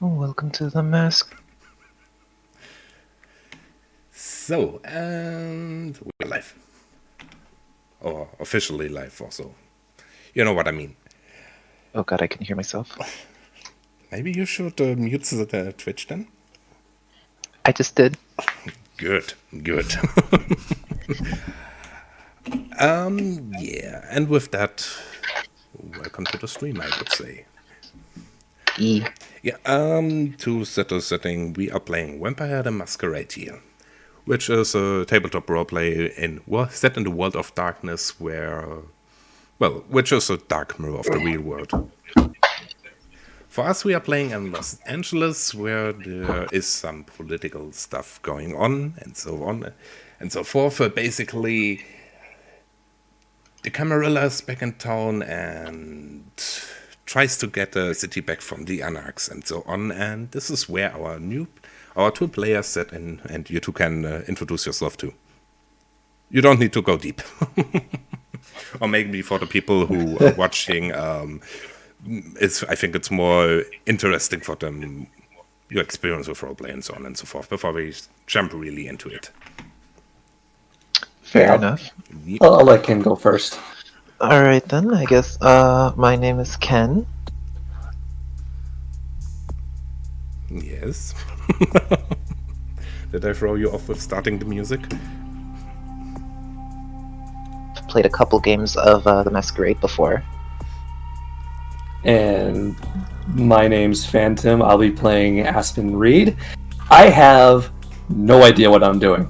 Welcome to the mask. So, and we're live. Or officially live also. You know what I mean. Oh god, I can hear myself. Maybe you should mute the Twitch then? I just did. Good. Yeah, and with that, welcome to the stream, I would say. Yeah, to set the setting, we are playing Vampire the Masquerade here, which is a tabletop roleplay set in the world of darkness which is a dark mirror of the real world. For us, we are playing in Los Angeles, where there is some political stuff going on, and so forth. Basically, the Camarilla is back in town and tries to get the city back from the Anarchs and so on. And this is where our two players set in, and you two can introduce yourself too. You don't need to go deep. Or maybe for the people who are watching, I think it's more interesting for them, your experience with roleplay and so on and so forth, before we jump really into it. Fair enough. I'll let Ken go first. Alright then, I guess my name is Ken. Yes. Did I throw you off with starting the music? Played a couple games of the Masquerade before. And my name's Phantom. I'll be playing Aspen Reed. I have no idea what I'm doing.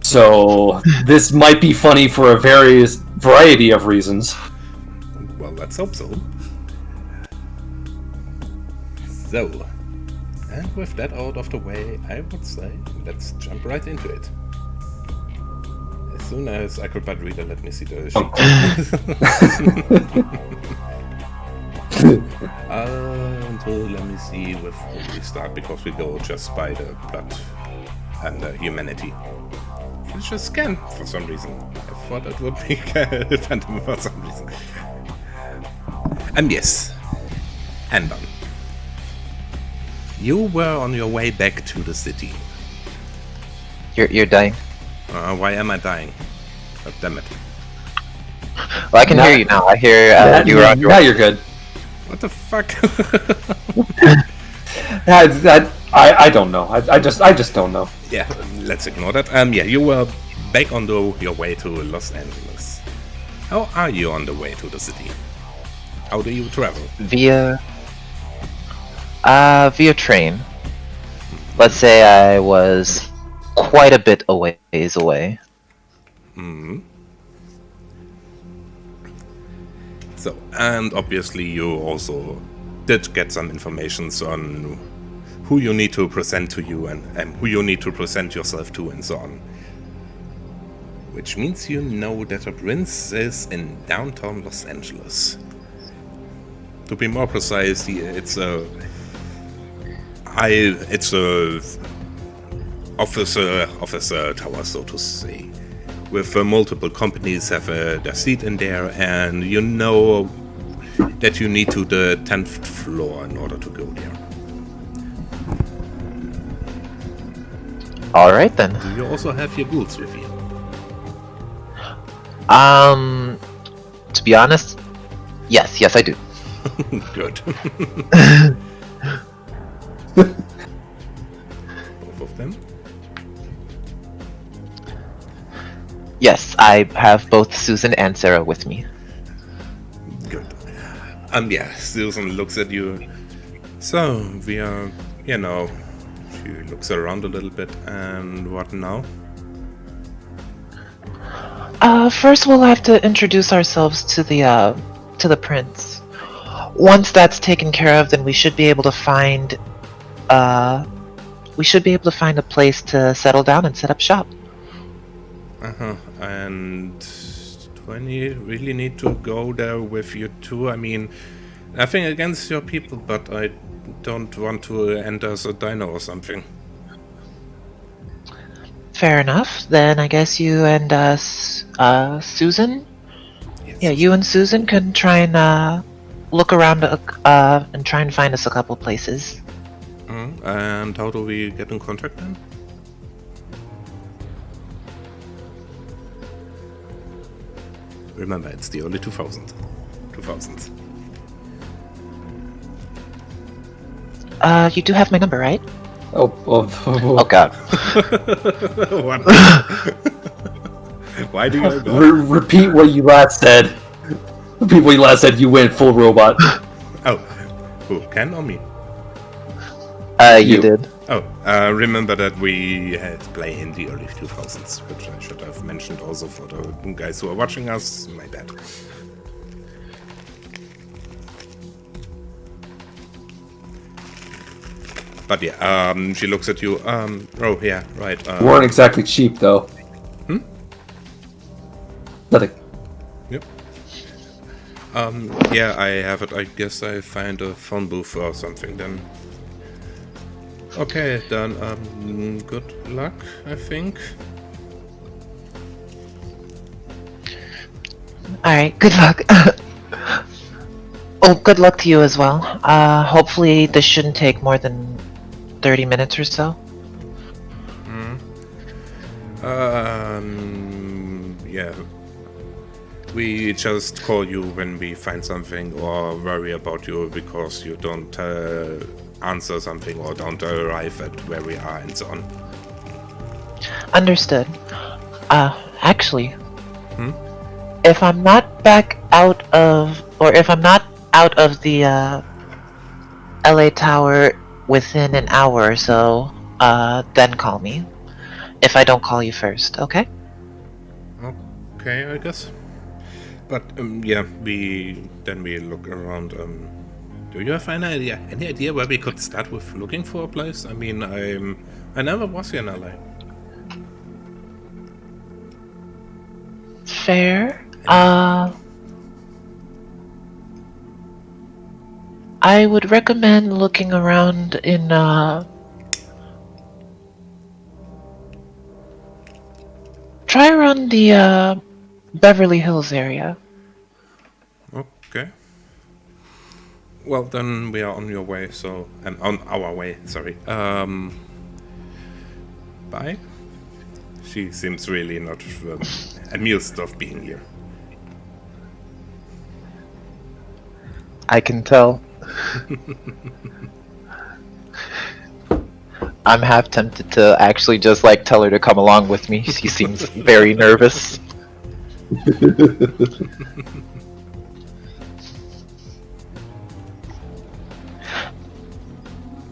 So this might be funny for a variety of reasons. Well, let's hope so. So, and with that out of the way, I would say let's jump right into it. As soon as Acrobat Reader let me see the sheet. Let me see with whom we start, because we go just by the blood and the humanity. It's just Scan for some reason. I thought it would be Phantom for some reason. Yes. Anban. You were on your way back to the city. You're dying. Why am I dying? Oh, damn it. Well, I can hear you now. I hear you were on your Now way. you're good. What the fuck? I don't know. I just don't know. Yeah, let's ignore that. You were back on your way to Los Angeles. How are you on the way to the city? How do you travel? Via train. Let's say I was quite a bit ways away. Hmm. So, and obviously you also did get some information on who you need to present to you and who you need to present yourself to and so on. Which means you know that a prince is in downtown Los Angeles. To be more precise, it's a officer tower, so to say, with multiple companies have their seat in there, and you know that you need to the 10th floor in order to go there. Alright then. Do you also have your ghouls with you? To be honest, yes, I do. Good. Both of them? Yes, I have both Susan and Sarah with me. Good. Susan looks at you. So, we are, she looks around a little bit, and what now? First we'll have to introduce ourselves to the prince. Once that's taken care of, then we should be able to find a place to settle down and set up shop. And do I really need to go there with you too? I mean, nothing against your people, but I don't want to enter as a dino or something. Fair enough. Then I guess you and Susan? Yes. Yeah, you and Susan can try and look around and try and find us a couple places. And how do we get in contact then? Remember, it's the early 2000s. You do have my number, right? Oh God. What? Why do you go? Repeat what you last said. Repeat what you last said. You went full robot. Oh, who? Ken or me? You did. Oh, remember that we had play in the early 2000s, which I should have mentioned also for the guys who are watching us. My bad. But yeah, she looks at you. Oh yeah, right. Weren't exactly cheap though. Nothing. Yep. Yeah, I have it. I guess I find a phone booth or something then. Okay, then, good luck, I think. Alright, good luck. Oh, good luck to you as well. Hopefully this shouldn't take more than 30 minutes or so. Yeah. We just call you when we find something or worry about you because you don't answer something or don't arrive at where we are and so on. Understood. Actually, if I'm not back out of, or if I'm not out of the LA Tower within an hour or so, then call me. If I don't call you first, okay? Okay, I guess. But yeah, we look around. Do you have any idea where we could start with looking for a place? I mean, I never was here in LA. Fair. I would recommend looking around in try around the Beverly Hills area. Okay. Well, then we are on your way, so... on our way, sorry. Bye? She seems really not amused of being here. I can tell. I'm half tempted to actually just like tell her to come along with me. She seems very nervous.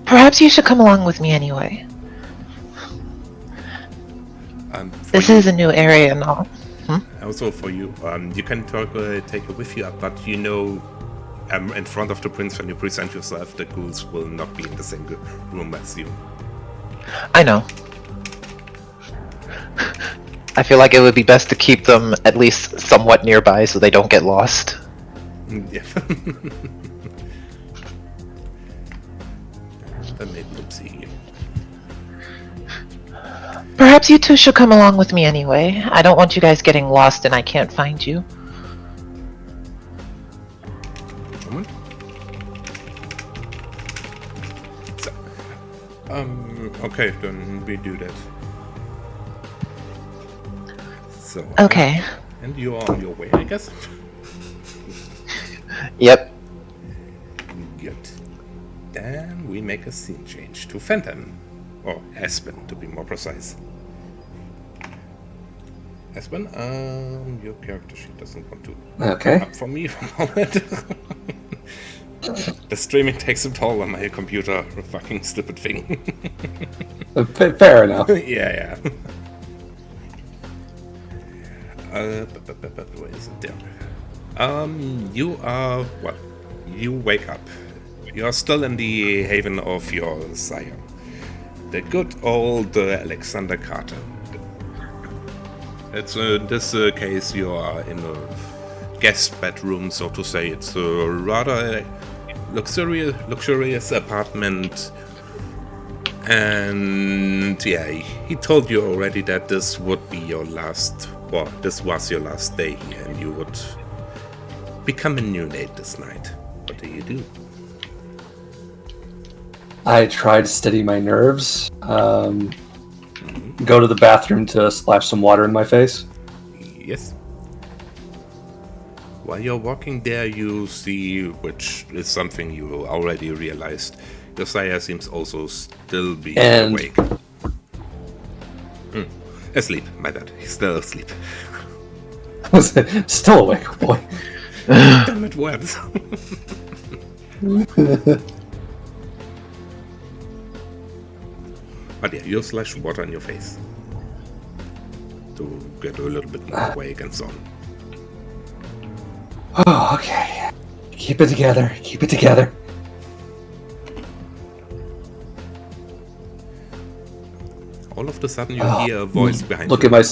Perhaps you should come along with me anyway. This is a new area and all. Also for you, you can take her with you, but you know, in front of the prince when you present yourself, the ghouls will not be in the same room as you. I know. I feel like it would be best to keep them at least somewhat nearby so they don't get lost. Yeah. I made Lipsy here. Perhaps you two should come along with me anyway. I don't want you guys getting lost and I can't find you. So, okay, then we do that. So, Okay. And you are on your way, I guess? Yep. Good. Then we make a scene change to Phantom. Or Aspen, to be more precise. Aspen, your character sheet doesn't want to Okay. up for me for a moment. The streaming takes a toll on my computer, a fucking stupid thing. Fair enough. Yeah. Where is it there? You are, well, you wake up. You are still in the haven of your sire. The good old Alexander Carter. It's in this case you are in a guest bedroom, so to say. It's a rather luxurious apartment. And yeah, he told you already that this would be your last, or this was your last day here, and you would become a Neonate this night. What do you do? I try to steady my nerves. Go to the bathroom to splash some water in my face. Yes. While you're walking there, you see, which is something you already realized, Josiah seems also still being awake. Asleep, my bad. He's still asleep. Still awake, oh boy. Damn it, words. But yeah, you splash water in your face to get a little bit more awake and so on. Oh, okay. Keep it together. Keep it together. All of a sudden, you hear a voice behind Look you. at my...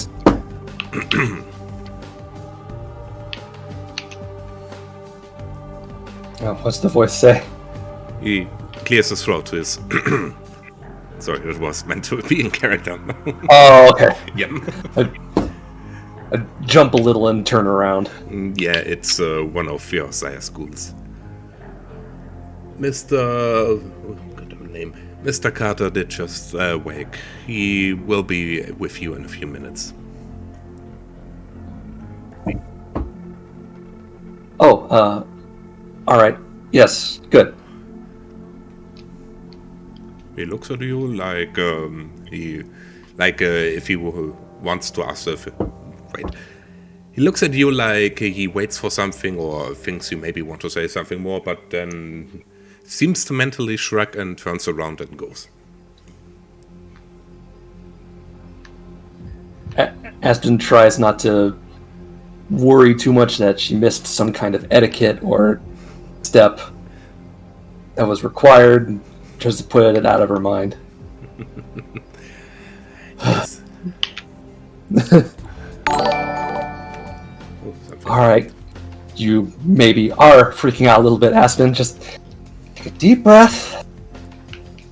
Oh, what's the voice say? He clears his throat to his... Sorry, it was meant to be in character. Oh, okay. Yep. I jump a little and turn around. Yeah, it's one of your Josiah schools. Mr. What name? Mr. Carter did just wake. He will be with you in a few minutes. Oh, alright. Yes, good. He looks at you like if he wants to ask if... Wait. He looks at you like he waits for something or thinks you maybe want to say something more, but then seems to mentally shrug and turns around and goes. Aspen tries not to worry too much that she missed some kind of etiquette or step that was required, tries to put it out of her mind. Yes. Alright, you maybe are freaking out a little bit, Aspen. Just take a deep breath.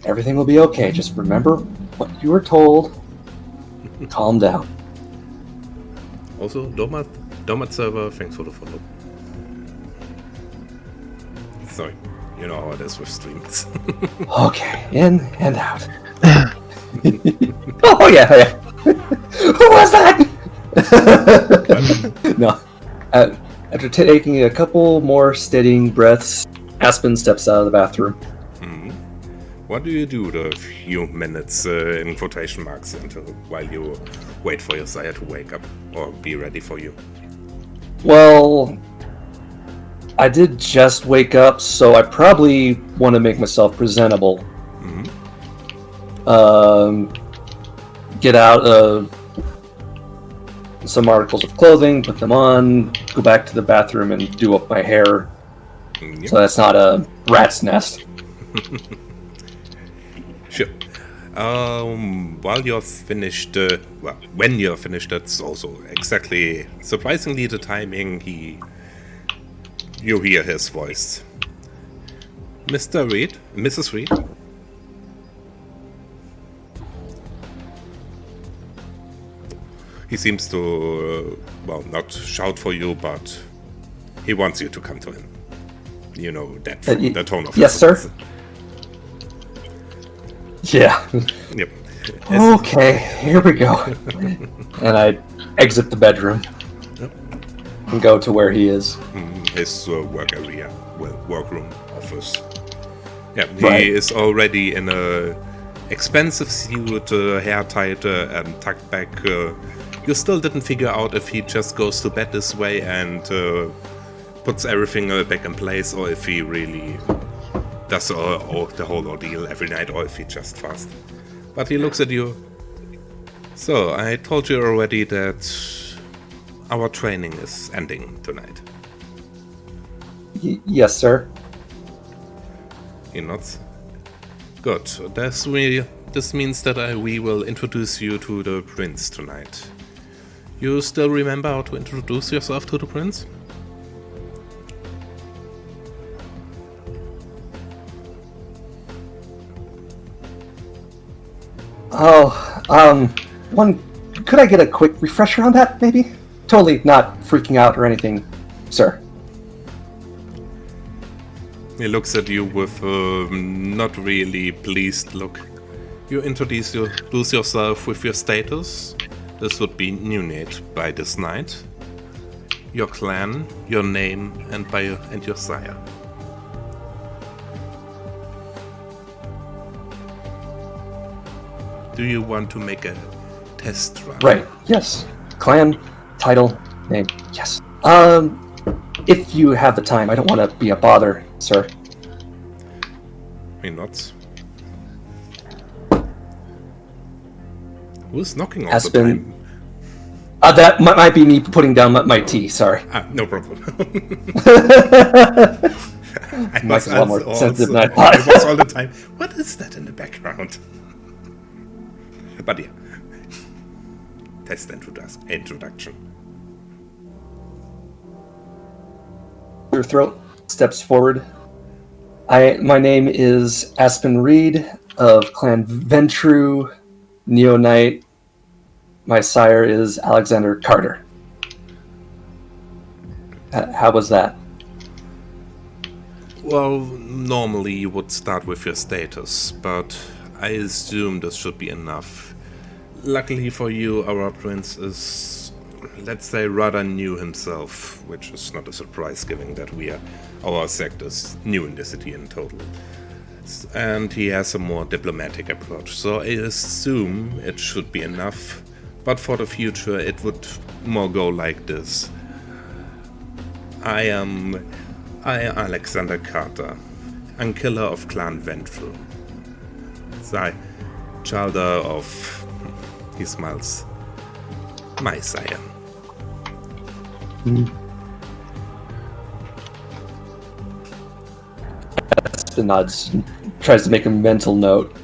Everything will be okay. Just remember what you were told. Calm down. Also, Domat server, thanks for the follow. Sorry, you know how it is with streams. Okay, in and out. Oh yeah. Who was that? No. After taking a couple more steadying breaths, Aspen steps out of the bathroom. What do you do the few minutes in quotation marks while you wait for your sire to wake up or be ready for you? Well, I did just wake up, so I probably want to make myself presentable. Get out some articles of clothing, put them on, go back to the bathroom and do up my hair, so that's not a rat's nest. Sure. While you're finished, when you're finished, that's also exactly, surprisingly, the timing you hear his voice. Mr. Reed? Mrs. Reed? He seems to, not shout for you, but he wants you to come to him. You know, that from the tone of yes, his sir. Yeah. Yep. Okay, here we go. And I exit the bedroom and go to where he is. His work area, workroom, office. Yeah, Right. he is already in a expensive suit, hair tied and tucked back. You still didn't figure out if he just goes to bed this way and puts everything back in place, or if he really does the whole ordeal every night, or if he just fasts. But he looks at you. So, I told you already that our training is ending tonight. Yes, sir. He nods. Good. This means that we will introduce you to the prince tonight. You still remember how to introduce yourself to the prince? Could I get a quick refresher on that, maybe? Totally not freaking out or anything, sir. He looks at you with a not really pleased look. You introduce yourself with your status. This would be Neonate by this night. Your clan, your name, and your sire. Do you want to make a test run? Right. Yes. Clan, title, name. Yes. If you have the time, I don't want to be a bother, sir. He nods. Who's knocking all Aspen. the time? That might be me putting down my tea. Sorry. No problem. I Mike's was a lot more also- sensitive than I I thought. was all the time. What is that in the background? But yeah. Test introduction. Your throat steps forward. My name is Aspen Reed of Clan Ventrue, Neonate. My sire is Alexander Carter. How was that? Well, normally you would start with your status, but I assume this should be enough. Luckily for you, our prince is, let's say, rather new himself, which is not a surprise given that our sect is new in the city in total. And he has a more diplomatic approach, so I assume it should be enough, but for the future it would more go like this. I am Alexander Carter, a killer of Clan Ventrue. The child of... He smiles. My sire. Aspen nods, tries to make a mental note.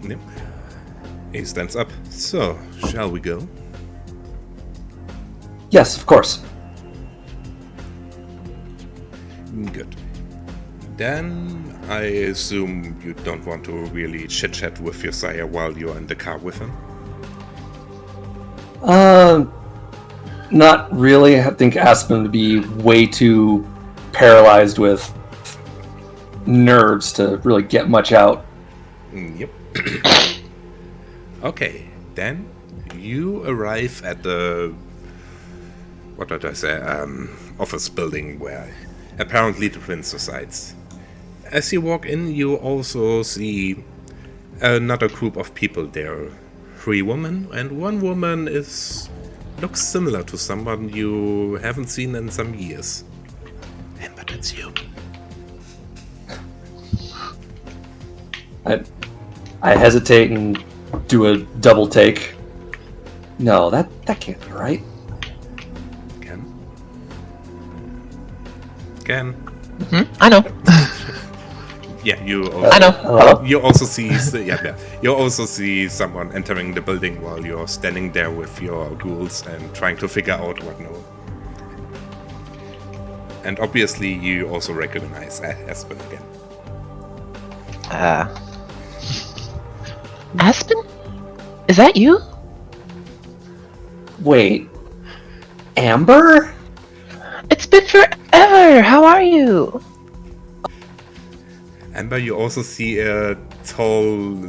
Yep. He stands up. So, shall we go? Yes, of course. Good. Then I assume you don't want to really chit-chat with your sire while you're in the car with him? Not really. I think Aspen would be way too paralyzed with nerves to really get much out. Yep. Okay, then you arrive at the... what did I say? Office building where apparently the prince resides. As you walk in, you also see another group of people there. 3 women, and 1 woman looks similar to someone you haven't seen in some years. But that's you. I hesitate and do a double take. No, that can't be right. Ken? I know. Yeah, you. I know. Hello? You also see. Yeah. You also see someone entering the building while you're standing there with your ghouls and trying to figure out what no. And obviously, you also recognize Aspen again. Aspen? Is that you? Wait, Amber? It's been forever! How are you? Amber, you also see a tall.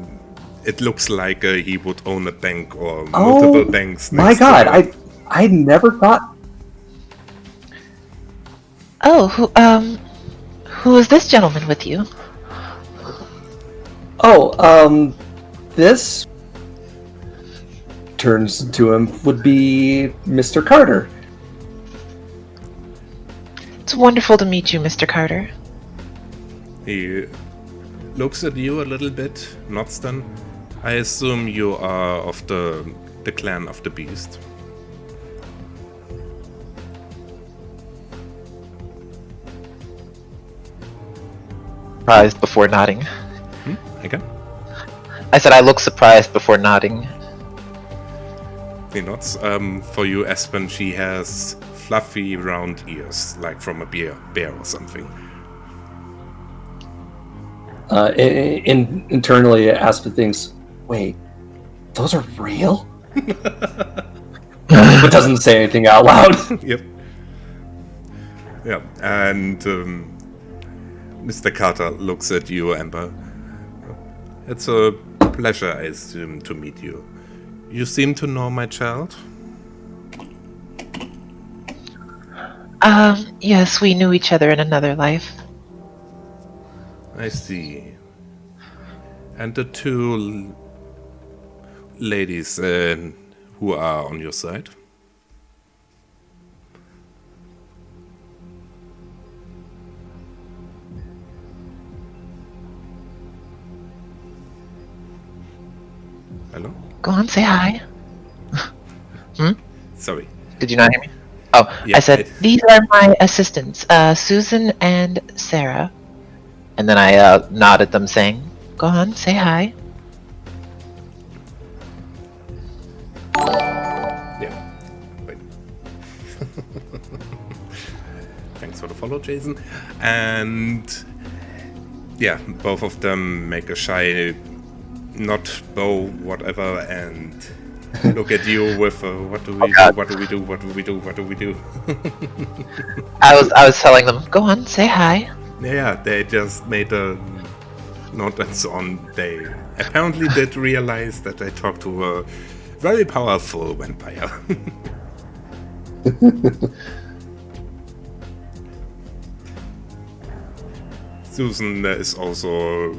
It looks like he would own a bank or multiple banks. My next to God, her. I never thought. Oh, who is this gentleman with you? Oh, this turns to him would be Mr. Carter. It's wonderful to meet you, Mr. Carter. He looks at you a little bit, nods then. I assume you are of the clan of the beast. Surprised before nodding. Again? I said I look surprised before nodding. He nods. For you, Aspen, she has fluffy round ears, like from a bear or something. Internally, Aspen thinks, wait, those are real? But doesn't say anything out loud. Yep. Yeah, and Mr. Carter looks at you, Amber. It's a pleasure, I assume, to meet you. You seem to know my child? Yes, we knew each other in another life. I see. And the two ladies who are on your side? Hello? Go on, say hi. Sorry. Did you not hear me? Oh, Yeah, I said, these are my assistants, Susan and Sarah. And then I nodded them saying, go on, say hi. Yeah. Wait. Thanks for the follow, Jason. And yeah, both of them make a shy not bow, whatever, and look at you with what do we do? What do we do? What do we do? What do we do? I was telling them, go on, say hi. Yeah, they just made a note and so on. They apparently did realize that they talked to a very powerful vampire. Susan is also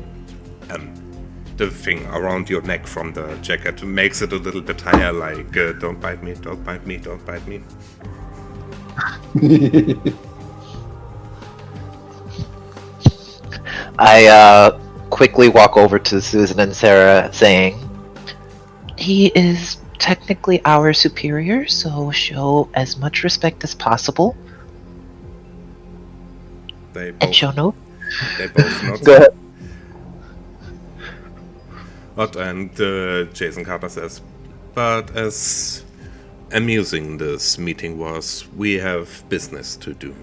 the thing around your neck from the jacket makes it a little bit higher, like don't bite me, don't bite me, don't bite me. I quickly walk over to Susan and Sarah saying, he is technically our superior, so show as much respect as possible. And show no. They both not. Go ahead. But, and Jason Carter says, but as amusing this meeting was, we have business to do.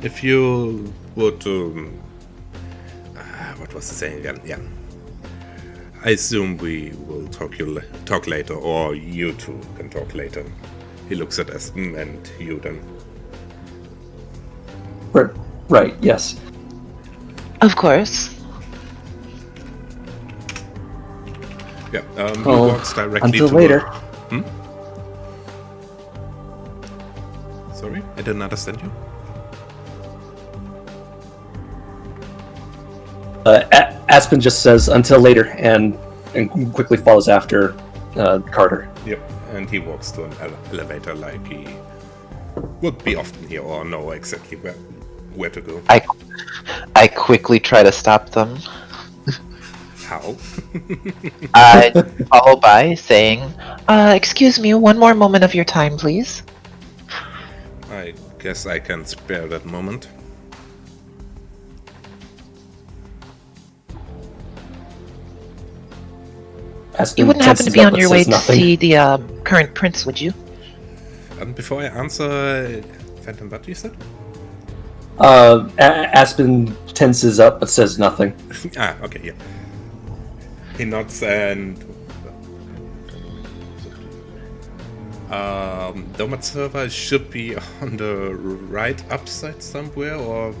If you would, what was the saying again? Yeah. I assume we will talk later, or you two can talk later. He looks at Aspen and you then. Right, yes. Of course. Yeah, he walks directly until to later. Sorry, I didn't understand you. Aspen just says until later and quickly follows after Carter. Yep, and he walks to an elevator like he would be often here or know exactly where to go. I quickly try to stop them. How? I follow by saying, excuse me, one more moment of your time, please. I guess I can spare that moment. Aspen You wouldn't happen to tenses be up on but your way says to nothing. see the current prince, would you? Before I answer, Phantom, what you said? Aspen tenses up but says nothing. Okay, yeah. He nods and... Nomad server should be on the right upside somewhere, or...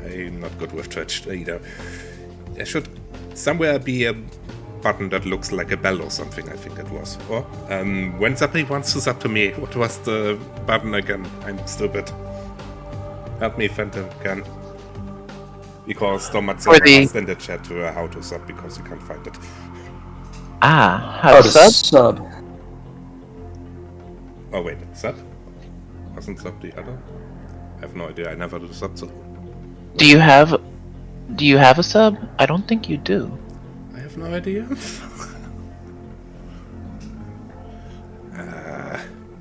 I'm not good with Twitch either. There should somewhere be a button that looks like a bell or something, I think it was. Or, when somebody wants to sub to me, what was the button again? I'm stupid. Help me, Phantom, again. Because Nomad server asked in the chat to how to sub, because you can't find it. How to sub? Oh wait, sub? Wasn't sub the other? I have no idea, I never do sub. Do you have a sub? I don't think you do. I have no idea.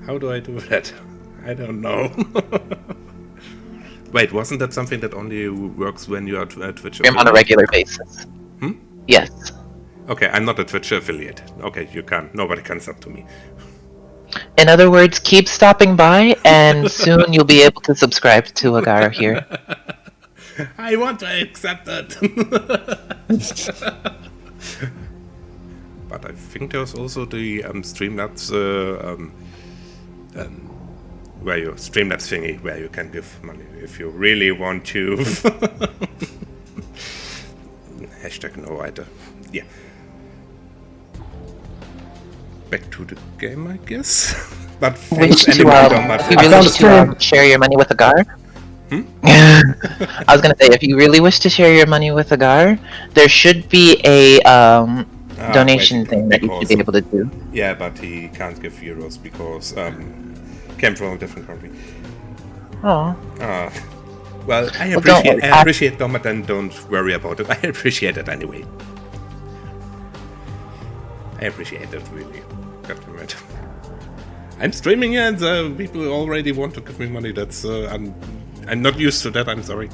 How do I do that? I don't know. Wait, wasn't that something that only works when you are Twitch affiliate? On a regular basis. Yes. Okay, I'm not a Twitch affiliate. Okay, you can't. Nobody can sub to me. In other words, keep stopping by, and soon you'll be able to subscribe to Agar here. I want to accept it. But I think there's also the Streamlabs, where you Streamlabs thingy, where you can give money if you really want to. Hashtag no writer. Yeah. Back to the game, I guess. But thanks anyway, Domat. If you really wish to share your money with a guard. I was gonna say, if you really wish to share your money with a guard, there should be a donation thing that you should be able to do. Yeah, but he can't give euros because came from a different country. Oh. Well, I appreciate Domat, and don't worry about it. I appreciate it anyway. I appreciate it, really. God damn it. I'm streaming and people already want to give me money. That's I'm not used to that. I'm sorry.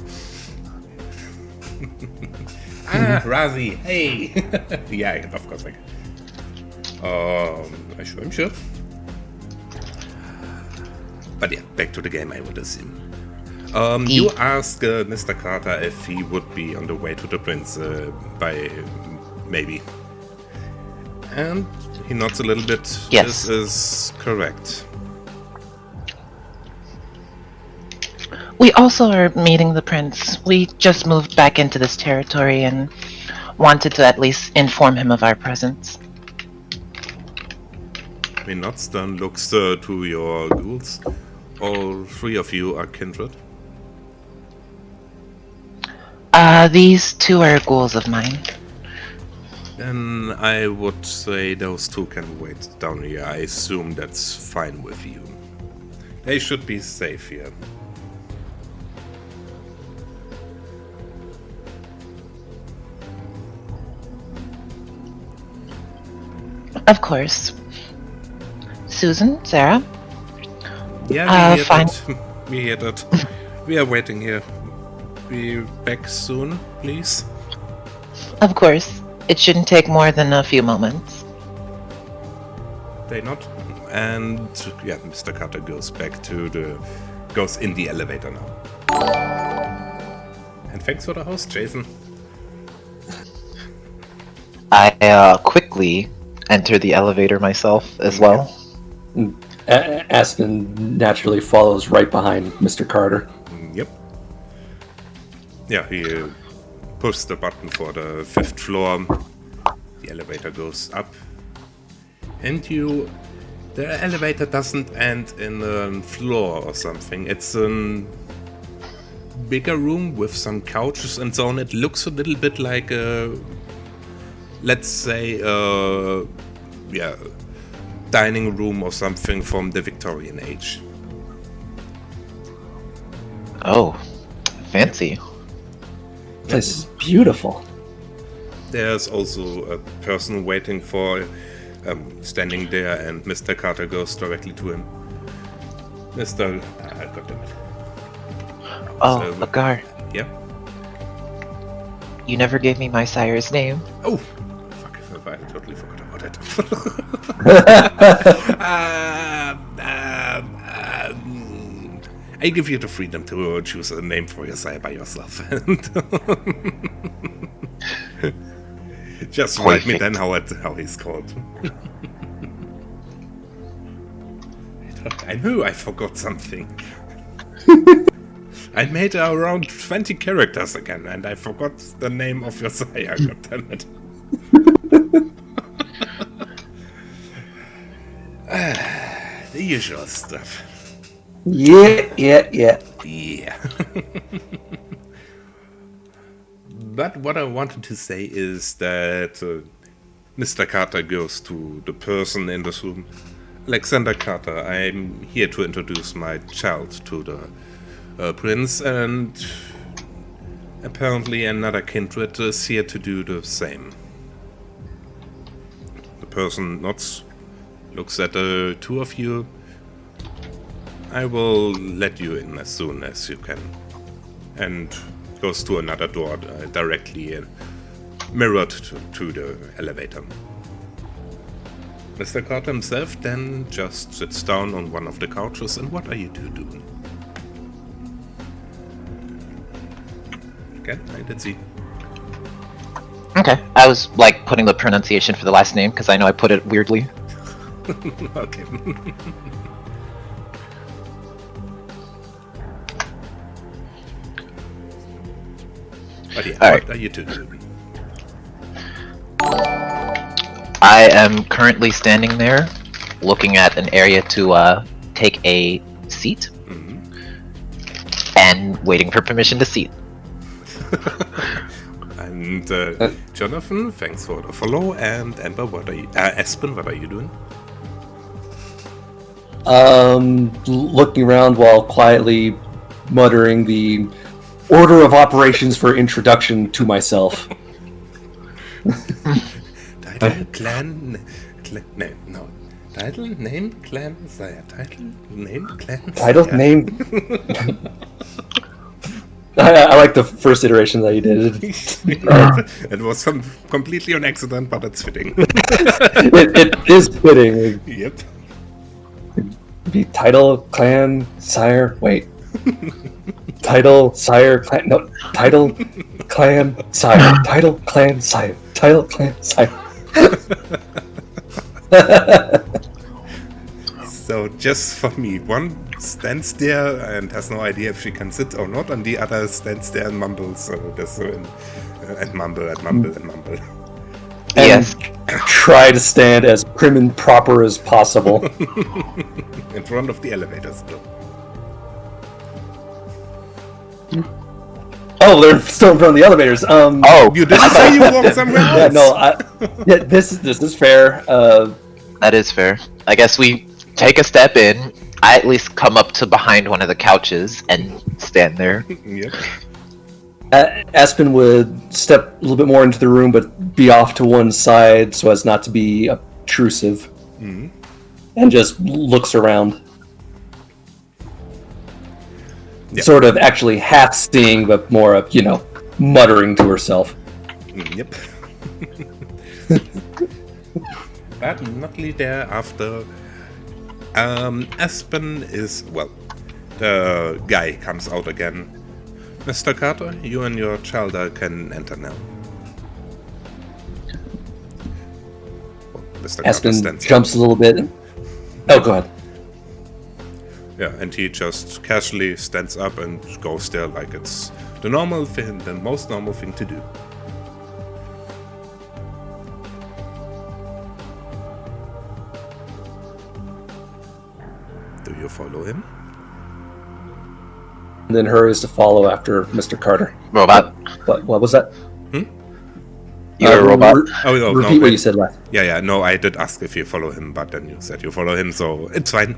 Razi, hey. Yeah, of course I can. I'm sure. But yeah, back to the game, I would assume. You ask Mr. Carter if he would be on the way to the prince by maybe. And he nods a little bit. Yes. This is correct. We also are meeting the prince. We just moved back into this territory and wanted to at least inform him of our presence. He nods, then looks to your ghouls. All three of you are kindred. These two are ghouls of mine. Then I would say those two can wait down here. I assume that's fine with you. They should be safe here. Of course. Susan, Sarah? Yeah, we fine. We hear that. We are waiting here. Be back soon, please. Of course. It shouldn't take more than a few moments. They not. And yeah, Mr. Carter goes in the elevator now. And thanks for the host, Jason. I quickly enter the elevator myself as well. Aspen naturally follows right behind Mr. Carter. Yep. Yeah, he pushes the button for the 5th floor. The elevator goes up. And the elevator doesn't end in a floor or something. It's a bigger room with some couches and so on. It looks a little bit like let's say, dining room or something from the Victorian age. Oh, fancy. This is beautiful. There's also a person waiting for, standing there, and Mr. Carter goes directly to him. Mr. Goddammit. Oh, So, Lagar, Yeah? you never gave me my sire's name. Oh! Fuck, I totally forgot about it. I give you the freedom to choose a name for your sire by yourself. Just write me then how he's called. I knew I forgot something. I made around 20 characters again, and I forgot the name of your sire. God damn it. The usual stuff. Yeah. Yeah. But what I wanted to say is that Mr. Carter goes to the person in this room. Alexander Carter, I'm here to introduce my child to the prince, and apparently another kindred is here to do the same. The person nods, looks at the two of you. I will let you in as soon as you can. And goes to another door directly mirrored to the elevator. Mr. Carter himself then just sits down on one of the couches. And what are you two doing? Okay, let's see. Okay, I was like putting the pronunciation for the last name because I know I put it weirdly. Okay. But yeah, what are you two doing? I am currently standing there, looking at an area to take a seat, and waiting for permission to seat. And Jonathan, thanks for the follow. And Amber, Aspen, what are you doing? Looking around while quietly muttering the order of operations for introduction to myself. Title, clan, no. Title, name, clan, Sire. Title, name, clan, Title, Sire. name. I like the first iteration that you did. It was completely on accident, but it's fitting. It is fitting. Yep. Be title, clan, sire. Wait. Title, sire, clan. No. Title, clan, sire. Title, clan, sire. Title, clan, sire. So just for me, one stands there and has no idea if she can sit or not, and the other stands there and mumbles, and mumble and mumble and mumble. Yes. Try to stand as prim and proper as possible. In front of the elevator still. Oh, they're still in front of the elevators. Oh, You didn't say you walked somewhere else? Yeah, no, this is fair. that is fair. I guess we take a step in. I at least come up to behind one of the couches and stand there. Yep. Aspen would step a little bit more into the room, but be off to one side so as not to be obtrusive, and just looks around. Yeah. Sort of actually half seeing, but more of, muttering to herself. Yep. But not thereafter. Aspen is, the guy comes out again. Mr. Carter, you and your child can enter now. Mr. Carter Aspen stands jumps a little bit. Oh, go ahead. Yeah, and he just casually stands up and goes there like it's the normal thing, the most normal thing to do. Do you follow him? And then her is to follow after Mr. Carter. Robot. What was that? You're a robot. Repeat what you said last. Yeah, no, I did ask if you follow him, but then you said you follow him, so it's fine.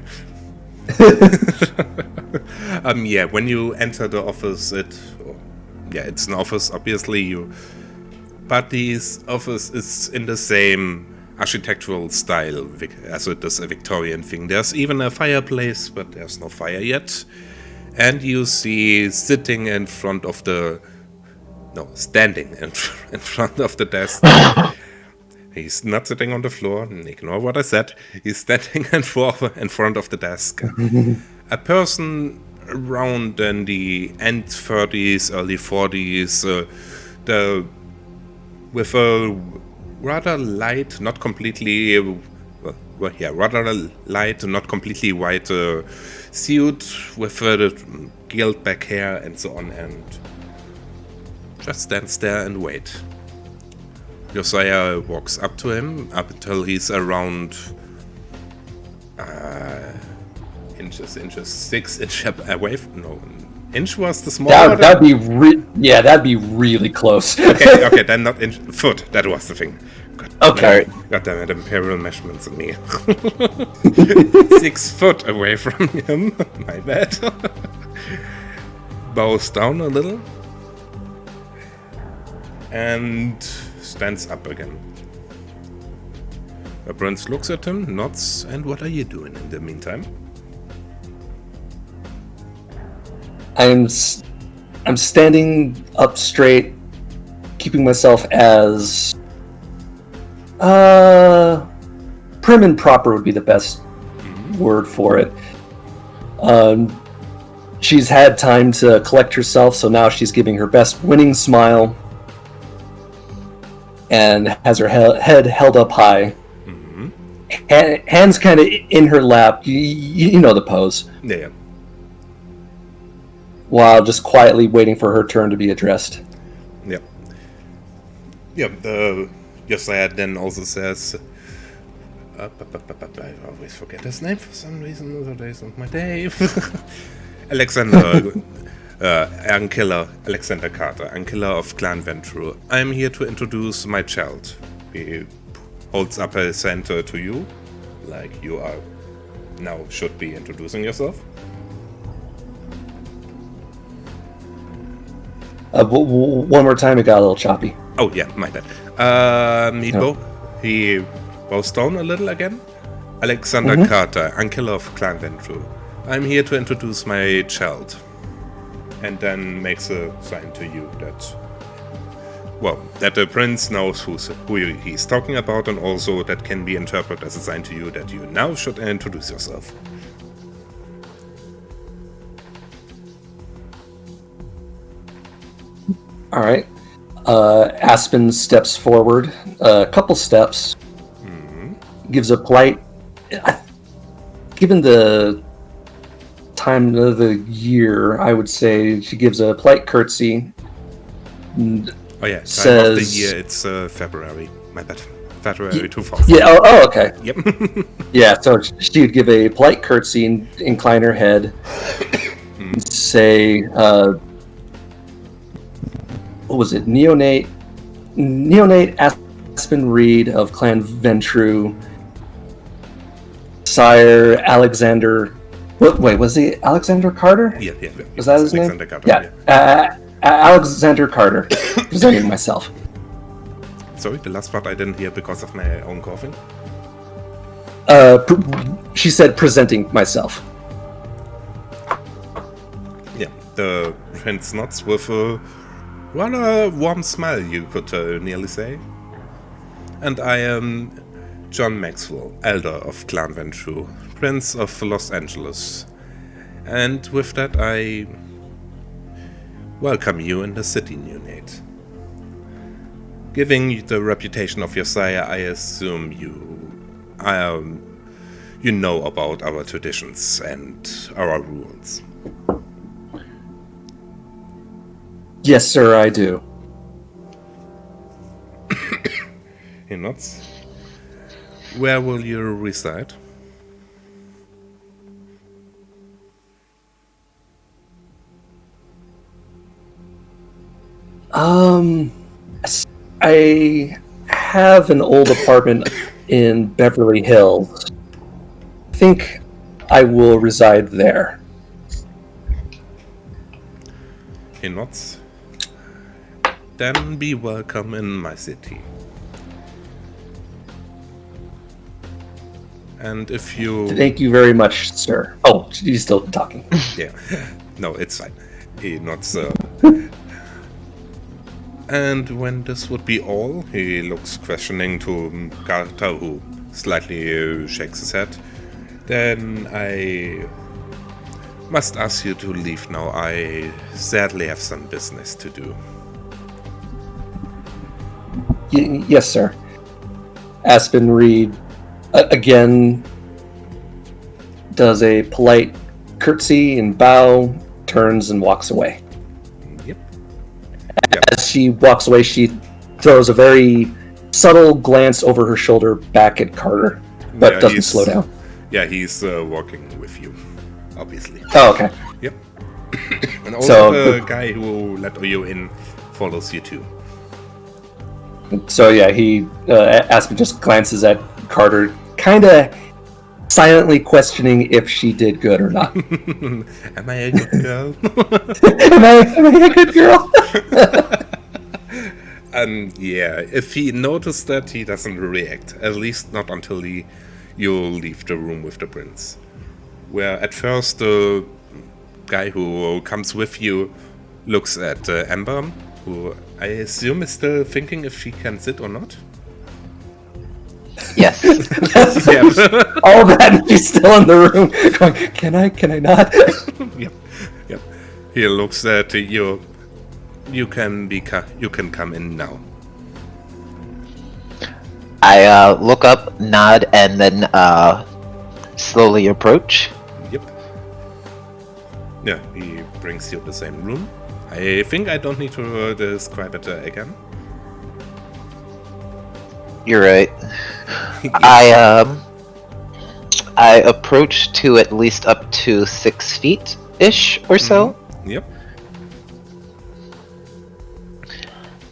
Yeah, when you enter the office, it's an office, obviously, but this office is in the same architectural style as it is a Victorian thing. There's even a fireplace, but there's no fire yet. And you see standing in front of the desk. He's not sitting on the floor. Ignore what I said. He's standing in front of the desk. A person around in the end 30s, early 40s, with a rather light, not completely, rather light, not completely white suit with gelled back hair and so on, and just stands there and wait. Josiah walks up to him up until he's around inches, 6 inches away. Inch was the small. That'd be really close. Okay, then not inch, foot. That was the thing. Okay. God damn it, imperial measurements in me. 6 foot away from him. My bad. Bows down a little. And stands up again. The prince looks at him, nods, and what are you doing in the meantime? I'm standing up straight, keeping myself as prim and proper would be the best word for it. She's had time to collect herself, so now she's giving her best winning smile and has her head held up high. Hands kind of in her lap. You know the pose. Yeah. While just quietly waiting for her turn to be addressed. Yep. Yep, the Josiah then also says, I always forget his name for some reason. Today's not my day. Alexander, Unkiller Alexander Carter, Unkiller of Clan Ventrue. I'm here to introduce my child. He holds up his hand to you, like you are now should be introducing yourself. One more time, it got a little choppy. Oh yeah, my bad. He bows down a little again. Alexander Carter, Unkiller of Clan Ventrue. I'm here to introduce my child. And then makes a sign to you that, well, that the prince knows who he's talking about, and also that can be interpreted as a sign to you that you now should introduce yourself. All right. Aspen steps forward a couple steps, gives a polite. Given the time of the year, I would say she gives a polite curtsy. Oh yeah, time says, of the year, it's February. My bad. February 2000. Yeah. Oh, okay. Yep. Yeah. So she would give a polite curtsy and incline her head, and say, "What was it? Neonate Aspen Reed of Clan Ventrue, Sire Alexander." Wait, was he Alexander Carter? Yeah. Was that his Alexander name? Carter, Yeah. Alexander Carter, presenting myself. Sorry, the last part I didn't hear because of my own coughing. She said presenting myself. Yeah, the prince nods with a rather warm smile, you could nearly say. And I am John Maxwell, Elder of Clan Ventrue, Prince of Los Angeles. And with that, I welcome you in the city, Neonate. Giving you the reputation of your sire, I assume you know about our traditions and our rules. Yes, sir, I do. He nods. Where will you reside? I have an old apartment in Beverly Hills. I think I will reside there. He nods. Then be welcome in my city. And if you... Thank you very much, sir. Oh, he's still talking. Yeah. No, it's fine. He nods. And when this would be all, he looks questioning to Carter, who slightly shakes his head. Then I must ask you to leave now. I sadly have some business to do. Yes, sir. Aspen Reed again does a polite curtsy and bow, turns and walks away. Yep. As she walks away, she throws a very subtle glance over her shoulder back at Carter, but doesn't slow down. Yeah, he's walking with you, obviously. Oh, okay. Yep. And also the guy who let you in follows you too. So yeah, Aspen just glances at Carter, kind of silently questioning if she did good or not. Am I a good girl? am I a good girl? Yeah, if he noticed that, he doesn't react. At least not until you leave the room with the prince. Where at first the guy who comes with you looks at Amber, who I assume is still thinking if she can sit or not. Yes. Yeah. All that, she's still in the room going, can I not? Yep. He looks at you. You can come in now. I look up, nod, and then slowly approach. Yep. Yeah, he brings you the same room. I think I don't need to describe it again. You're right. I approach to at least up to 6 feet ish or so. Yep.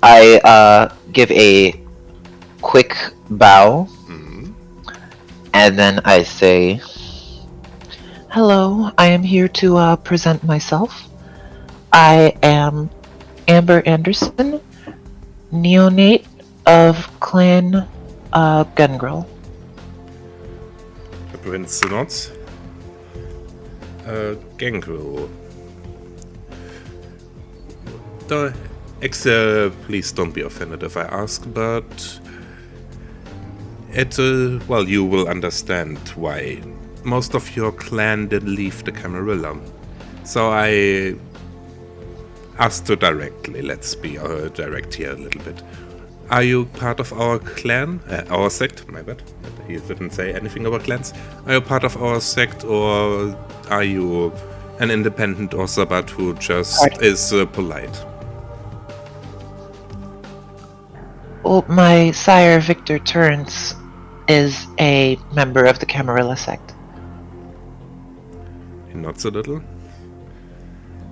I give a quick bow, and then I say, "Hello, I am here to present myself. I am Amber Anderson, Neonate of Clan Gangrel." Coincidence. Gangrel. Please don't be offended if I ask, but well, you will understand why most of your clan did leave the Camarilla. So I asked you directly. Let's be direct here a little bit. Are you part of our clan? Our sect? My bad. He didn't say anything about clans. Are you part of our sect, or are you an independent or Sabbat who just is polite? Well, my sire, Victor Turns, is a member of the Camarilla sect. He nods a little.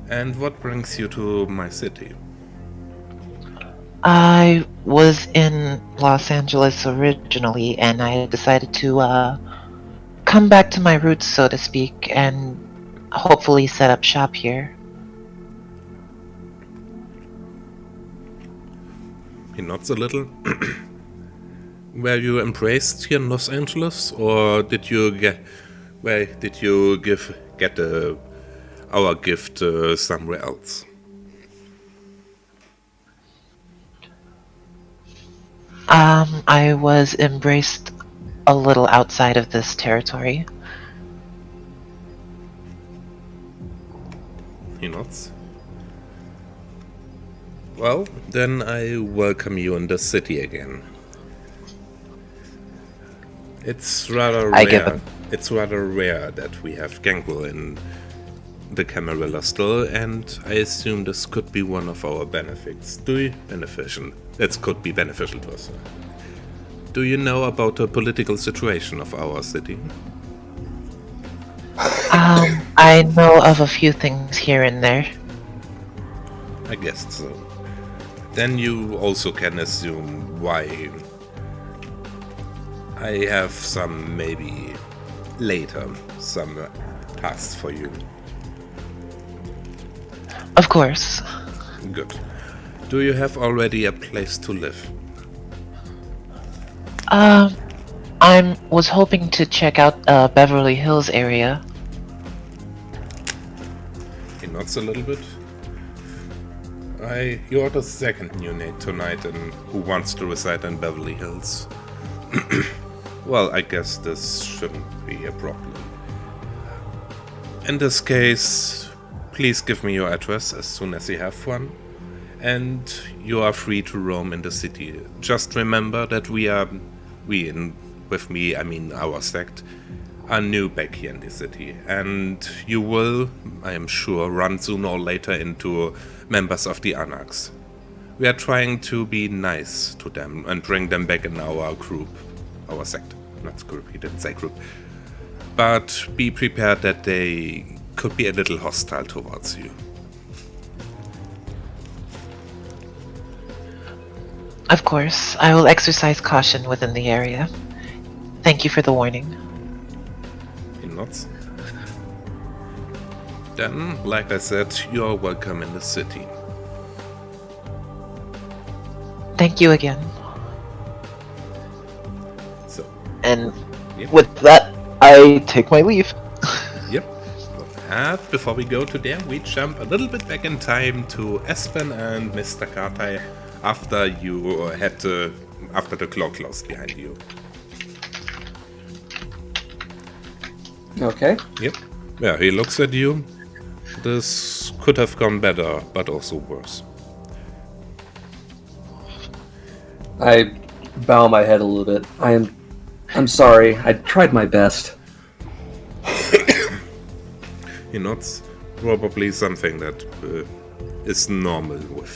And what brings you to my city? I was in Los Angeles originally, and I decided to come back to my roots, so to speak, and hopefully set up shop here. He nods a little. Were you embraced here in Los Angeles, or did you get our gift somewhere else? I was embraced a little outside of this territory. He nods. Well, then I welcome you in the city again. It's rather rare. It's rather rare that we have Gangrel in the Camarilla still, and I assume this could be one of our benefits. It could be beneficial to us. Do you know about the political situation of our city? I know of a few things here and there. I guessed so. Then you also can assume why I have some tasks for you. Of course. Good. Do you have already a place to live? I was hoping to check out Beverly Hills area. He nods a little bit. You're the second Neonate tonight who wants to reside in Beverly Hills. Well, I guess this shouldn't be a problem. In this case, please give me your address as soon as you have one, and you are free to roam in the city. Just remember that our sect, are new back here in the city, and you will, I am sure, run sooner or later into members of the Anarchs. We are trying to be nice to them and bring them back in our group. Our sect. Not group, he didn't say group. But be prepared that they could be a little hostile towards you. Of course, I will exercise caution within the area. Thank you for the warning. He nods. Then, like I said, you are welcome in the city. Thank you again. So, And yep. with that, I take my leave. Yep. And before we go to there, we jump a little bit back in time to Aspen and Mr. Kartai after the clock closed behind you. Okay. Yep. Yeah, he looks at you. This could have gone better, but also worse. I bow my head a little bit. I'm sorry. I tried my best. He nods. Probably something that is normal with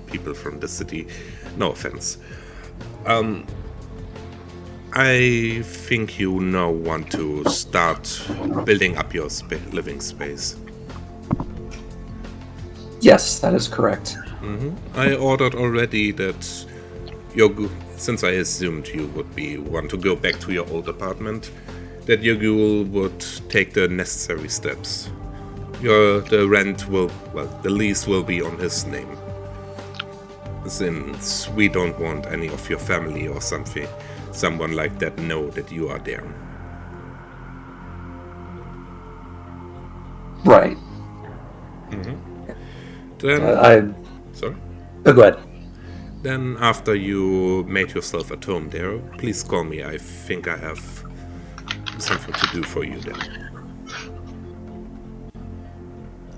people from the city. No offense. I think you now want to start building up your living space. Yes, that is correct. I ordered already that since I assumed you would want to go back to your old apartment, that your ghoul would take the necessary steps. The lease will be on his name. Since we don't want any of your family or someone like that know that you are there. Right. Then, sorry? Oh, go ahead. Then after you made yourself at home there, please call me. I think I have something to do for you then.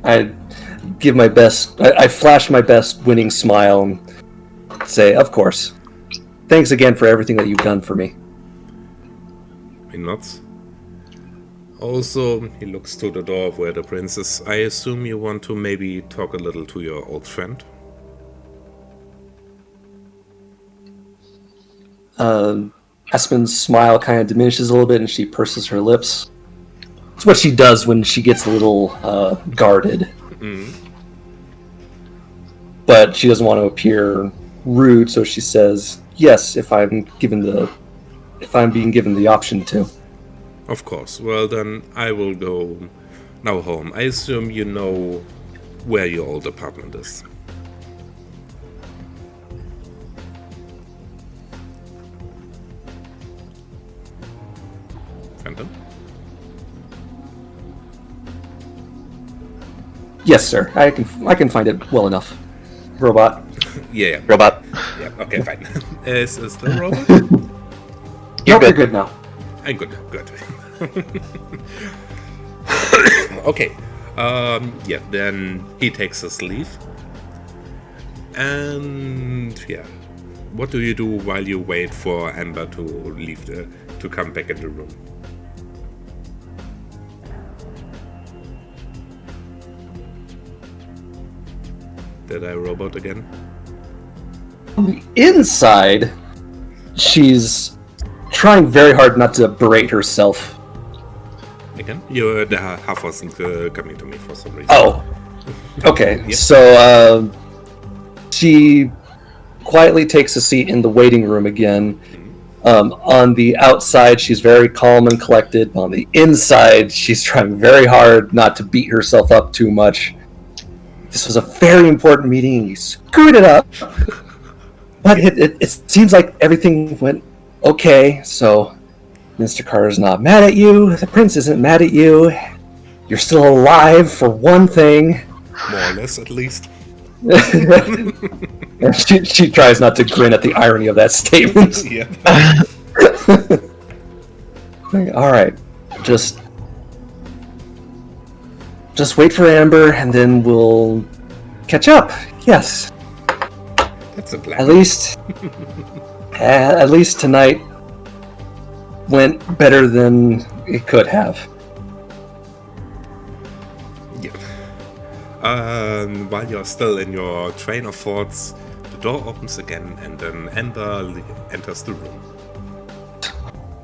I give my best. I flash my best winning smile and say, "Of course. Thanks again for everything that you've done for me." He nods. Also, he looks to the door where the prince is. I assume you want to maybe talk a little to your old friend? Aspen's smile kind of diminishes a little bit and she purses her lips. It's what she does when she gets a little guarded. But she doesn't want to appear rude, so she says, "Yes, if I'm being given the option to." Of course. Well, then I will go now home. I assume you know where your old apartment is. Phantom? Yes, sir. I can find it well enough. Robot. Yeah. Robot. Yeah. Okay, fine. Is the robot? You're good now. I'm good. Good. Okay. Yeah. Then he takes his leave. And yeah, what do you do while you wait for Amber to leave to come back in the room? Did I robot again? On the inside, she's trying very hard not to berate herself. Again? The half wasn't coming to me for some reason. Oh, okay. Yep. So she quietly takes a seat in the waiting room again. On the outside, she's very calm and collected. On the inside, she's trying very hard not to beat herself up too much. This was a very important meeting, and you screwed it up. But it seems like everything went okay, so Mr. Carter's not mad at you, the prince isn't mad at you, you're still alive for one thing. More or less, at least. And she tries not to grin at the irony of that statement. Yeah. Alright, just wait for Amber, and then we'll catch up. Yes. That's a plan. At least tonight went better than it could have. Yeah. While you're still in your train of thoughts, the door opens again, and then Amber enters the room.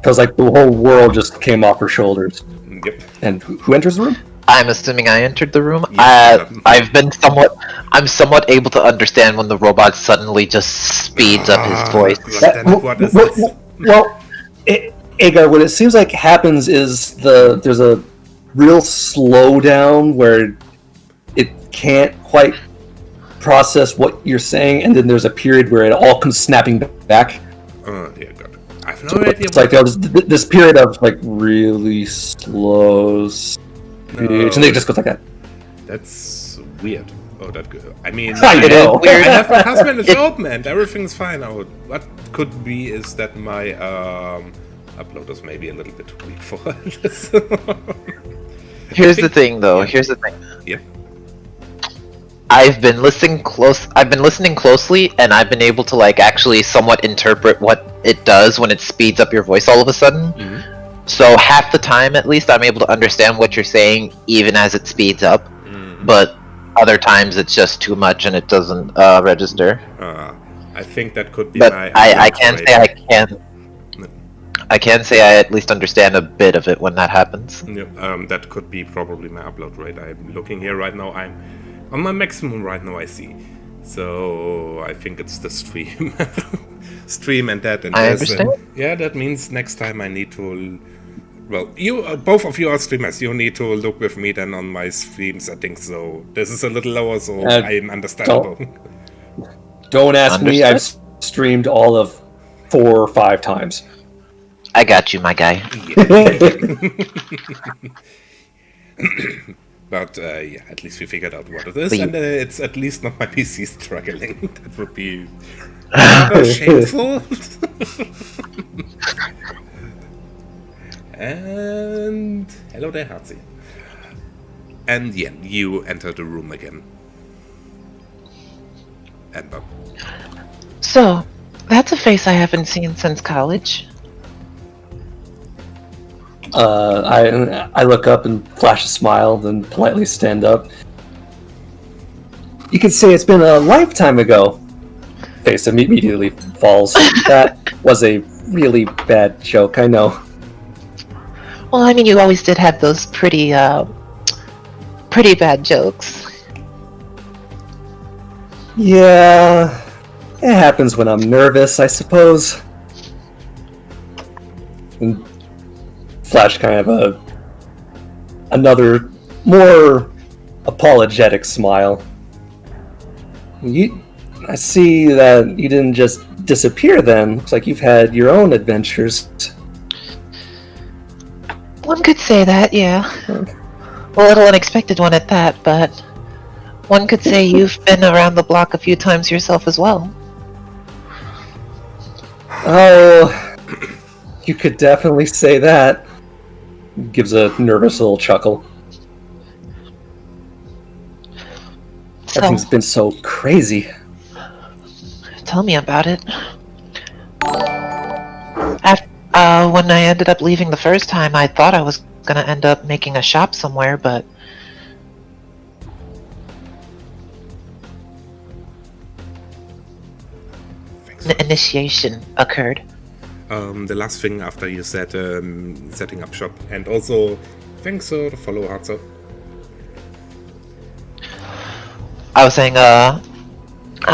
Feels like the whole world just came off her shoulders. Yep. And who enters the room? I'm assuming I entered the room. Yeah. I'm somewhat able to understand when the robot suddenly just speeds up his voice. What is this? Well, Agar, what it seems like happens is there's a real slowdown where it can't quite process what you're saying, and then there's a period where it all comes snapping back. Yeah, good. I have no idea. It's like there's this period of like really slow speech, and then it just goes like that. That's weird. Oh, that good. I mean, I know. I have my husband is open and everything's fine. What could be is that my upload is maybe a little bit weak for this. Here's the thing, though. Here's the thing. Yeah. I've been listening closely, and I've been able to actually somewhat interpret what it does when it speeds up your voice all of a sudden. Mm-hmm. So half the time, at least, I'm able to understand what you're saying, even as it speeds up. Mm-hmm. But other times, it's just too much, and it doesn't register. I think that could be But my. I can't say I can say I at least understand a bit of it when that happens. Yeah, that could be probably my upload rate. I'm looking here right now. I'm on my maximum right now, I see. So I think it's the stream. Stream and that. And I this, understand. yeah, that means next time I need to... Well, you both of you are streamers. You need to look with me then on my stream settings. So this is a little lower, so I'm understandable. Don't ask me. Understood. I've streamed all of 4 or 5 times. I got you, my guy. But yeah, at least we figured out what it is, But and it's at least not my PC struggling. That would be rather shameful. And hello there, Hatzi. And yeah, you enter the room again. Ember. So, that's a face I haven't seen since college. I look up and flash a smile, then politely stand up. You could say it's been a lifetime ago. Face immediately falls. That was a really bad joke, I know. Well, I mean, you always did have those pretty bad jokes. Yeah, it happens when I'm nervous, I suppose. And flash kind of another more apologetic smile. I see that you didn't just disappear then. Looks like you've had your own adventures. One could say that, yeah. A little unexpected one at that, but one could say you've been around the block a few times yourself as well. Oh, you could definitely say that. Gives a nervous little chuckle. So, Everything's been so crazy. tell me about it. When I ended up leaving the first time, I thought I was gonna end up making a shop somewhere, but... An initiation occurred. The last thing after you said setting up shop, and also thanks for the follow, Hatzo. I was saying, I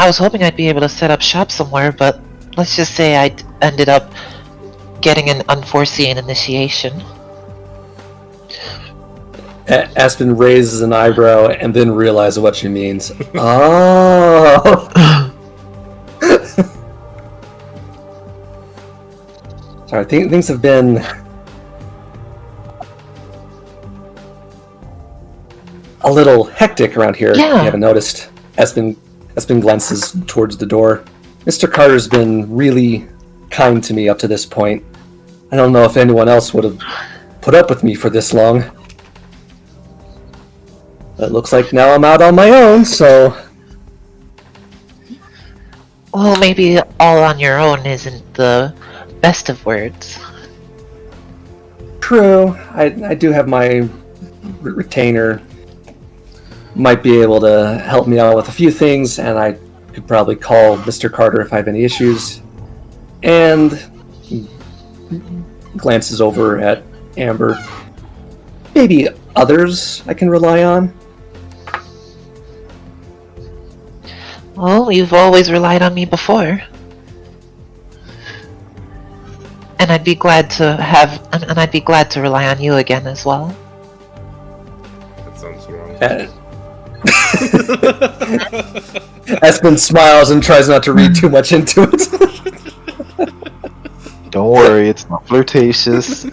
was hoping I'd be able to set up shop somewhere, but let's just say I ended up getting an unforeseen initiation. Aspen raises an eyebrow and then realizes what she means. Oh! Sorry, things have been a little hectic around here. Yeah. You haven't noticed. Aspen glances towards the door. Mr. Carter's been really kind to me up to this point. I don't know if anyone else would have put up with me for this long. But it looks like now I'm out on my own, so... Well, maybe all on your own isn't the best of words. True. I do have my retainer. Might be able to help me out with a few things, and I could probably call Mr. Carter if I have any issues. And glances over at Amber. Maybe others I can rely on. Well, you've always relied on me before. And I'd be glad to rely on you again as well. That sounds wrong. Aspen smiles and tries not to read too much into it. Don't worry, it's not flirtatious. No.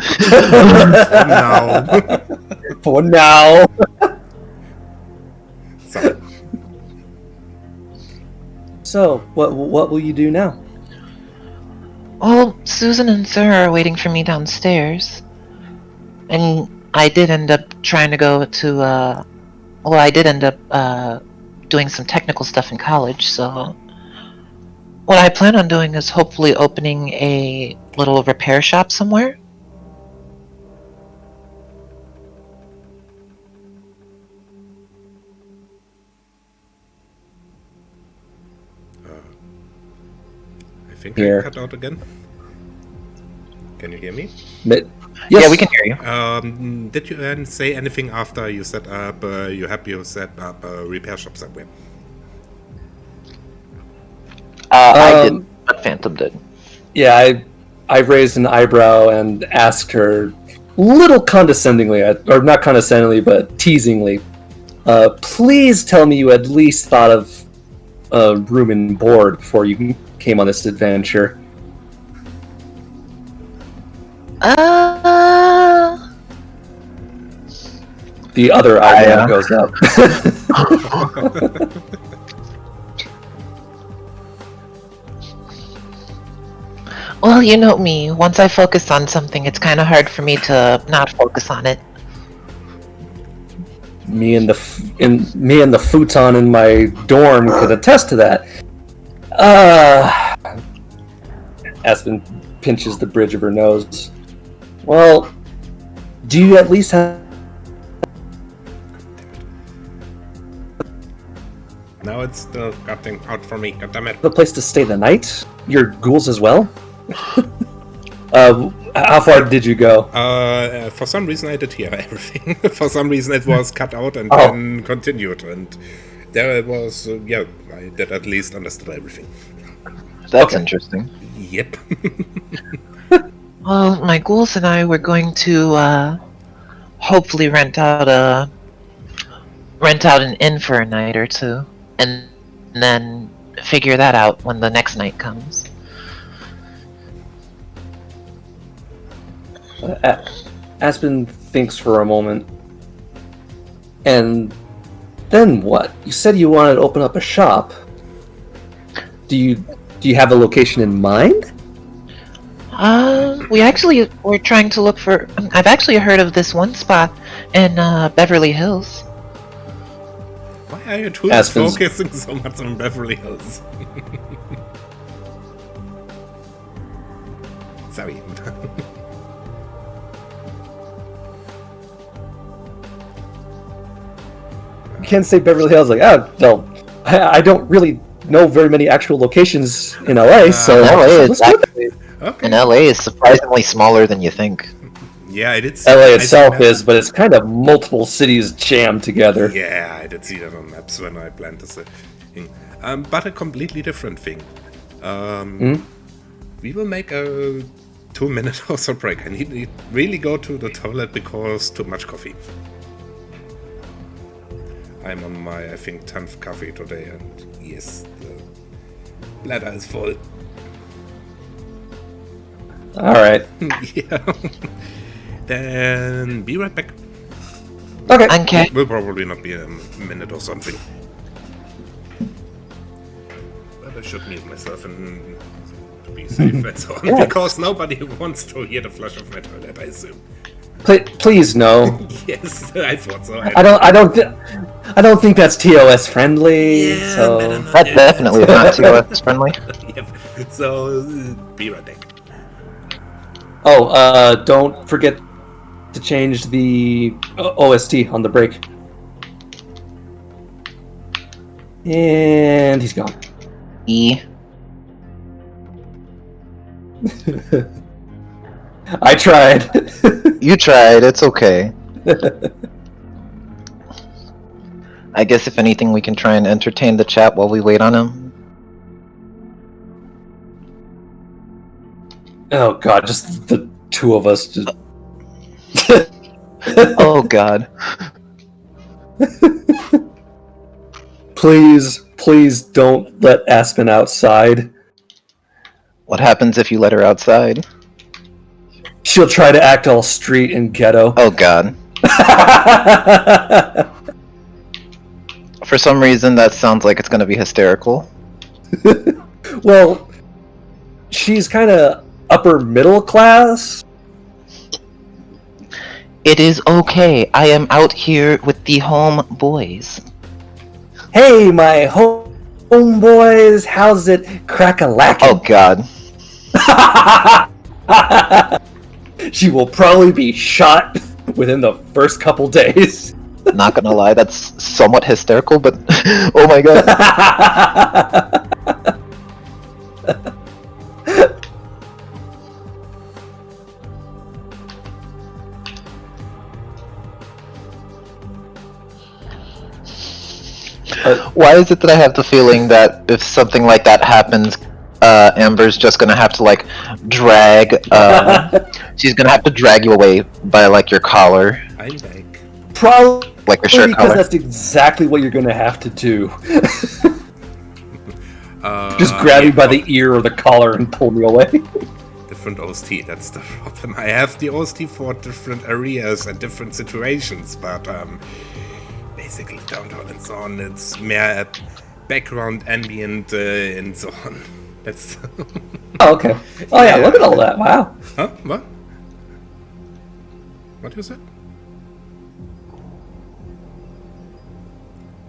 For now. So, what will you do now? Well, Susan and Sir are waiting for me downstairs. And I did end up trying to go to, I did end up, doing some technical stuff in college, so... What I plan on doing is hopefully opening a little repair shop somewhere. I think Here. I cut out again. Can you hear me? Yes. Yeah, we can hear you. Did you say anything after you set up, you set up a repair shop somewhere? I didn't, but Phantom did. Yeah, I raised an eyebrow and asked her, little condescendingly, or not condescendingly, but teasingly, please tell me you at least thought of room and board before you came on this adventure. The other eyebrow goes up. Well, you know me. Once I focus on something, it's kind of hard for me to not focus on it. Me and the futon in my dorm could attest to that. Aspen pinches the bridge of her nose. Well, do you at least have Now it's still cutting out for me. God damn it. a place to stay the night? Your ghouls as well? How far did you go? For some reason I did hear everything. For some reason it was cut out and Oh. then continued. And there it was, I did at least understand everything. That's interesting. Yep. Well, my ghouls and I were going to hopefully rent out an inn for a night or two, and then figure that out when the next night comes. Aspen thinks for a moment. And then what? You said you wanted to open up a shop. Do you have a location in mind? We're trying to look for. I've actually heard of this one spot in Beverly Hills. Why are you two Aspen's- focusing so much on Beverly Hills? Sorry. You can't say Beverly Hills like, oh, no, I don't really know very many actual locations in LA, so LA is let's do actually, Okay. and LA is surprisingly smaller than you think. Yeah, I did see LA I itself did- is, but it's kind of multiple cities jammed together. Yeah, I did see that on maps when I planned this thing. But a completely different thing. We will make a 2-minute or so break. I need to really go to the toilet because too much coffee. I'm on my, I think, 10th coffee today, and yes, the bladder is full. All right. Yeah. Then be right back. Okay. Okay. Will probably not be a minute or something. But I should mute myself and to be safe and so on. Yeah. Because nobody wants to hear the flush of my toilet, I assume. Please no. Yes, I thought so. I don't think that's TOS friendly. Yeah, so better not. That definitely is not TOS friendly. Yep. So, be right back. oh, don't forget to change the OST on the break. And he's gone. E. I tried. You tried, it's okay. I guess if anything, we can try and entertain the chat while we wait on him. Oh god, just the two of us. Just... Oh god. Please don't let Aspen outside. What happens if you let her outside? She'll try to act all street and ghetto. Oh god. For some reason, that sounds like it's gonna be hysterical. Well, she's kind of upper middle class. It is okay. I am out here with the homeboys. Hey, my homeboys, how's it crack-a-lackin'? Oh god. She will probably be shot within the first couple days. Not gonna lie, that's somewhat hysterical, but oh my god. Why is it that I have the feeling that if something like that happens, Amber's just gonna have to like drag. She's gonna have to drag you away by like your collar, I'm back. Probably like your shirt because collar. that's exactly what you're going to have to do. Just grab me by the ear or the collar and pull me away. Different OST, that's the problem. I have the OST for different areas and different situations, but basically downtown and so on, it's more background, ambient, and so on. That's... Oh, okay. Oh, yeah, look at all that. Wow. Huh? What? What is it?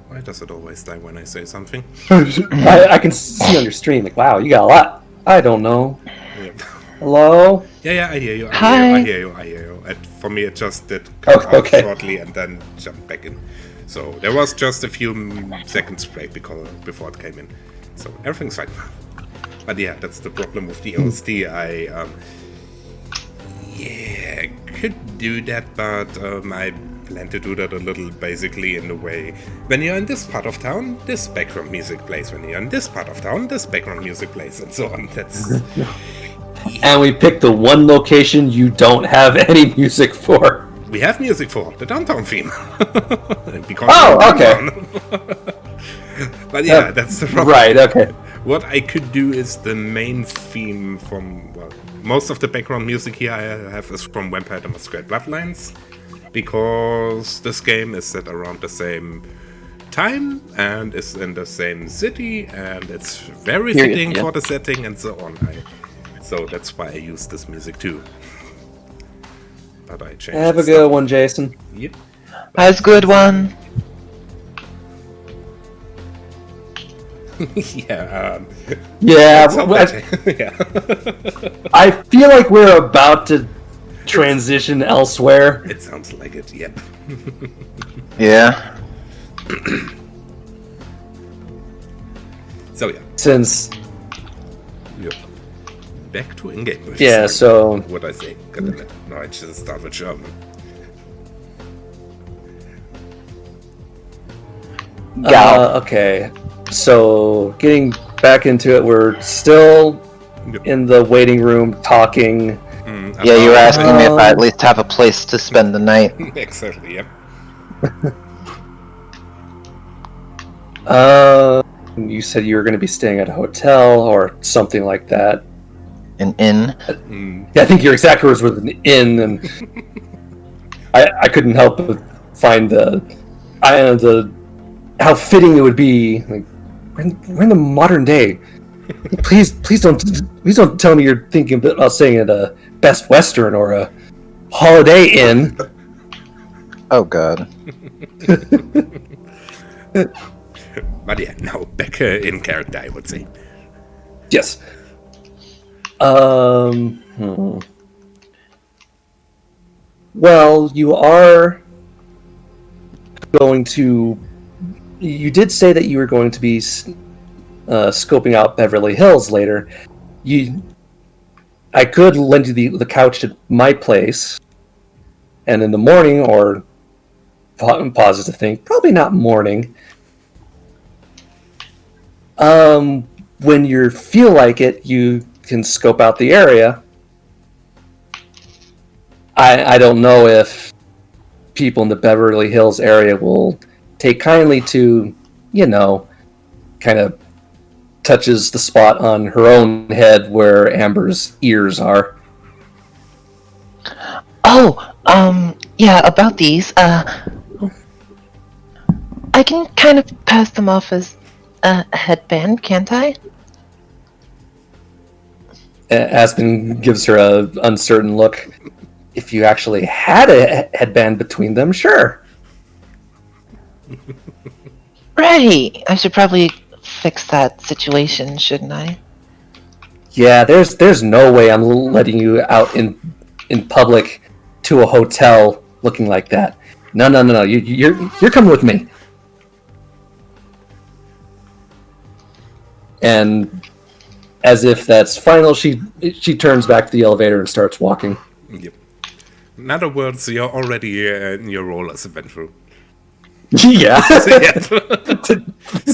Why does it always die when I say something? I can see on your stream, like, wow, you got a lot. I don't know. Yeah. Hello? Yeah, I hear you. Hi. I hear you. And for me, it just did come out Okay. shortly and then jump back in. So there was just a few seconds break before it came in. So everything's fine. But yeah, that's the problem with the OST. I could do that, but I plan to do that a little basically in the way when you're in this part of town, this background music plays. When you're in this part of town, this background music plays, and so on. That's And we picked the one location you don't have any music for. we have music for the downtown theme. Because Oh, we're okay. downtown. But yeah, that's the problem. Right, okay. What I could do is the main theme from, well, most of the background music here I have is from Vampire the Masquerade Bloodlines, because this game is set around the same time and is in the same city, and it's very fitting for the setting and so on. So that's why I use this music too. But I changed Have a good one, Jason. Yep. Has good one. Yeah. Yeah, Yeah. I feel like we're about to transition elsewhere. It sounds like it. Yep. Yeah. So yeah. Since, Yep. Back to in-game. yeah, so... What I say? God damn it. No, I should start with German. okay, so getting back into it, we're still in the waiting room talking. Yeah, you were asking me if I at least have a place to spend the night. Exactly, yep. You said you were going to be staying at a hotel or something like that. An inn. Yeah, I think your exact words were an inn, and I couldn't help but find how fitting it would be. Like, we're in the modern day. Please don't tell me you're thinking about staying at a Best Western or a Holiday Inn. Oh god. But yeah, now back in character, I would say. Yes. Well, you are going to... You did say that you were going to be scoping out Beverly Hills later. I could lend you the couch at my place, and in the morning, or pauses to think, probably not morning. When you feel like it, you can scope out the area. I don't know if people in the Beverly Hills area will take kindly to, kind of touches the spot on her own head where Amber's ears are. Oh, yeah, about these, I can kind of pass them off as a headband, can't I? Aspen gives her a uncertain look. If you actually had a headband between them, sure. Right, I should probably fix that situation, shouldn't I? Yeah, there's no way I'm letting you out in public to a hotel looking like that. No. You're coming with me. And as if that's final, she turns back to the elevator and starts walking. Yep. In other words, you're already in your role as a Ventrue. Yeah. Yeah.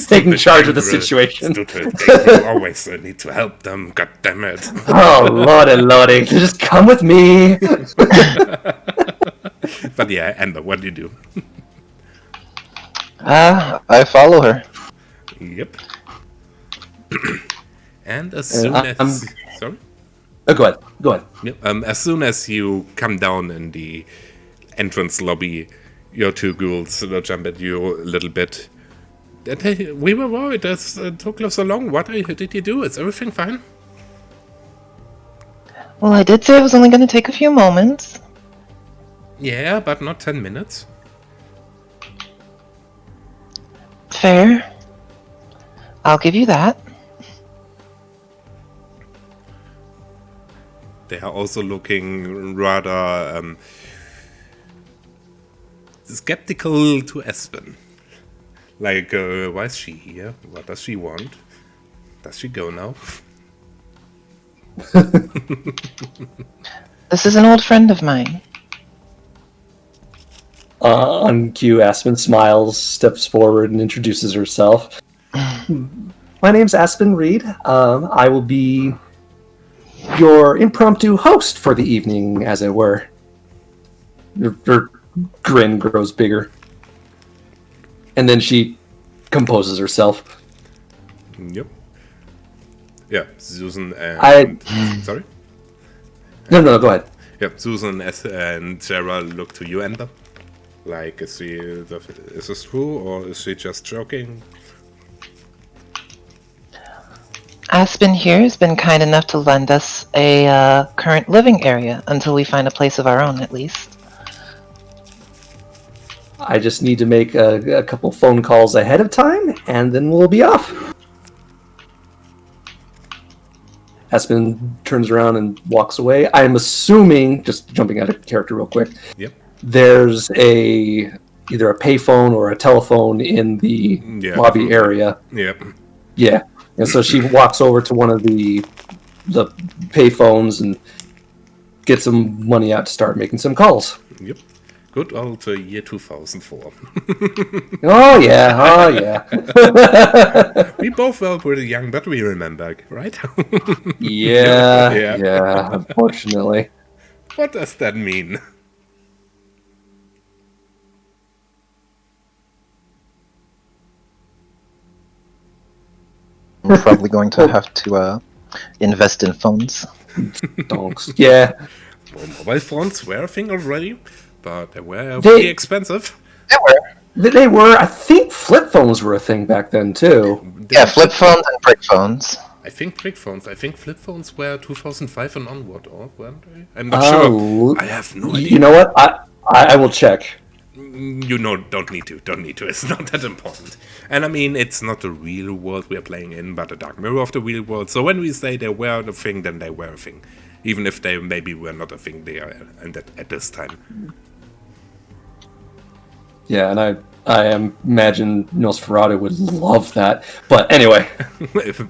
Taking charge of the Gangrel. situation. Stupid Gangrel, always need to help them, god damn it. Oh, lordy. Just come with me. But yeah, Amber, what do you do? I follow her. Yep. And as soon as... Sorry? Oh, go ahead. Yep. As soon as you come down in the entrance lobby, your two ghouls jump at you a little bit. Hey, we were worried as took us so long. What did you do? Is everything fine? Well, I did say it was only going to take a few moments. Yeah, but not 10 minutes. Fair. I'll give you that. They are also looking rather skeptical to Aspen. Like, why is she here? What does she want? Does she go now? This is an old friend of mine. On cue, Aspen smiles, steps forward, and introduces herself. My name's Aspen Reed. I will be your impromptu host for the evening, as it were. Her grin grows bigger. And then she composes herself. Yep. Yeah, Susan and... Sorry? No, go ahead. Yep, Susan and Sarah look to you, Ender. Like, is this true, or is she just joking? Aspen here has been kind enough to lend us a current living area until we find a place of our own, at least. I just need to make a couple phone calls ahead of time, and then we'll be off. Aspen turns around and walks away. I'm assuming, just jumping out of character real quick, Yep. there's either a payphone or a telephone in the lobby area. Yep. Yeah. And so she walks over to one of the payphones and gets some money out to start making some calls. Yep. Good old year 2004. Oh yeah. We both were pretty young, but we remember, right? Yeah, unfortunately. What does that mean? We're probably going to have to invest in phones. Donks. Yeah. Well, mobile phones were a thing already, but they were pretty expensive. They were. I think flip phones were a thing back then too. Yeah, flip phones and brick phones. I think brick phones. I think flip phones were 2005 and onward, or weren't they? I'm not sure. I have no idea. You know what? I will check. You know, don't need to. It's not that important. And I mean, it's not the real world we're playing in, but a dark mirror of the real world. So when we say they were a thing, then they were a thing. Even if they maybe were not a thing there and at this time. Yeah, and I imagine Nosferatu would love that. But anyway.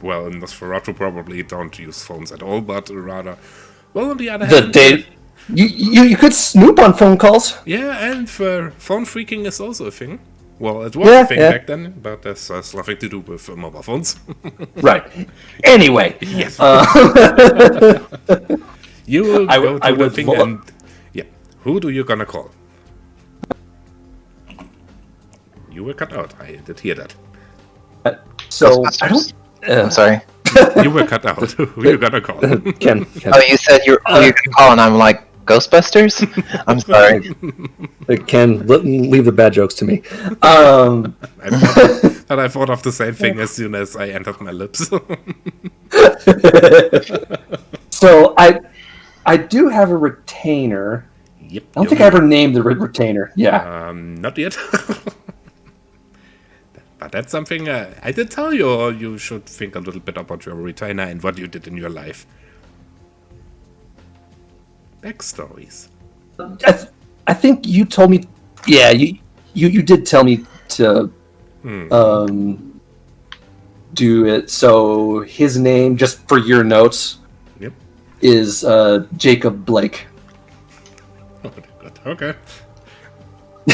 Well, Nosferatu probably don't use phones at all, but rather... Well, on the other hand... You could snoop on phone calls. Yeah, and phone freaking is also a thing. Well, it was a thing back then, but this has nothing to do with mobile phones. Right. Anyway. Yes. You will go to the thing and... Yeah. Who do you gonna call? You were cut out. I did hear that. So, I don't... I'm sorry. You were cut out. Who you gonna call? Ken. Oh, you said you're gonna call, and I'm like, Ghostbusters? I'm sorry. Ken, leave the bad jokes to me. I thought of the same thing as soon as I entered my lips. So, I do have a retainer. Yep. I don't think I ever named the retainer. Yeah. Not yet. But that's something I did tell you, or you should think a little bit about your retainer and what you did in your life. Backstories. I think you told me. Yeah, you did tell me to do it. So his name, just for your notes, is Jacob Blake. Oh, good. Okay.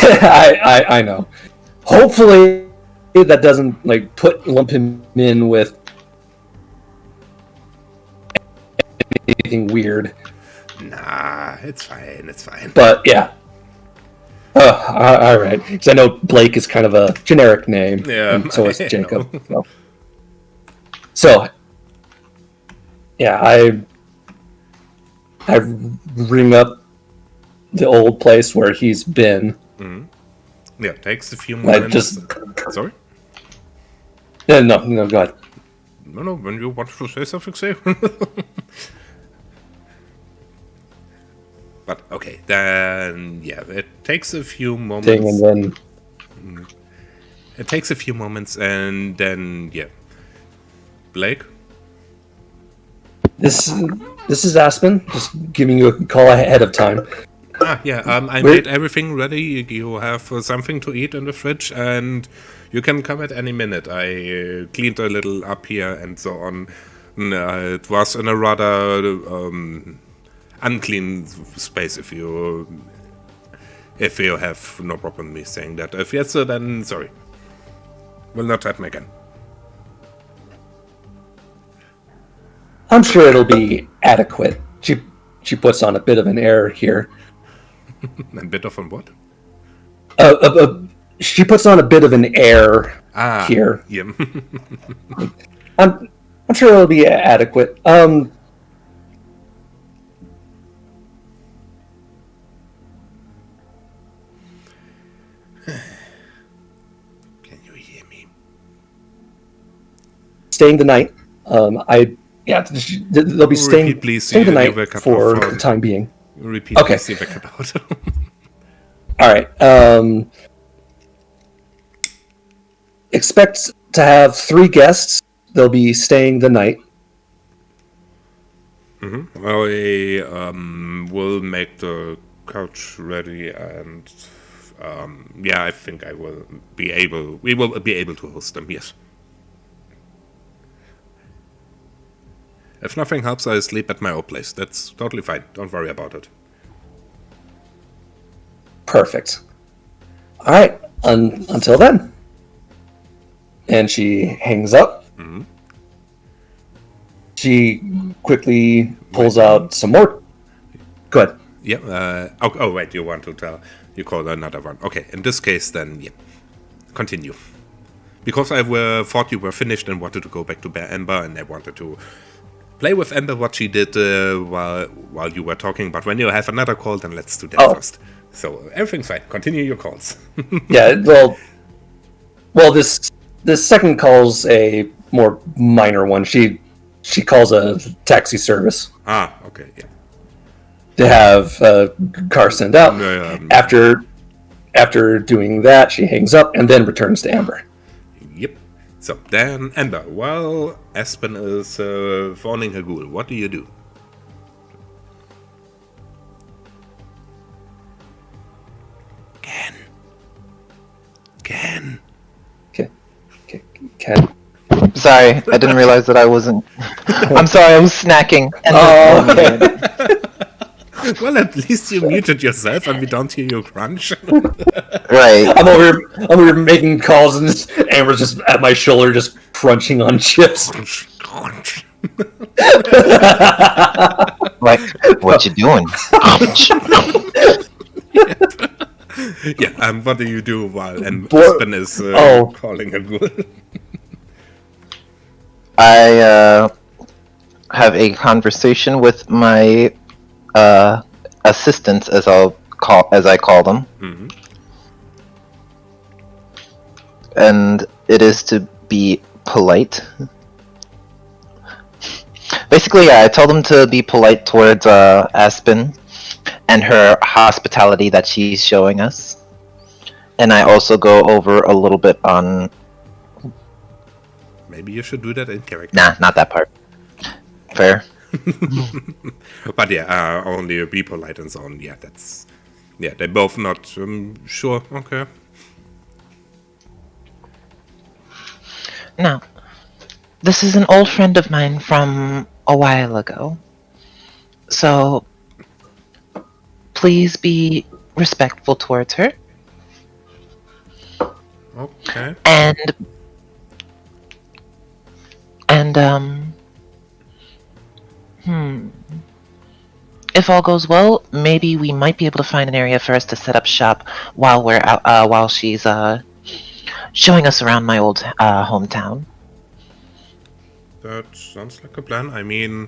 I know. Hopefully that doesn't lump him in with anything weird. Nah, it's fine. It's fine. But yeah. All right. Because I know Blake is kind of a generic name. Yeah, And so is Jacob. So yeah, I ring up the old place where he's been. Mm-hmm. Yeah, takes a few moments. Sorry? Yeah, no, go ahead. No, when you want to say something, say. But okay, then yeah, it takes a few moments. And then It takes a few moments, and then yeah, Blake. This is Aspen. Just giving you a call ahead of time. Yeah. I made everything ready. You have something to eat in the fridge, and you can come at any minute. I cleaned a little up here and so on. It was in a rather unclean space. If you have no problem me saying that. If yes, then sorry. Will not happen again. I'm sure it'll be adequate. She puts on a bit of an air here. A bit of an what? She puts on a bit of an air here. Yeah. I'm sure it'll be adequate. Can you hear me? Staying the night. They'll be staying the night for the time being. Repeat, okay. Please, see if I cut out. All right. Expect to have 3 guests. They'll be staying the night. Mm-hmm. I will make the couch ready, and I think I will be able. We will be able to host them. Yes. If nothing helps, I sleep at my old place. That's totally fine. Don't worry about it. Perfect. All right. Until then. And she hangs up. Mm-hmm. She quickly pulls out some more. Go ahead. Yeah. Wait. You want to tell? You call another one. Okay. In this case, then yeah. Continue. Because I thought you were finished and wanted to go back to Amber, and I wanted to play with Amber what she did while you were talking. But when you have another call, then let's do that first. So everything's fine. Continue your calls. Yeah. Well, this second call's a more minor one. She calls a taxi service. Okay, yeah. To have a car sent out. After doing that, she hangs up and then returns to Amber. Yep. So then, Amber, while Aspen is phoning her ghoul, what do you do? Ken. Okay. Ken. Sorry, I didn't realize that I wasn't. I'm sorry, I was snacking. Okay. Well, at least you muted yourself and we don't hear you crunch. Right. I'm over here making calls and Amber's just at my shoulder, just crunching on chips. Crunch. Like, what you doing? Yeah, what do you do while Aspen is calling a ghoul? I have a conversation with my assistants, as I call them, and it is to be polite. Basically, I tell them to be polite towards Aspen and her hospitality that she's showing us, and I also go over a little bit on. Maybe you should do that in character. Nah, not that part. Fair. But yeah, only be polite and so on. Yeah, that's... Yeah, they're both not sure. Okay. Now, this is an old friend of mine from a while ago. So, please be respectful towards her. Okay. And if all goes well, maybe we might be able to find an area for us to set up shop while we're out, while she's showing us around my old hometown. That sounds like a plan. I mean,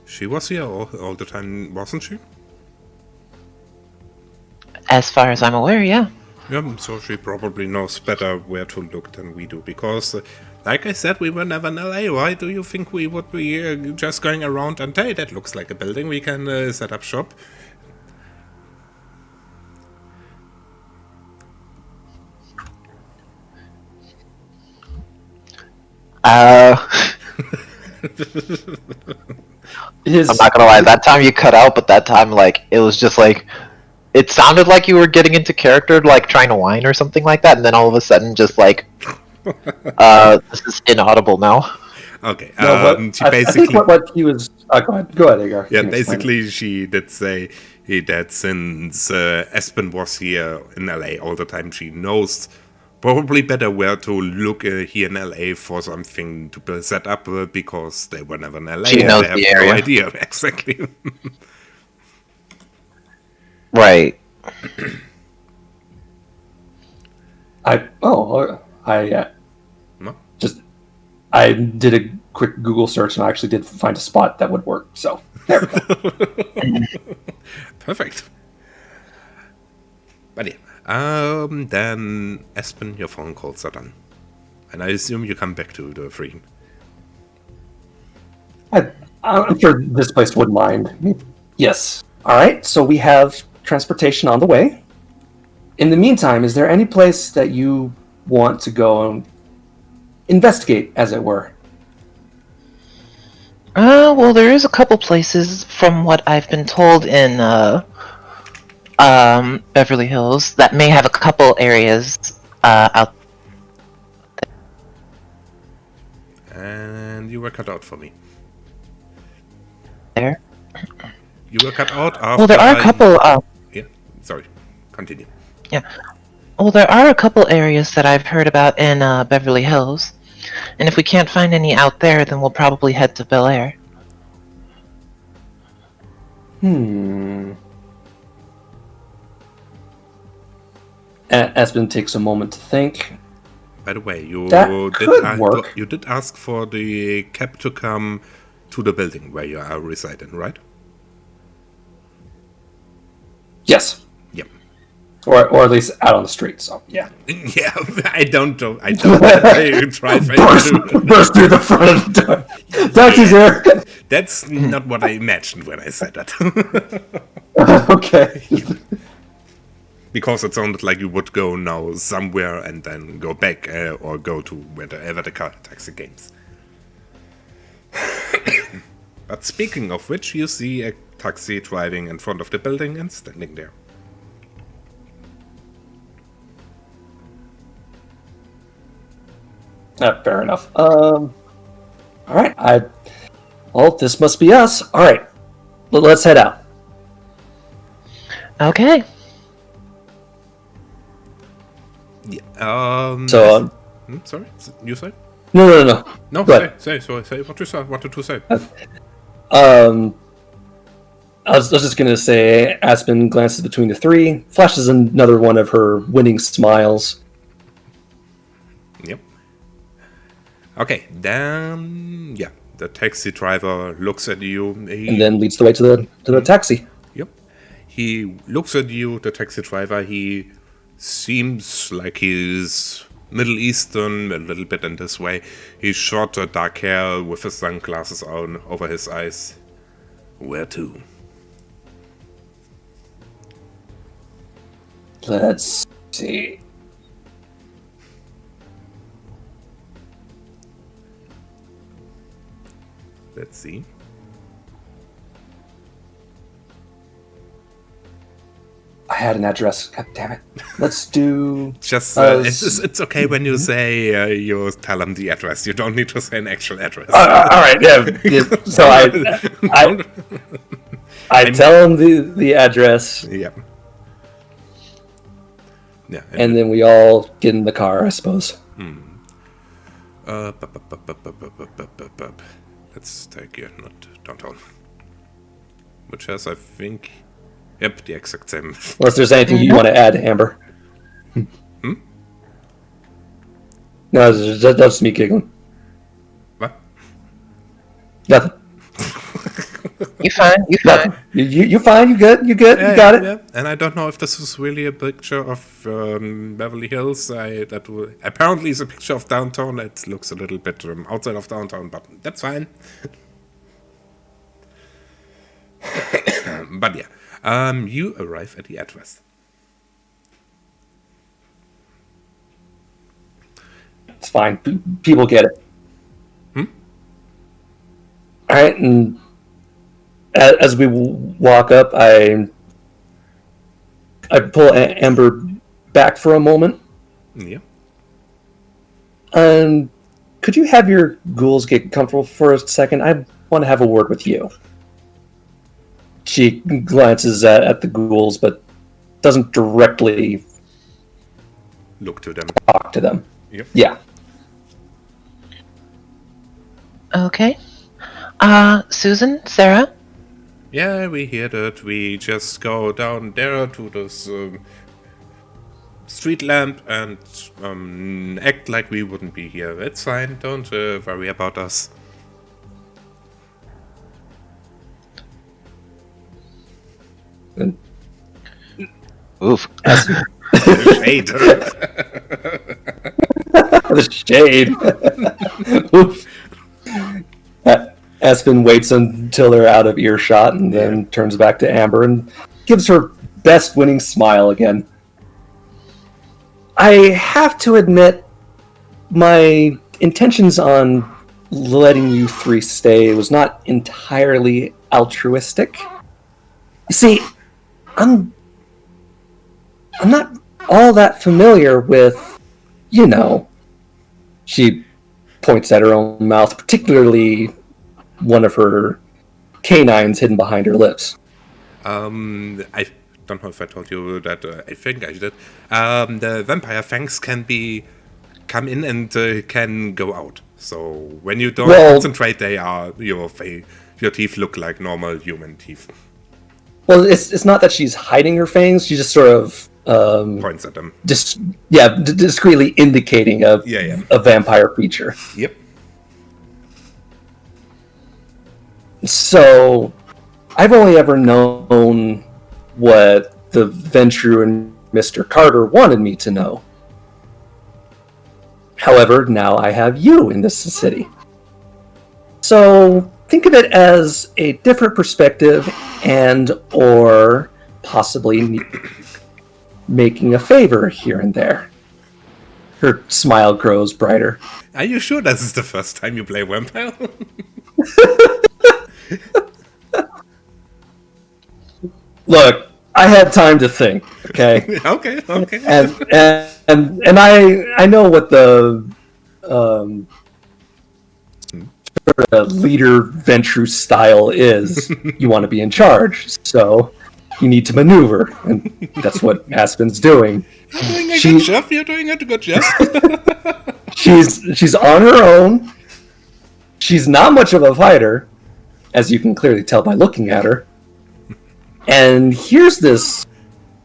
she was here all the time, wasn't she? As far as I'm aware, yeah. Yeah, so she probably knows better where to look than we do, because, like I said, we were never in LA. Why do you think we would be just going around and, hey, that looks like a building, we can set up shop? I'm not gonna lie, that time you cut out, but that time, like, it was just like, it sounded like you were getting into character, like trying to whine or something like that, and then all of a sudden, just like, this is inaudible now. Okay, No, she I basically... think what he was... go ahead, Agar. Yeah, basically she did say that since Aspen was here in LA all the time, she knows probably better where to look here in LA for something to be set up, because they were never in LA. She knows they have the area. no idea, exactly. Right. No? I did a quick Google search and I actually did find a spot that would work. So there we go. Perfect. But yeah, then Aspen, your phone calls are done, and I assume you come back to the free. I'm sure this place wouldn't mind. Yes. All right. So we have transportation on the way. In the meantime, is there any place that you want to go and investigate, as it were? Well, there is a couple places, from what I've been told, in Beverly Hills that may have a couple areas out And you were cut out for me. there. You were cut out after. Well, there are a couple. Yeah, sorry. Continue. Well, there are a couple areas that I've heard about in Beverly Hills, and if we can't find any out there, then we'll probably head to Bel Air. Aspen takes a moment to think. By the way, you That did could work. you did ask for the cab to come to the building where you are residing, right? Yes. Yep. Or at least out on the street. So yeah. Yeah, I don't know. I don't try to. Burst through the front of the door. Taxi's here. That's not what I imagined when I said that. Okay. Because it sounded like you would go now somewhere and then go back, or go to wherever the car taxi games. But speaking of which, you see a taxi driving in front of the building and standing there. Fair enough. All right. Well, this must be us. All right. Let's head out. Okay. Yeah. Sorry, you say? No. No, Go ahead. say what you wanted to say. I was just going to say, Aspen glances between the three, flashes another one of her winning smiles. Yep. Okay, then yeah, the taxi driver looks at you. And then leads the way to the taxi. Yep. He looks at you, the taxi driver. He seems like he's Middle Eastern, a little bit in this way. He's short, dark hair with his sunglasses on over his eyes. Where to? Let's see. Let's see. I had an address. God damn it. Let's do... Just it's okay when you say you tell him the address. You don't need to say an actual address. all right, yeah. So I tell him the address. Yeah. Yeah. And then we all get in the car, I suppose. Let's take here, not downtown. Which has, I think... Yep, the exact same. Unless there's anything you want to add, Amber. No, that's just me giggling. What? Nothing. You fine? You fine? You fine? You good? You good? Yeah, you got yeah, it? yeah. And I don't know if this is really a picture of Beverly Hills. Apparently it's a picture of downtown. It looks a little bit outside of downtown, but that's fine. But yeah, you arrive at the address. It's fine. People get it. All right, and as we walk up, I pull Amber back for a moment. Yeah. Could you have your ghouls get comfortable for a second? I want to have a word with you. She glances at the ghouls, but doesn't directly Look to them. talk to them. Yep. Yeah. Okay. Susan, Sarah. Yeah, we hear that. We just go down there to this street lamp and act like we wouldn't be here. It's fine. Don't worry about us. And Oof. Shade. the shade. Oof. Aspen waits until they're out of earshot and then turns back to Amber and gives her best winning smile again. I have to admit, my intentions on letting you three stay was not entirely altruistic. You see, I'm not all that familiar with, she points at her own mouth, particularly one of her canines hidden behind her lips. I don't know if I told you that. I think I did. The vampire fangs can come in and can go out. So when you don't concentrate, they are your teeth look like normal human teeth. Well, it's not that she's hiding her fangs. She just sort of Points at them. Discreetly indicating a vampire feature. Yep. So, I've only ever known what the Ventrue and Mr. Carter wanted me to know. However, now I have you in this city. So, think of it as a different perspective and or possibly making a favor here and there. Her smile grows brighter. Are you sure this is the first time you play vampire? Look, I had time to think. Okay. Okay. And I know what the leader Ventrue style is. You want to be in charge, so you need to maneuver, and that's what Aspen's doing. You're doing a good job. You're doing a good job. She's on her own. She's not much of a fighter, as you can clearly tell by looking at her. And here's this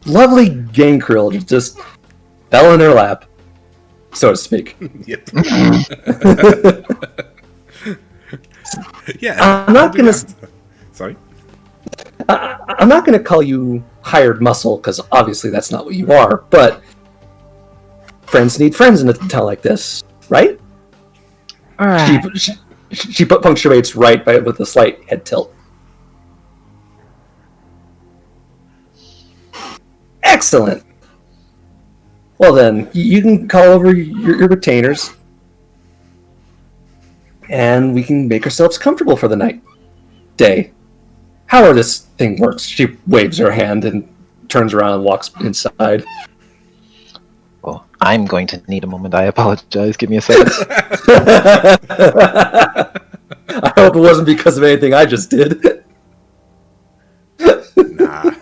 lovely Gangrel that just fell in her lap, so to speak. Yep. Yeah. I'm not gonna. Sorry. I'm not gonna call you hired muscle because obviously that's not what you are. But friends need friends in a town like this, right? All right. She punctuates right by with a slight head tilt. Excellent. Well then, you can call over your retainers, and we can make ourselves comfortable for the day. However this thing works. She waves her hand and turns around and walks inside. Well, I'm going to need a moment. I apologize. Give me a second. I hope it wasn't because of anything I just did. Nah,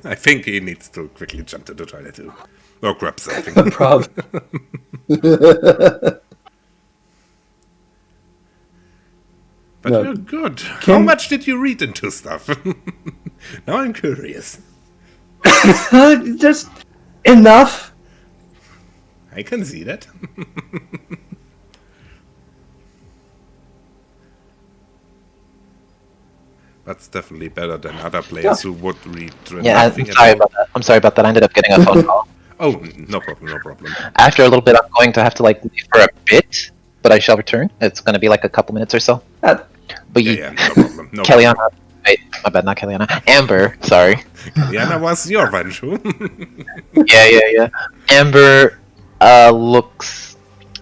I think he needs to quickly jump to the toilet too. Or grab something. Prob- But No. you're good. How Can- much did you read into stuff? Now I'm curious. Just enough. I can see that. That's definitely better than other players who would read Yeah, nothing I'm at sorry all. about that. I'm sorry about that. I ended up getting a phone call. Oh, no problem, no problem. After a little bit, I'm going to have to like leave for a bit, but I shall return. It's going to be like a couple minutes or so. Uh, But Yeah, no problem. No Kellyanna, wait, my bad, not Kellyanna. Amber, sorry. Diana was your Ventrue. Yeah. Amber looks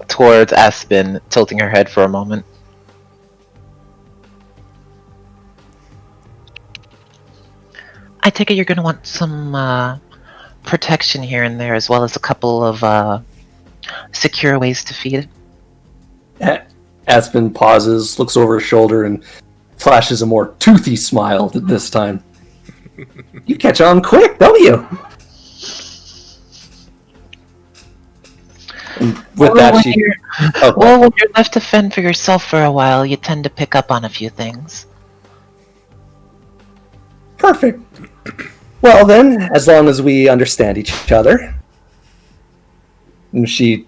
towards Aspen, tilting her head for a moment. I take it you're going to want some protection here and there, as well as a couple of secure ways to feed it. Aspen pauses, looks over his shoulder, and flashes a more toothy smile this time. You catch on quick, don't you? And with that, she. Oh, Well, when you're left to fend for yourself for a while, you tend to pick up on a few things. perfect. Well, then, as long as we understand each other. And she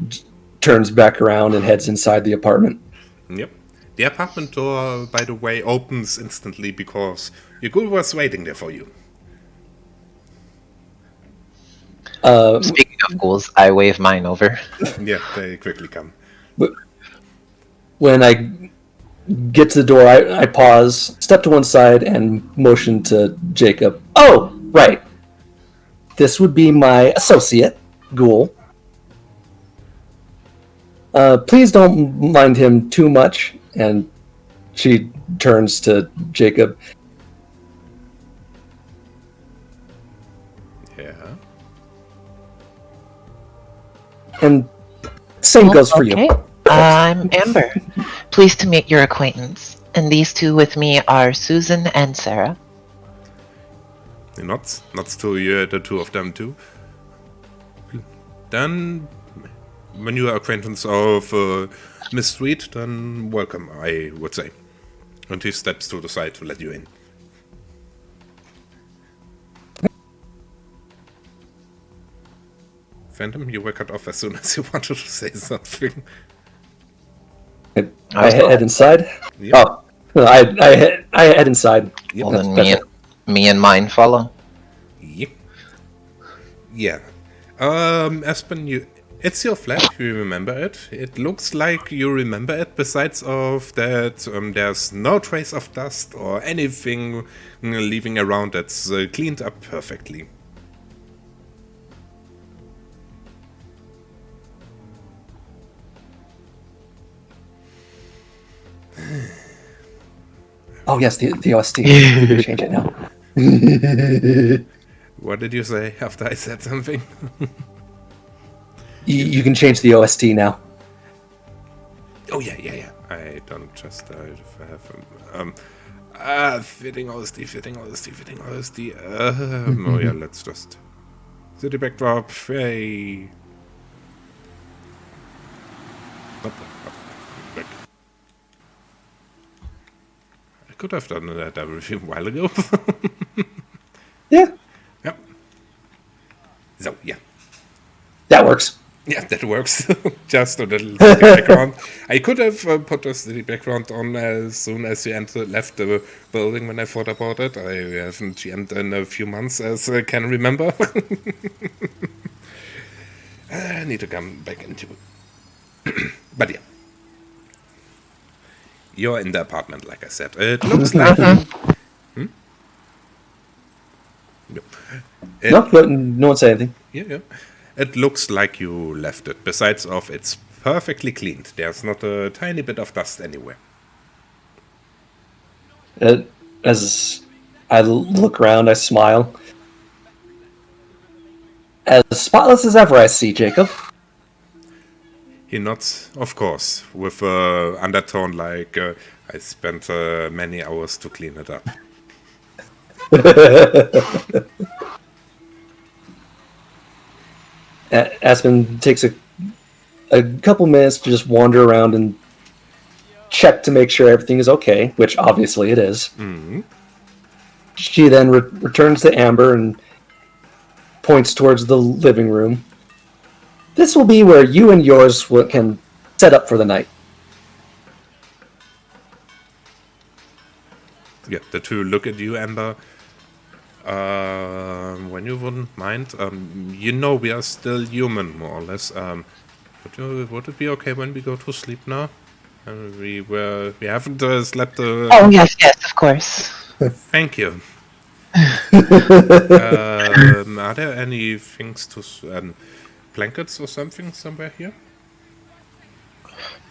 turns back around and heads inside the apartment. Yep. The apartment door, by the way, opens instantly because your ghoul was waiting there for you. Speaking of ghouls, I wave mine over. Yeah, they quickly come. When I get to the door, I pause, step to one side, and motion to Jacob. Oh, right. This would be my associate, Ghoul. Please don't mind him too much. And she turns to Jacob. Yeah. And same goes for Okay. you. I'm Amber. Pleased to meet your acquaintance. And these two with me are Susan and Sarah. Not to you, the two of them too. Then, when you are acquaintance of Miss Street, then welcome, I would say. And he steps to the side to let you in. Phantom, you were cut off as soon as you wanted to say something. I head inside. Yep. Oh, I head inside. Yep. Well, That's then better. me and mine follow. Yep. Yeah. Aspen, it's your flat, you remember it. It looks like you remember it, besides of that there's no trace of dust or anything leaving around that's cleaned up perfectly. Oh yes, the OST. You can change it now. What did you say after I said something? You can change the OST now. Oh yeah. I don't just have fitting OST. Oh yeah, let's just city backdrop. Hey. Up, back. I could have done that everything a while ago. Yeah, Yep. So yeah. that works. Yeah, that works. Just a little city background. I could have put a city background on as soon as you left the building when I thought about it. I haven't GM'd in a few months, as I can remember. I need to come back into it. But yeah. You're in the apartment, like I said. It looks like... No one said anything. Yeah. It looks like you left it. Besides of, it's perfectly cleaned. There's not a tiny bit of dust anywhere. As I look around, I smile. As spotless as ever, I see Jacob. He nods, of course, with undertone like, I spent many hours to clean it up. Aspen takes a couple minutes to just wander around and check to make sure everything is okay, which obviously it is. Mm-hmm. She then returns to Amber and points towards the living room. This will be where you and yours can set up for the night. Yeah, the two look at you, Amber. When you wouldn't mind, you know we are still human, more or less. Would it be okay when we go to sleep now? We haven't slept. Oh yes, of course. Thank you. Are there any things to blankets or something somewhere here?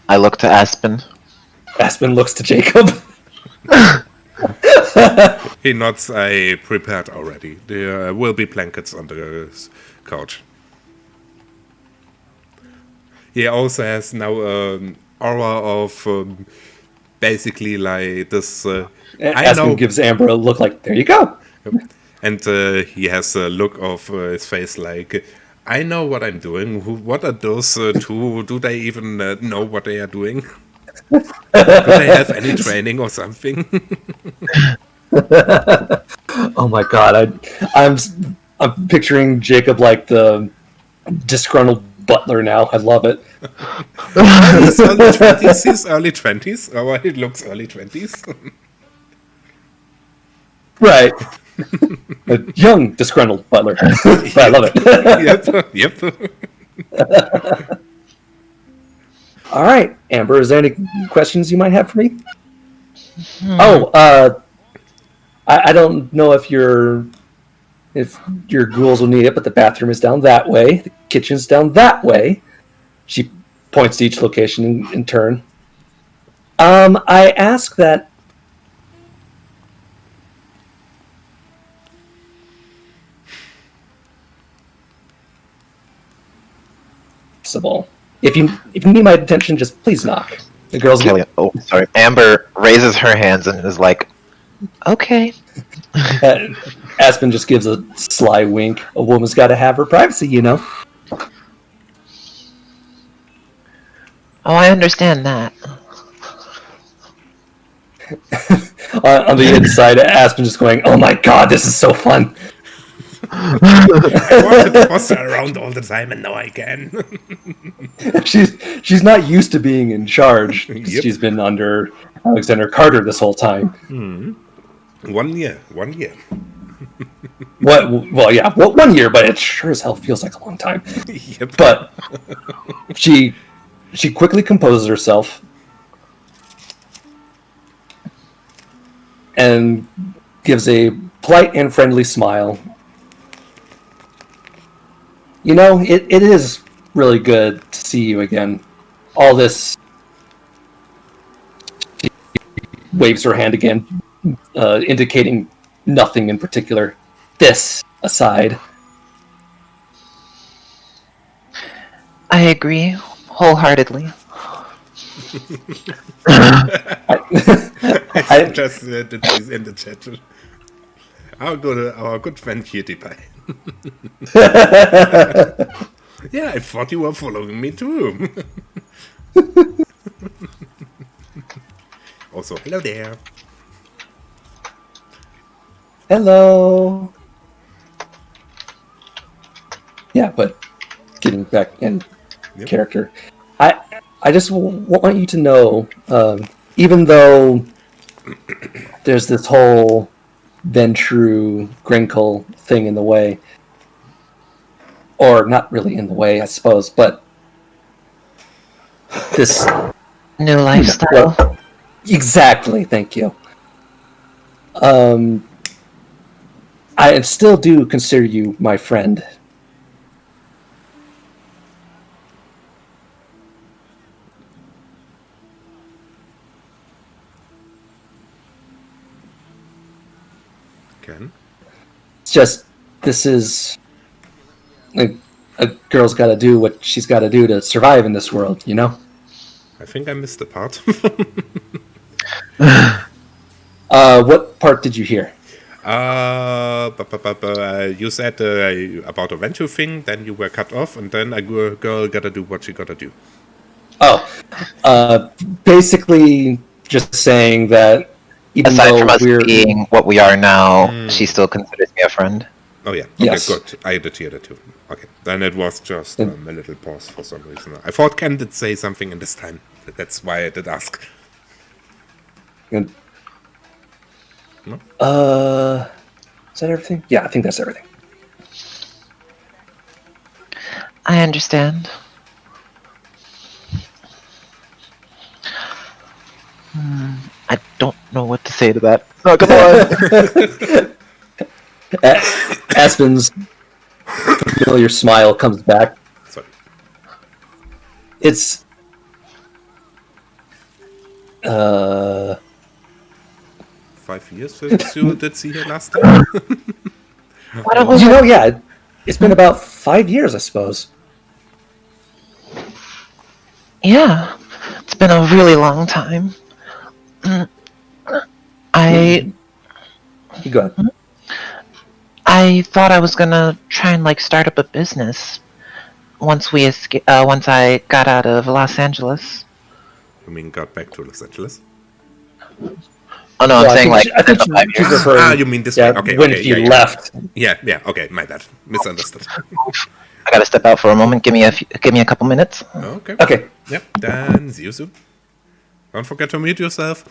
I look to Aspen. Aspen looks to Jacob. He nods. I prepared already. There will be blankets on the couch. He also has now an aura of basically like this. Aspen gives Amber a look like, there you go. And he has a look of his face like, I know what I'm doing. What are those two? Do they even know what they are doing? Do they have any training or something? Oh my god, I'm picturing Jacob like the disgruntled butler now. I love it. He's early 20s. He's early 20s. Oh, he looks early 20s. Right. A young disgruntled butler. But I love it. Yep. All right, Amber, is there any questions you might have for me? I don't know if your ghouls will need it, but the bathroom is down that way. The kitchen's down that way. She points to each location in turn. I ask that possible. If you need my attention, just please knock. The girls get. Oh, sorry. Amber raises her hands and is like, Okay. Aspen just gives a sly wink. A woman's got to have her privacy, you know. Oh, I understand that. On the inside, Aspen just going, "Oh my god, this is so fun." I wanted to toss her around all the time, and now I can. She's not used to being in charge. Yep. She's been under Alexander Carter this whole time. 1 year. What? Well, yeah, 1 year, but it sure as hell feels like a long time. Yep. But she quickly composes herself and gives a polite and friendly smile. You know, it is really good to see you again. All this... She waves her hand again, indicating nothing in particular. This aside. I agree wholeheartedly. I just said that he's in the chat. Our good friend Cutie Pie. Yeah, I thought you were following me too. Also, hello there. Hello. Yeah, but getting back in character, I just want you to know, even though there's this whole Ventrue Chronicle thing in the way, or not really in the way, I suppose, but this New lifestyle. well, exactly. Thank you. I still do consider you my friend. Ken? It's just, this is... A girl's got to do what she's got to do to survive in this world, you know? I think I missed the part. What part did you hear? You said about a Ventrue thing, then you were cut off, and then a girl gotta do what she gotta do. Basically just saying that even Aside though from us we're being what we are now, she still considers me a friend. Oh yeah, okay, Yes. good. I did hear that too. Okay, then it was just a little pause for some reason. I thought Ken did say something in this time. That's why I did ask. And, No? is that everything? Yeah, I think that's everything. I understand. I don't know what to say to that. Not gonna lie. Aspen's familiar smile comes back. Sorry. It's 5 years since you did see her last time? Why don't we yeah, it's been about 5 years, I suppose. Yeah, it's been a really long time. I You go ahead. I thought I was gonna try and like start up a business once once I got out of Los Angeles. You mean got back to Los Angeles? Oh no, I'm saying like I think in the 5 she's years. referring. You mean this Yeah, way? Okay, when okay, she yeah. left. Yeah, okay, my bad. Misunderstood. I gotta step out for a moment. Give me a couple minutes. Okay. Okay. Yep, then see you soon. Don't forget to mute yourself.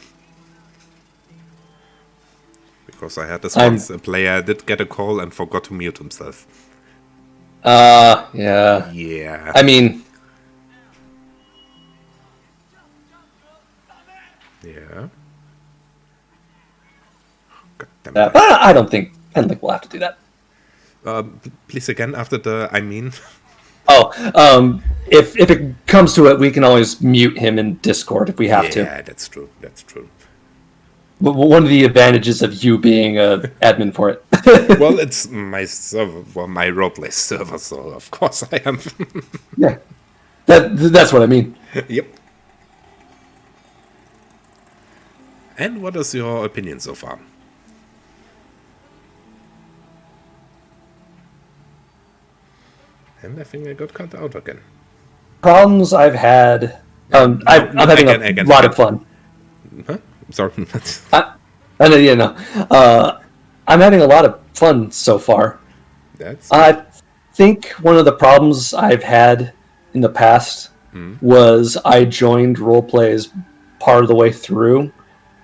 Because I had this once, a player did get a call and forgot to mute himself. Yeah. Yeah. I mean, Yeah. God damn it. I don't think we'll have to do that. Please again after the I mean. If it comes to it, we can always mute him in Discord if we have to. Yeah, that's true. That's true. But one of the advantages of you being an admin for it. Well, it's my server, well, my roleplay server, so of course I am. Yeah. That's what I mean. Yep. And what is your opinion so far? And I think I got cut out again. Problems I've had. I'm having a lot of fun. Huh? Sorry. I know, you know. I'm having a lot of fun so far. That's I think one of the problems I've had in the past was I joined roleplays part of the way through,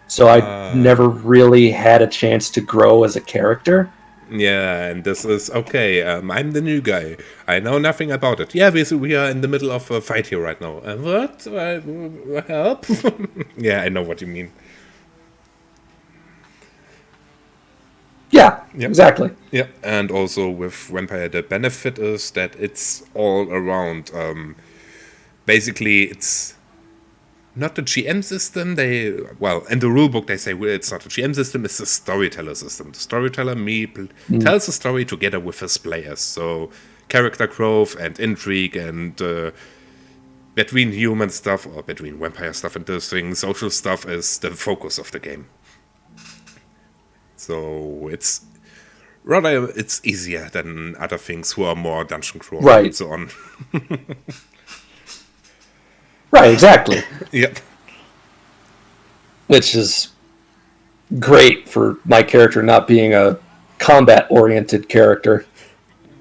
so I never really had a chance to grow as a character. yeah, and this is okay. I'm the new guy. I know nothing about it. Yeah, we are in the middle of a fight here right now. What? Help? Yeah, I know what you mean. Yeah, Yep. exactly. Yeah, and also with Vampire, the benefit is that it's all around. Basically, it's not the GM system. In the rulebook they say well, it's not a GM system. It's a storyteller system. The storyteller tells a story together with his players. So character growth and intrigue and between human stuff or between vampire stuff and this thing, social stuff is the focus of the game. So it's easier than other things who are more dungeon crawling Right. and so on. Right, exactly. Yep. Which is great for my character not being a combat-oriented character.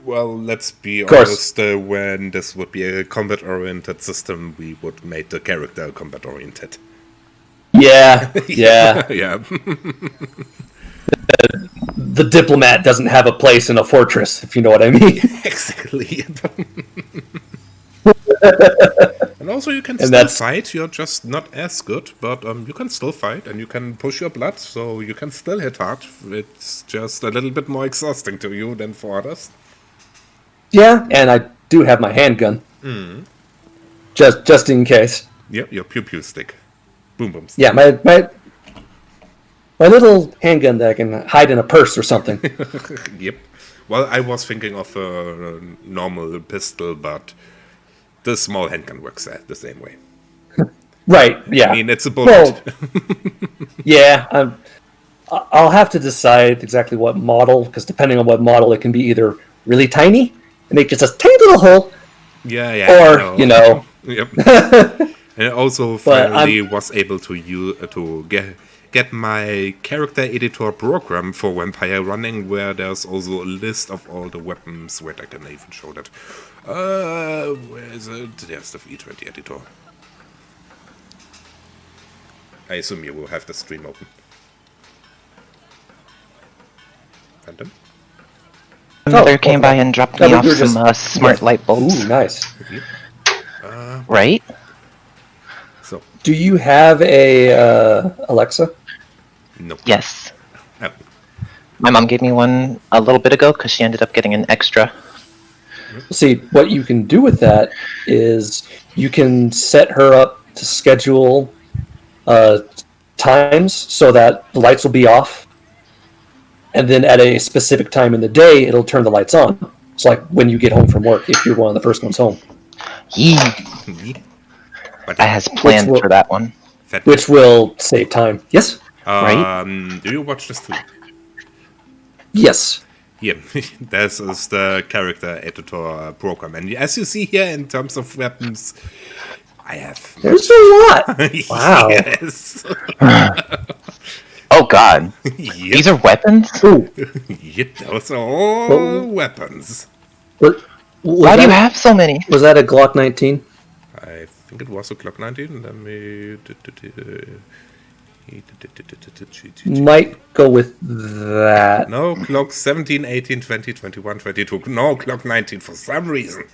Well, let's be course. honest, when this would be a combat-oriented system, we would make the character combat-oriented. Yeah, yeah. Yeah. The diplomat doesn't have a place in a fortress, if you know what I mean. Exactly. And also you can And still that's- fight, you're just not as good, but you can still fight and you can push your blood, so you can still hit hard. It's just a little bit more exhausting to you than for others. Yeah, and I do have my handgun. Just in case. Yep, your pew-pew stick. Boom boom stick. Yeah, my little handgun that I can hide in a purse or something. Yep. Well, I was thinking of a normal pistol, but the small handgun works the same way. Right, yeah. I mean, it's a bullet. Well, yeah, I'll have to decide exactly what model, because depending on what model, it can be either really tiny and make just a tiny little hole, or Yep. And also But finally was able to get my character editor program for Vampire running, where there's also a list of all the weapons. Wait, I can even show that. Where is it? There's the V20 editor. I assume you will have the stream open. Phantom? Mother came by and dropped me but off you're some just- smart light bulbs. Ooh, nice. Right? So, Do you have a Alexa? no. Yes. Oh, My mom gave me one a little bit ago because she ended up getting an extra. See, what you can do with that is you can set her up to schedule times so that the lights will be off, and then at a specific time in the day, it'll turn the lights on. It's like when you get home from work, if you're one of the first ones home. Yee. but I has planned will- for that one. Which will save time. Yes? Do you watch the stream? Yes. Yeah, this is the character editor program, and as you see here, in terms of weapons, I have. There's a lot. Wow. Yes. Oh god. Yep. These are weapons? Ooh. Yep, those are all weapons. Why do you have so many? Was that a Glock 19? I think it was a Glock 19. Let me. Might go with that. No, Glock 17, 18, 20, 21, 22. No, Glock 19 for some reason.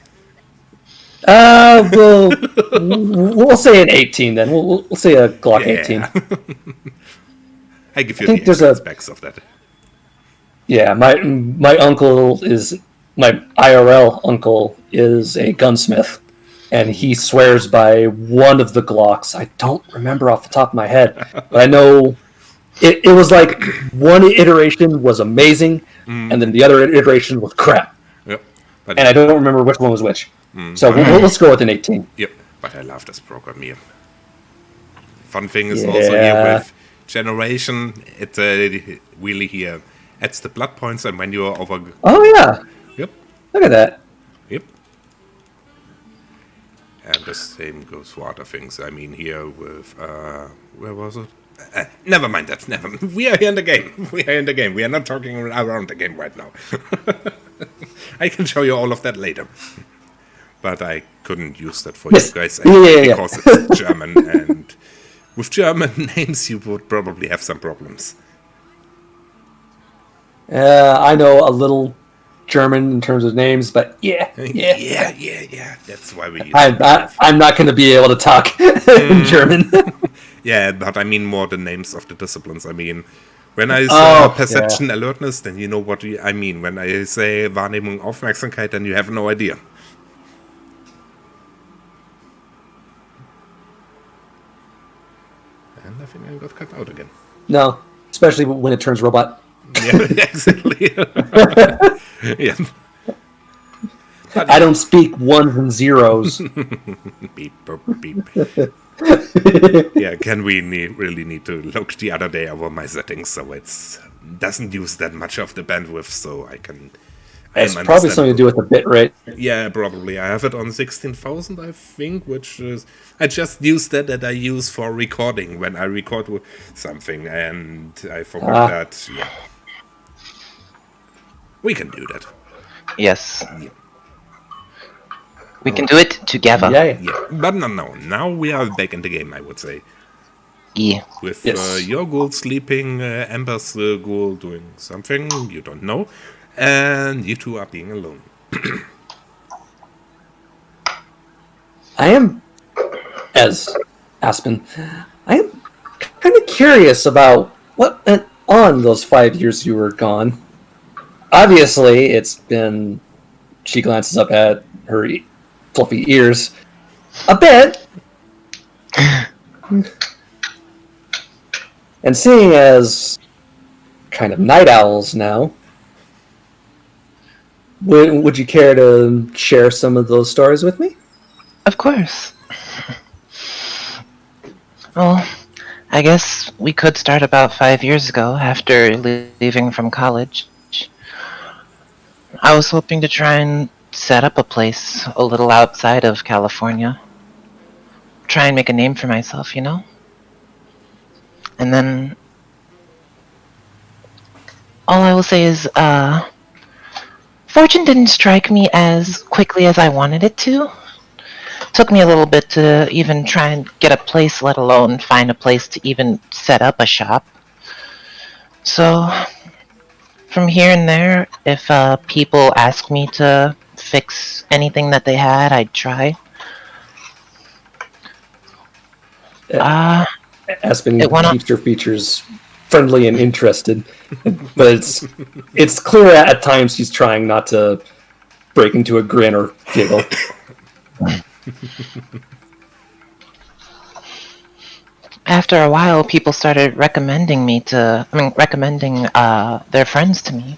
We'll say an 18 then. We'll say a Glock 18. I give you think the there's a- specs of that. Yeah, my uncle is my IRL uncle is a gunsmith, and he swears by one of the Glocks. I don't remember off the top of my head, but I know it was like one iteration was amazing, and then the other iteration was crap, Yep. But and I don't remember which one was which. So let's go with an 18. Yep, but I love this program here. Fun thing is also here with Generation, it really here adds the blood points, and when you're over... Oh yeah, Yep, look at that. yep. And the same goes for other things. I mean, here with... where was it? Never mind that, We are here in the game. We are in the game. We are not talking around the game right now. I can show you all of that later. But I couldn't use that for Yes. you guys Yeah. because it's German, and with German names you would probably have some problems. I know a little German in terms of names, but yeah. Yeah. That's why we use I'm not going to be able to talk in German. Yeah, but I mean more the names of the disciplines. I mean, when I say Oh, Perception, Alertness, then you know what I mean. When I say Wahrnehmung, Aufmerksamkeit, then you have no idea. And I think I got cut out again. No, especially when it turns robot. Yeah, exactly. Yeah. I don't speak ones and zeros. Beep, boop, beep. Yeah, really need to look the other day over my settings so it doesn't use that much of the bandwidth, so I can... It's probably something to do with the bit rate. Yeah, probably. I have it on 16,000, I think, which is... I just used that I use for recording when I record something, and I forgot that. Yeah. We can do that. Yes. Yeah. We can do it together. Yeah. Yeah. But no. Now we are back in the game, I would say. Yeah. With Yes. your ghoul sleeping, Amber's ghoul doing something you don't know, and you two are being alone. I am, as Aspen, I am kind of curious about what went on those 5 years you were gone. Obviously, it's been... She glances up at her fluffy ears. A bit. And seeing as kind of night owls now, would you care to share some of those stories with me? Of course. Well, I guess we could start about 5 years ago after leaving from college. I was hoping to try and set up a place a little outside of California. Try and make a name for myself, you know? And then all I will say is, fortune didn't strike me as quickly as I wanted it to. Took me a little bit to even try and get a place, let alone find a place to even set up a shop. So, from here and there, if people ask me to fix anything that they had, I'd try. Aspen It went on- keeps her features friendly and interested, but it's clear at times she's trying not to break into a grin or giggle. After a while, people started recommending their friends to me,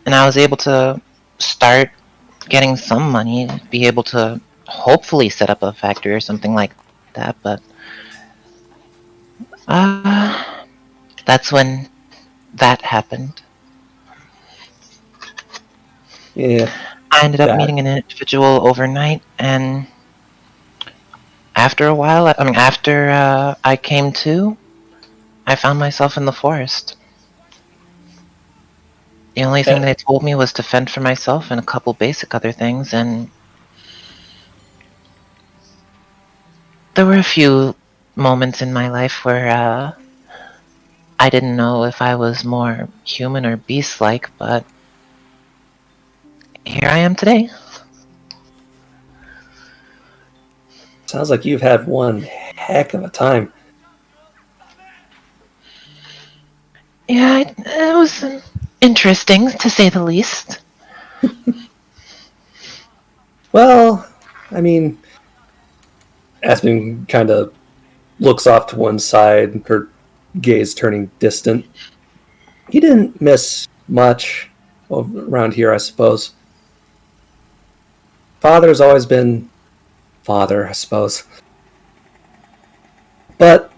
and I was able to start getting some money, be able to hopefully set up a factory or something like that. But that's when that happened. Yeah, I ended up that- meeting an individual overnight, and after a while, after I came to, I found myself in the forest. The only thing they told me was to fend for myself and a couple basic other things, and there were a few moments in my life where I didn't know if I was more human or beast-like, but here I am today. sounds like you've had one heck of a time. Yeah, it was interesting, to say the least. Well, I mean, Aspen kind of looks off to one side, her gaze turning distant. He didn't miss much around here, I suppose. Father's always been father, I suppose. But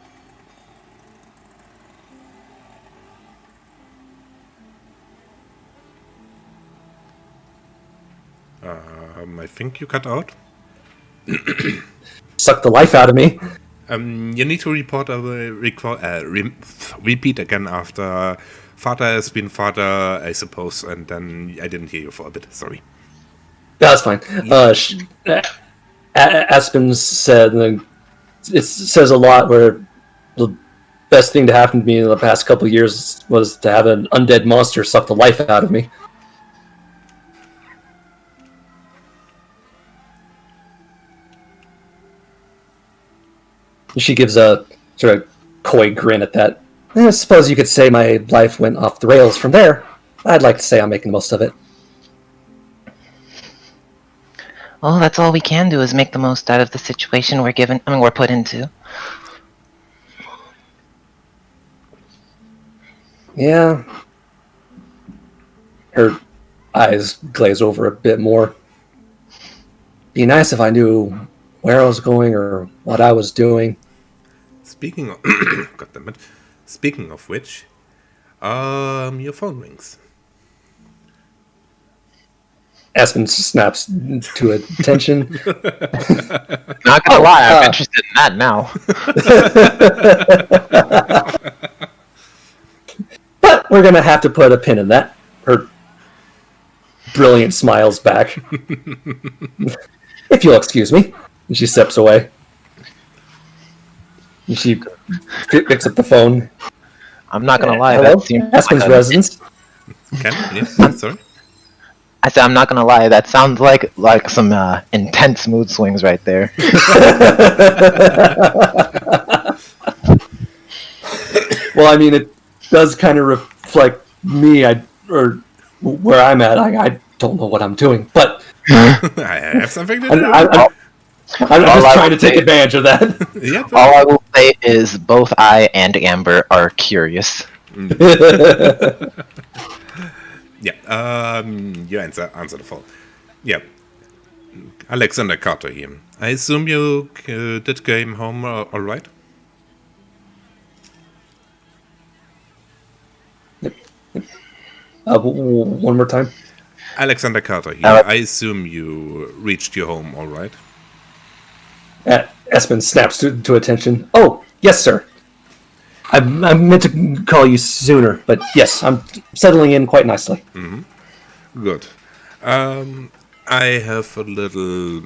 I think you cut out. sucked the life out of me. You need to repeat again after father has been father, I suppose, and then I didn't hear you for a bit. Sorry. Yeah, that's fine. Aspen said, and it says a lot, where the best thing to happen to me in the past couple of years was to have an undead monster suck the life out of me. She gives a sort of coy grin at that. I suppose you could say my life went off the rails from there. I'd like to say I'm making the most of it. Well, that's all we can do is make the most out of the situation we're put into. Yeah. Her eyes glaze over a bit more. Be nice if I knew where I was going or what I was doing. Speaking of, God damn it. Speaking of which, your phone rings. Aspen snaps to attention. Not gonna lie, I'm interested in that now. But we're gonna have to put a pin in that. Her brilliant smiles back. If you'll excuse me. And she steps away. And she picks up the phone. I'm not gonna lie, Hello? that seems Aspen's like residence. Ken? Yeah, sorry. I said I'm not gonna lie, that sounds like some intense mood swings right there. Well, I mean, it does kind of reflect me, or where I'm at. I don't know what I'm doing, but I have something to do. I'm just trying to take advantage of that. Yep. All I will say is both I and Amber are curious. Yeah, you answer the phone. Yeah. Alexander Carter here. I assume you did came home all right? One more time. Alexander Carter here. Alex- I assume you reached your home, all right? Aspen snaps to attention. Oh, yes, sir. I meant to call you sooner, but yes, I'm settling in quite nicely. Good. I have a little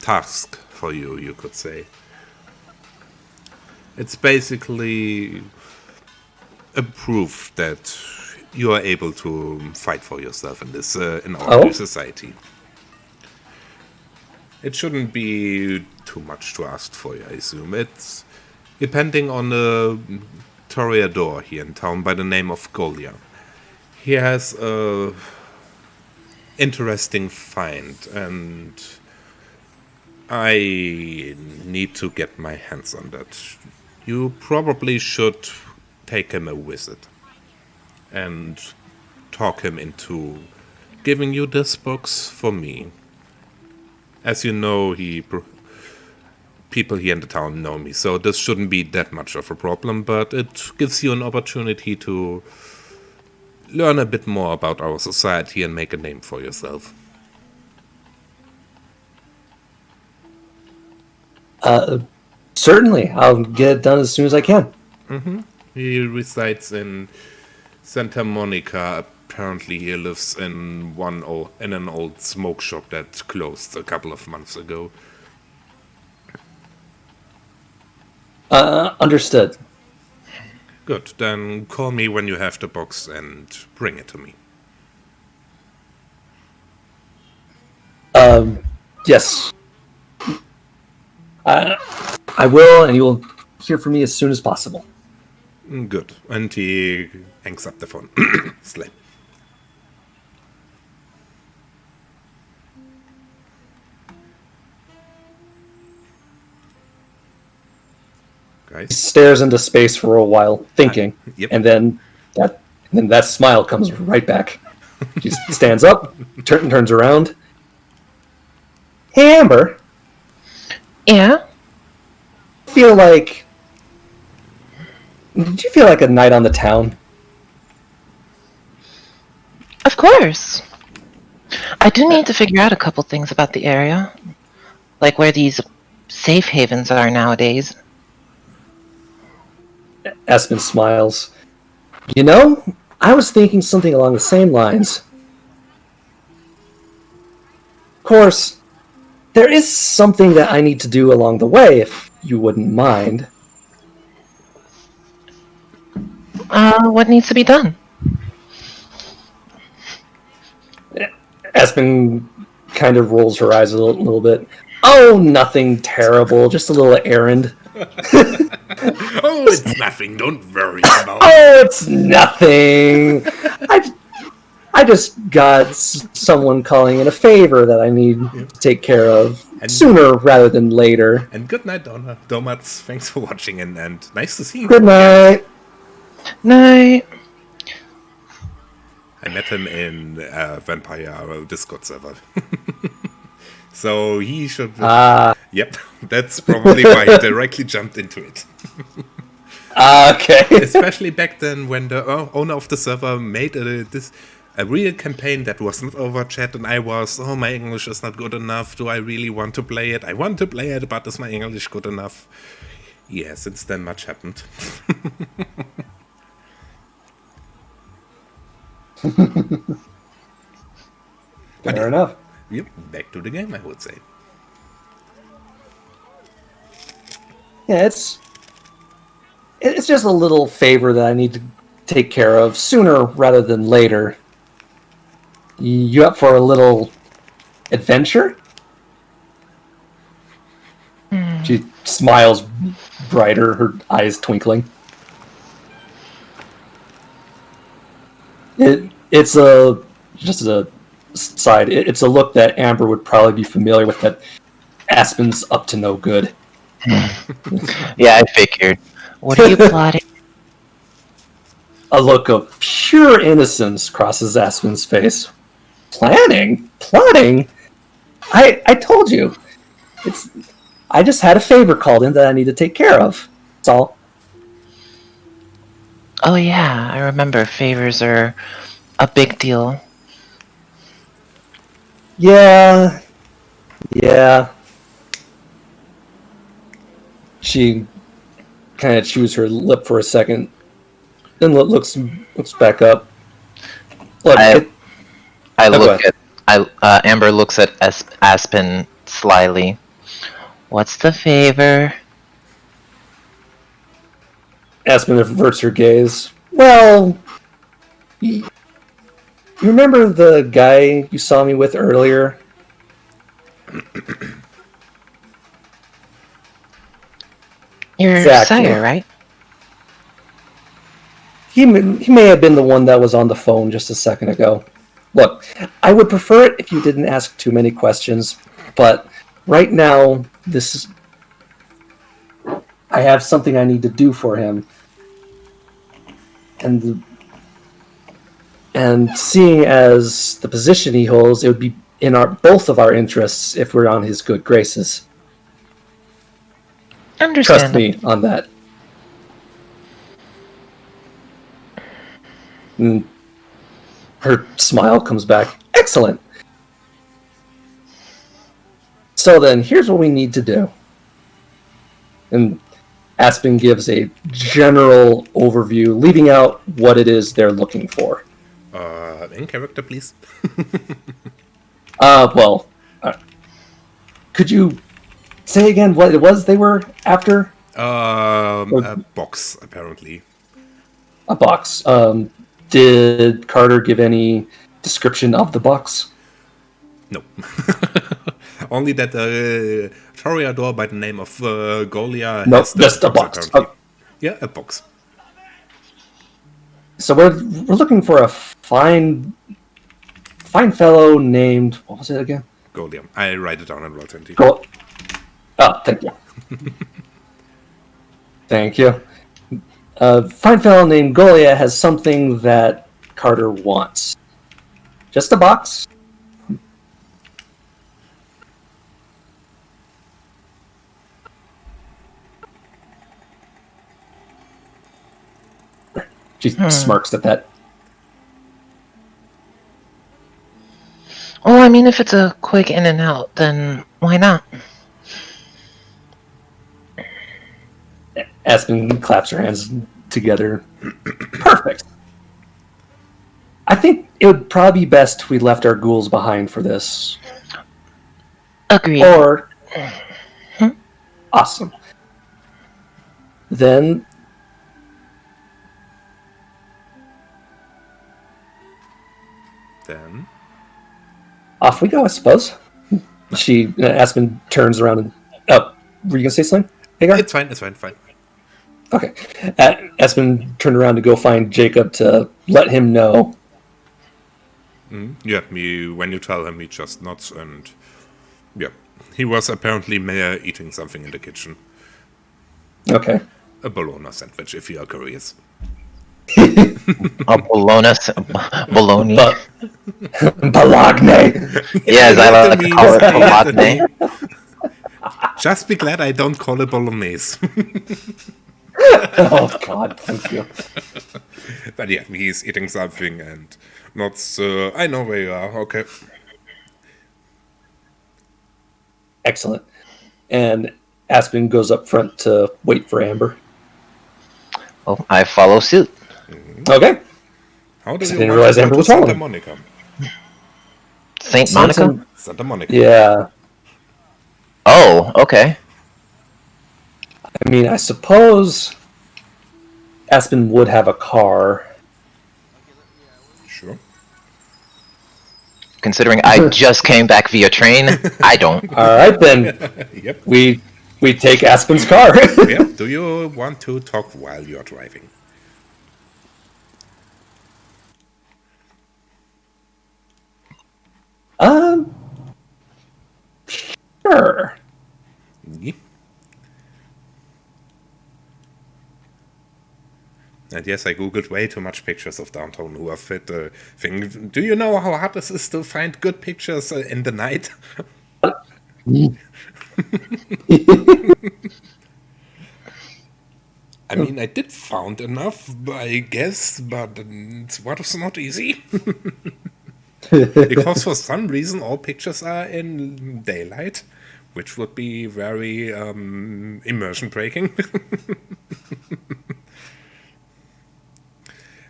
task for you, you could say. It's basically a proof that you are able to fight for yourself in this in our new society. It shouldn't be too much to ask for, I assume. It's depending on a toreador here in town by the name of Golia. He has a interesting find, and I need to get my hands on that. You probably should take him a visit and talk him into giving you this box for me. As you know, people here in the town know me, so this shouldn't be that much of a problem, but it gives you an opportunity to learn a bit more about our society and make a name for yourself. Certainly, I'll get it done as soon as I can. He resides in Santa Monica. Apparently he lives in an old smoke shop that closed a couple of months ago. Understood. Good, then call me when you have the box and bring it to me. Yes. I will, and you will hear from me as soon as possible. Good, and he hangs up the phone. Slap. He Guys? stares into space for a while, thinking, Yep. and then that smile comes right back. He stands up, turns around. Hey, Amber. Yeah? Did you feel like a night on the town? Of course. I do need to figure out a couple things about the area. Like where these safe havens are nowadays. Aspen smiles. You know, I was thinking something along the same lines. Of course, there is something that I need to do along the way, if you wouldn't mind. What needs to be done? Aspen kind of rolls her eyes a little bit. Oh, nothing terrible, just a little errand. Oh, it's nothing, don't worry about it. Oh, it's nothing. I just got someone calling in a favor that I need to take care of sooner rather than later. And good night, Donuts. Thanks for watching, and nice to see you. Good night. Night. I met him in Vampire Discord server. So he should... Yep, that's probably why he directly jumped into it. Okay. Especially back then when the owner of the server made a real campaign that was not over chat, and I was, my English is not good enough. Do I really want to play it? I want to play it, but is my English good enough? Yeah, since then much happened. Fair enough. Yep, back to the game, I would say. Yeah, it's just a little favor that I need to take care of sooner rather than later. You up for a little adventure? She smiles brighter, her eyes twinkling. It's just a side. It's a look that Amber would probably be familiar with. That Aspen's up to no good. Yeah, I figured. What are you plotting? A look of pure innocence crosses Aspen's face. Plotting. I told you. I just had a favor called in that I need to take care of. That's all. Oh yeah, I remember favors are a big deal. Yeah. She kind of chews her lip for a second, then looks back up. Look, I go look ahead. at Amber looks at Aspen slyly. What's the favor? Aspen averts her gaze. Well, you remember the guy you saw me with earlier? You're Zach, Sire, right? He may have been the one that was on the phone just a second ago. Look, I would prefer it if you didn't ask too many questions, but right now, I have something I need to do for him. And seeing as the position he holds, it would be in both of our interests if we're on his good graces. Trust Understandable. me on that. And her smile comes back. Excellent. So then, here's what we need to do. And Aspen gives a general overview, leaving out what it is they're looking for. In character, please. Could you say again what it was they were after? A box, apparently. A box. Did Carter give any description of the box? No. Only that Toreador by the name of Golia No, has just a box. apparently. Yeah, a box. So we're looking for a fine fellow named, what was it again? Golia. I write it down in Roll20. Thank you. Thank you. A fine fellow named Golia has something that Carter wants. Just a box. She smirks at that. Well, I mean, if it's a quick in and out, then why not? Aspen claps her hands together. Perfect. I think it would probably be best we left our ghouls behind for this. Agreed. Or... Awesome. Then... Off we go, I suppose. Aspen turns around and... Oh, were you going to say something, Hagar? It's fine. Okay. Aspen turned around to go find Jacob to let him know. Yeah, when you tell him, he just nods and... Yeah, he was apparently eating something in the kitchen. Okay. A bologna sandwich, if you are curious. A bologna. Bologna. Bologna! Yes, I like to call it bologna. Just be glad I don't call it bolognese. Oh, God, thank you. But yeah, he's eating something and nods. I know where you are, okay. Excellent. And Aspen goes up front to wait for Amber. Oh, I follow suit. Okay. How do I you didn't want realize to go Amber to was Santa following. Monica? Saint Monica? Santa Monica. Yeah. Oh, okay. I mean, I suppose Aspen would have a car. Sure. Considering I just came back via train, I don't. All right, then. Yep. We take Aspen's car. Yeah. Do you want to talk while you're driving? Sure. Yeah. And yes, I googled way too much pictures of downtown who are fit. Thing. Do you know how hard this is to find good pictures in the night? I mean, I did found enough, I guess, but it was not easy. Because for some reason all pictures are in daylight, which would be very immersion breaking.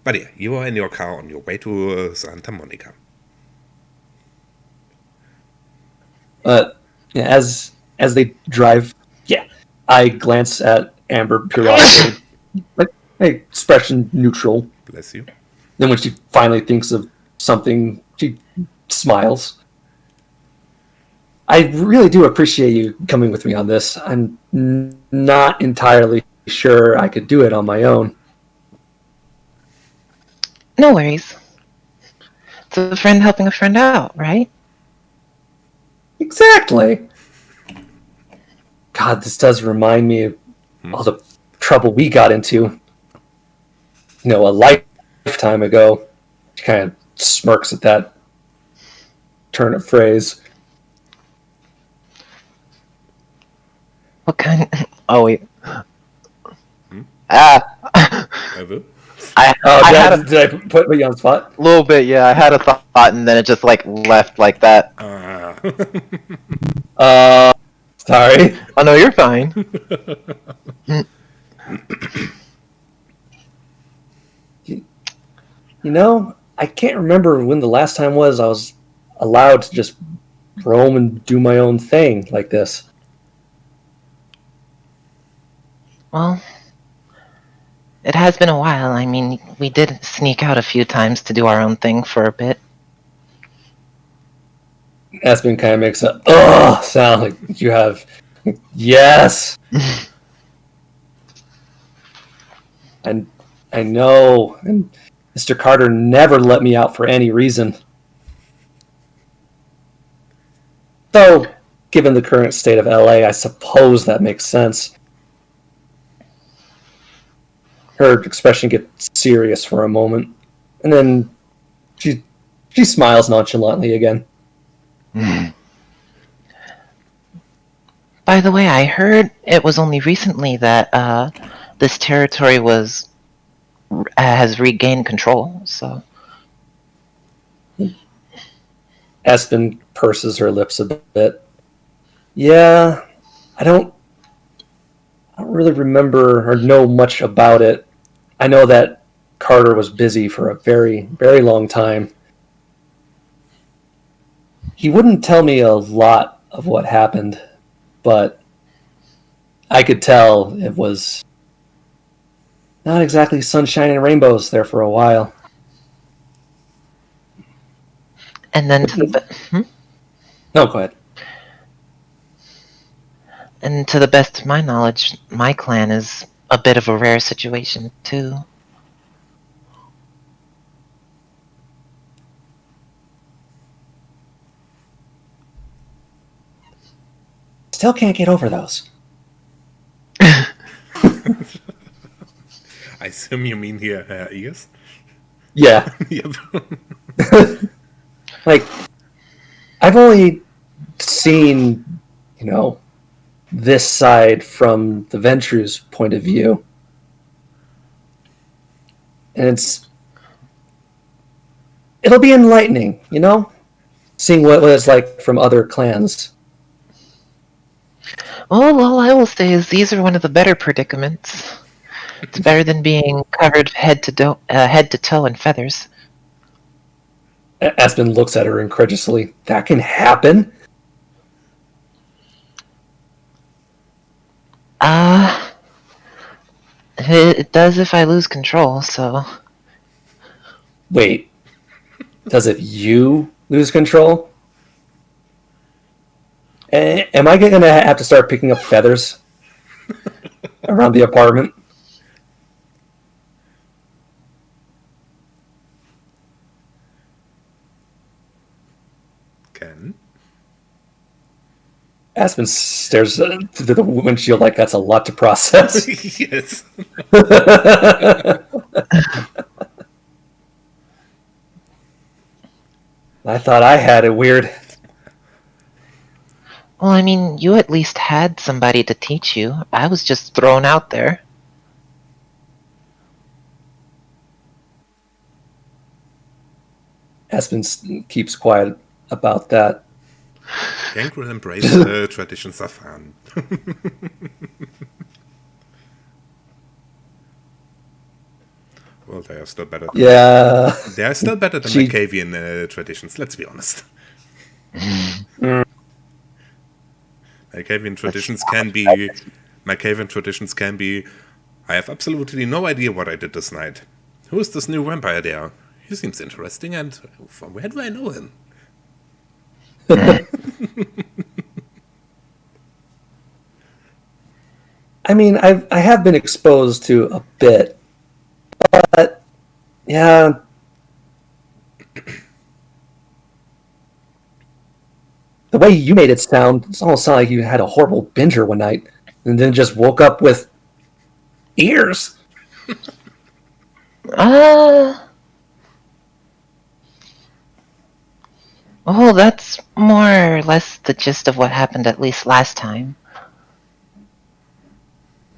But yeah, you are in your car on your way to Santa Monica. As they drive, I glance at Amber periodically, like, hey, expression neutral. Bless you. Then when she finally thinks of something, she smiles. I really do appreciate you coming with me on this. I'm not entirely sure I could do it on my own. No worries. It's a friend helping a friend out, right? Exactly. God, this does remind me of all the trouble we got into. A lifetime ago. She kind of smirks at that turn of phrase. What kind? Oh wait. Ever? I had a Did I put you on the spot? little bit, yeah. I had a thought, and then it just like left like that. Sorry. Oh no, you're fine. I can't remember when the last time was I was allowed to just roam and do my own thing like this. Well, it has been a while. I mean, we did sneak out a few times to do our own thing for a bit. Aspen kind of makes a ugh sound like you have. Yes. And I know. And Mr. Carter never let me out for any reason. So, given the current state of LA, I suppose that makes sense. Her expression gets serious for a moment, and then she smiles nonchalantly again. By the way, I heard it was only recently that this territory has regained control. So Aspen purses her lips a bit. Yeah, I don't really remember or know much about it. I know that Carter was busy for a very, very long time. He wouldn't tell me a lot of what happened, but I could tell it was not exactly sunshine and rainbows there for a while. and then to the No, go ahead. and to the best of my knowledge, my clan is a bit of a rare situation too. Still can't get over those. I assume you mean here ears? Yeah. Yep. Like, I've only seen, this side from the Ventrue's point of view. And it'll be enlightening, seeing what it's like from other clans. Well, all I will say is these are one of the better predicaments. It's better than being covered head to toe in feathers. Aspen looks at her incredulously. That can happen? It does if I lose control, so... Wait. Does if you lose control? Am I going to have to start picking up feathers around the apartment? Ken? Aspen stares through the windshield like that's a lot to process. Yes. I thought I had it weird. Well, I mean, you at least had somebody to teach you. I was just thrown out there. Aspen keeps quiet about that. Gangrel embrace traditions are fun. Well, they are still better. Yeah. They are still better than Malkavian traditions, let's be honest. Malkavian traditions can be, I have absolutely no idea what I did this night. Who is this new vampire there? He seems interesting, and from where do I know him? I mean, I have been exposed to a bit, but yeah. The way you made it sound, it almost sounded like you had a horrible binger one night and then just woke up with ears. Oh, that's more or less the gist of what happened at least last time.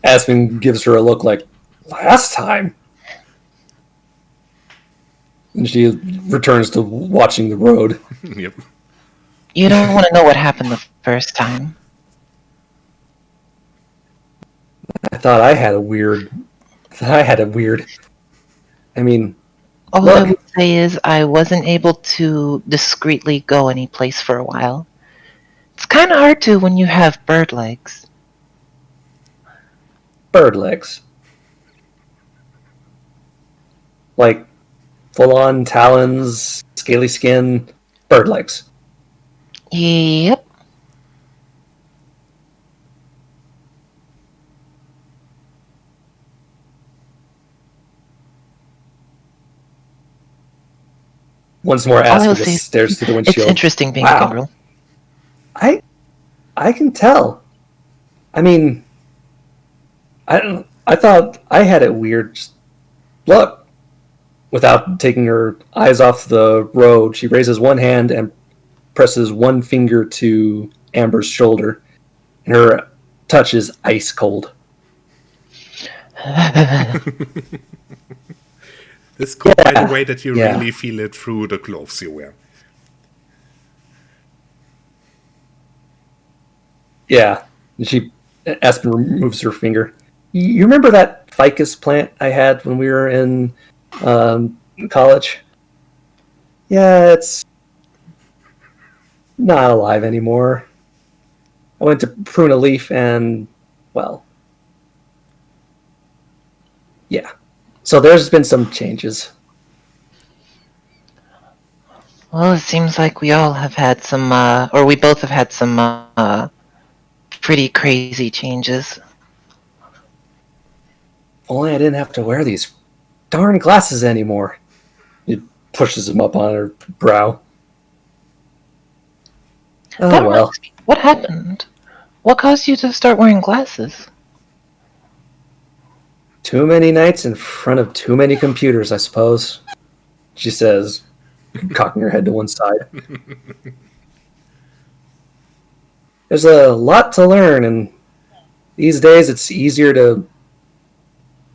Aspen gives her a look like, last time? And she returns to watching the road. Yep. You don't want to know what happened the first time. I thought I had a weird... I mean... All I would say is I wasn't able to discreetly go any place for a while. It's kind of hard to when you have bird legs. Bird legs. Like, full-on talons, scaly skin, bird legs. Yep. Once more, Aspen just stares through the windshield. It's interesting being a Gangrel. I can tell. I mean, I thought I had it weird. Just look. Without taking her eyes off the road, she raises one hand and presses one finger to Amber's shoulder, and her touch is ice cold. This could be the way that you really feel it through the gloves you wear. Yeah. And Aspen removes her finger. You remember that ficus plant I had when we were in college? Yeah, it's not alive anymore. I went to prune a leaf and, well, yeah. So there's been some changes. Well, it seems like we all have had some, or we both have had some pretty crazy changes. If only I didn't have to wear these darn glasses anymore. He pushes them up on her brow. Oh, well. What happened? What caused you to start wearing glasses? Too many nights in front of too many computers, I suppose, she says, cocking her head to one side. There's a lot to learn, and these days it's easier to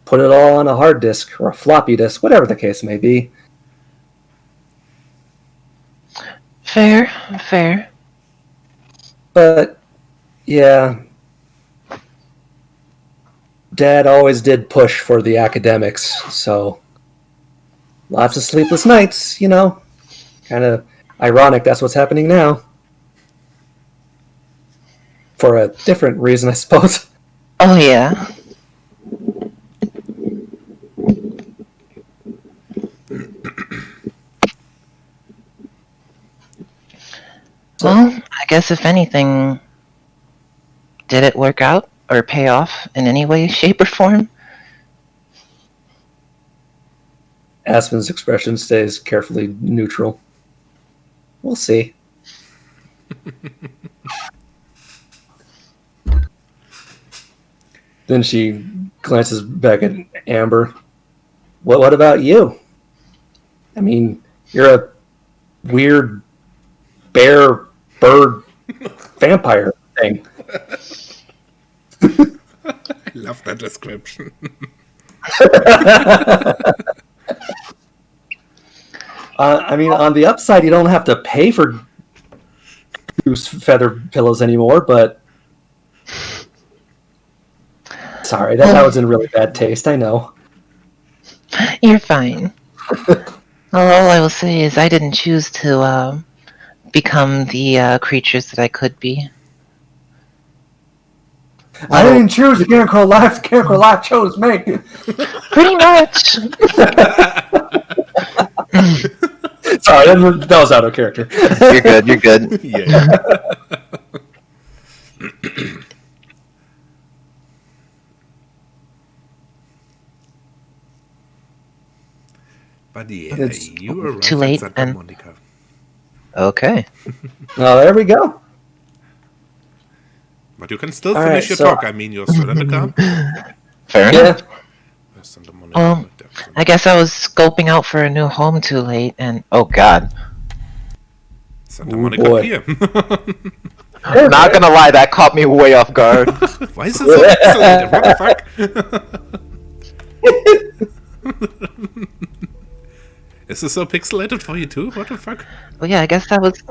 put it all on a hard disk or a floppy disk, whatever the case may be. Fair. But, yeah, Dad always did push for the academics, so lots of sleepless nights, you know. Kind of ironic that's what's happening now. For a different reason, I suppose. Oh, yeah. Well, I guess if anything, did it work out or pay off in any way, shape, or form? Aspen's expression stays carefully neutral. We'll see. Then she glances back at Amber. What about you? I mean, you're a weird bear, bird, vampire thing. I love that description. I mean, on the upside, you don't have to pay for goose feather pillows anymore, but... Sorry, that was in really bad taste, I know. You're fine. All I will say is I didn't choose to become the creatures that I could be. I didn't choose the Gangrel life. The Gangrel life chose me. Pretty much. Sorry, that was out of character. You're good. You're good. Yeah. But yeah, It's you arrived too late, at Santa and- Monica. Okay. Oh, there we go. But you can still All finish right, your so- talk. I mean, you're still in the car. Fair enough. Yeah. Santa Monica. I guess I was scoping out for a new home too late, and Oh God. Santa Ooh, Monica boy. Pier. I'm not gonna lie, that caught me way off guard. Why is it so pixelated? What the fuck? Is this so pixelated for you too? What the fuck? well, yeah, I guess that was.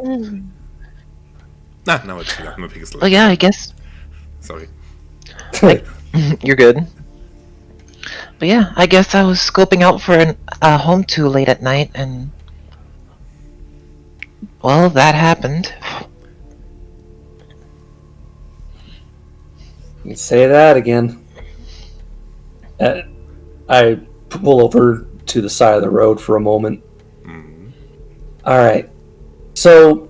Nah, no, it's not pixelated. Well, yeah, I guess Sorry. You're good. But yeah, I guess I was scoping out for a home too late at night, and well, that happened. You say that again. I pull over to the side of the road for a moment. Mm. All right. So,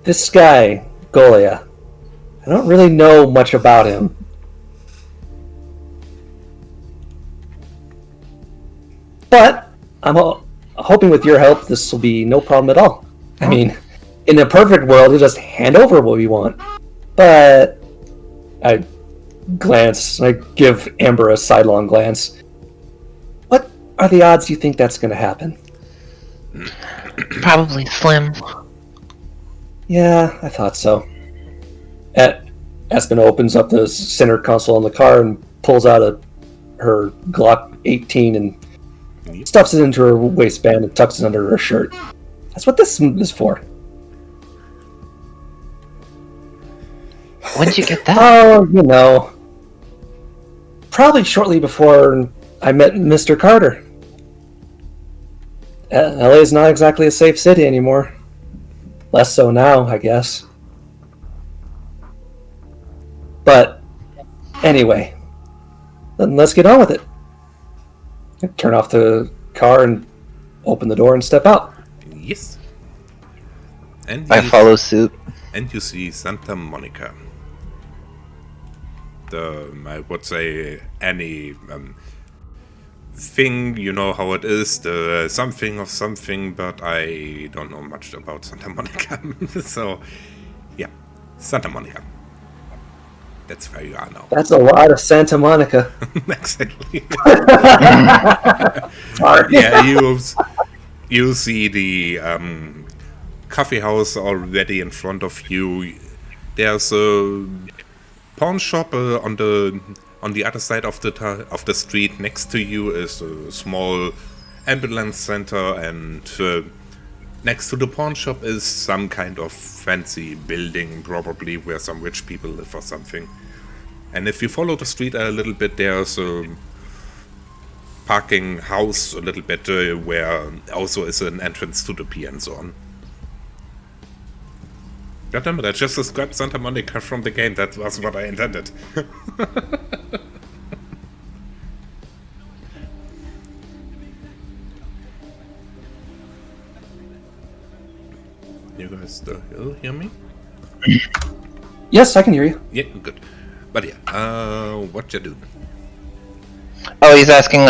this guy, Golia, I don't really know much about him. But I'm hoping with your help this will be no problem at all. I mean, in a perfect world, you'll just hand over what we want. But I glance, I give Amber a sidelong glance. What are the odds you think that's going to happen? Probably slim. Yeah, I thought so. Aspen opens up the center console in the car and pulls out her Glock 18 and stuffs it into her waistband and tucks it under her shirt. That's what this is for. When did you get that? Oh, you know. Probably shortly before I met Mr. Carter. LA is not exactly a safe city anymore. Less so now, I guess. But, anyway. Then let's get on with it. I turn off the car and open the door and step out. Yes. And I follow suit. And you see Santa Monica. I would say any thing, you know how it is, the something of something, but I don't know much about Santa Monica. So, yeah, Santa Monica. That's where you are now. That's a lot of Santa Monica. Exactly. Sorry. Yeah, you see the coffee house already in front of you. There's a pawn shop on the other side of the street. Next to you is a small ambulance center, and next to the pawn shop is some kind of fancy building, probably where some rich people live or something. And if you follow the street a little bit, there's a parking house a little bit where also is an entrance to the pier and so on. Goddammit, I just described Santa Monica from the game. That was what I intended. You guys still hear me? Yes, I can hear you. Yeah, good. But yeah, what you doing? Oh, he's asking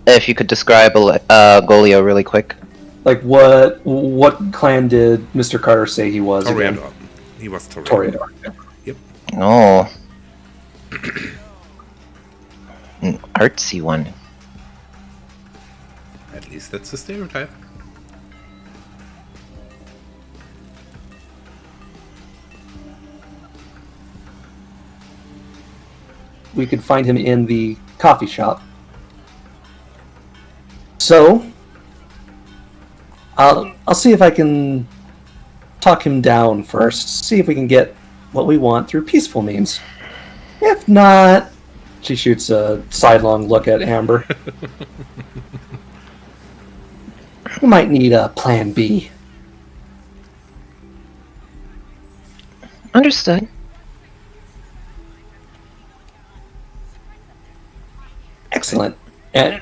if you could describe Golio really quick. Like, what clan did Mr. Carter say he was again? Toreador. He was Toreador. Toreador. Yep. Oh. An artsy one. At least that's the stereotype. We could find him in the coffee shop. So, I'll see if I can talk him down first. See if we can get what we want through peaceful means. If not, she shoots a sidelong look at Amber. We might need a plan B. Understood. Excellent. And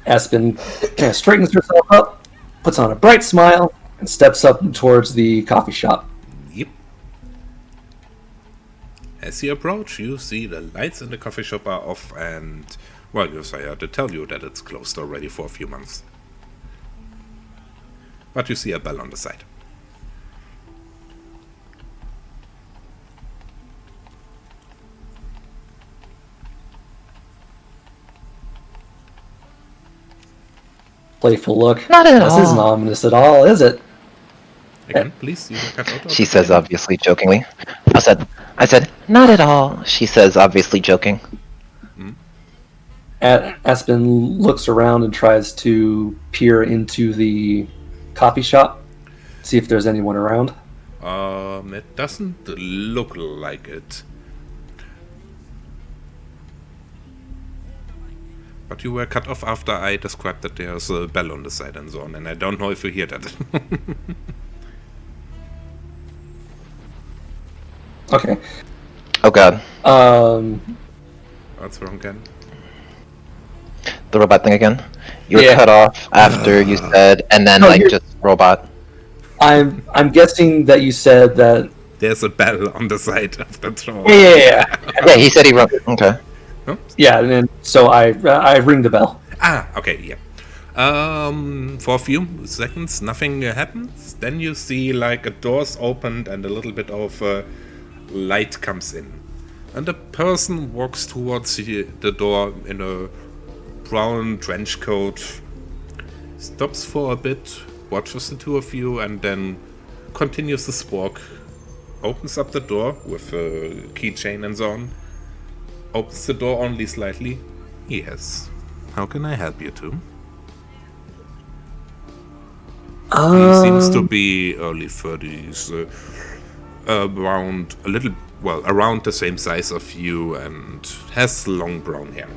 Aspen kind of straightens herself up, puts on a bright smile, and steps up towards the coffee shop. Yep. As you approach, you see the lights in the coffee shop are off, and, well, your sire to tell you that it's closed already for a few months. But you see a bell on the side. Playful look. Not at This all. isn't ominous at all, is it? Again, please, you will cut out. She says, obviously jokingly. I said, not at all. She says, obviously joking. Aspen looks around and tries to peer into the coffee shop, see if there's anyone around. It doesn't look like it. But you were cut off after I described that there's a bell on the side and so on, and I don't know if you hear that. Okay. Oh god. What's wrong, Ken? The robot thing again? You were Yeah. cut off after you said, and then, No, like, you're- just robot. I'm guessing that you said that. There's a bell on the side of the door. Yeah. Yeah, he said he wrote. Okay. Yeah, and then so I ring the bell. Ah, okay, yeah. For a few seconds, nothing happens. Then you see like a door's opened and a little bit of light comes in, and a person walks towards the door in a brown trench coat. Stops for a bit, watches the two of you, and then continues his walk. Opens up the door with a keychain and so on. Opens the door only slightly. Yes. How can I help you two? He seems to be early 30s, around a little, well, around the same size of you, and has long brown hair.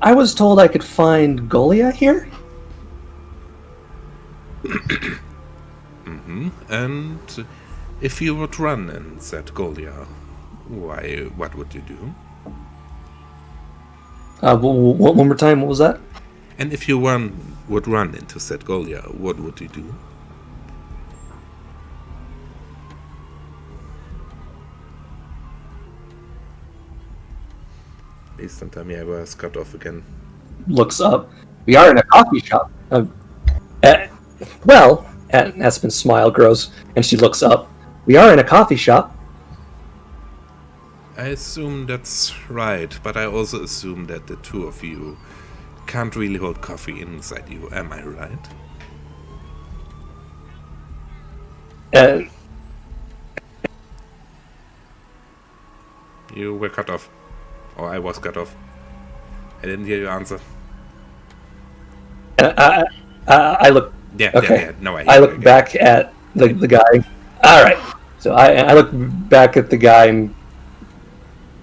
I was told I could find Golia here. And if you would run in said Golia, why, what would you do? One more time. What was that? And if you would run into said Golia, what would you do? Please don't tell me I was cut off again. Looks up. We are in a coffee shop. Aspen's smile grows, and she looks up. We are in a coffee shop. I assume that's right, but I also assume that the two of you can't really hold coffee inside you, am I right? You were cut off. Or I was cut off. I didn't hear your answer. I look. Yeah, Okay. yeah, no, I look back at the guy. All right. So I look back at the guy and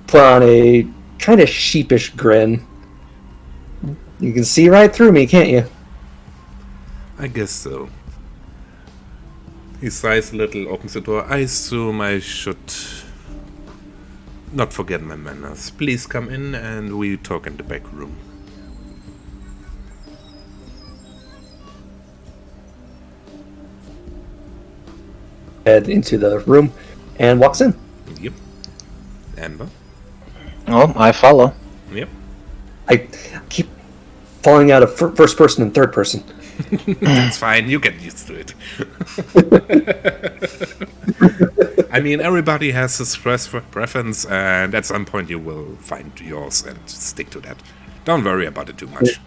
put on a kind of sheepish grin. You can see right through me, can't you? I guess so. He sighs a little, opens the door. I assume I should not forget my manners. Please come in and we talk in the back room. Head into the room and walks in. Yep. Amber? Oh, I follow. Yep. I keep falling out of first person and third person. That's fine, you get used to it. I mean, everybody has his preference, and at some point you will find yours and stick to that. Don't worry about it too much.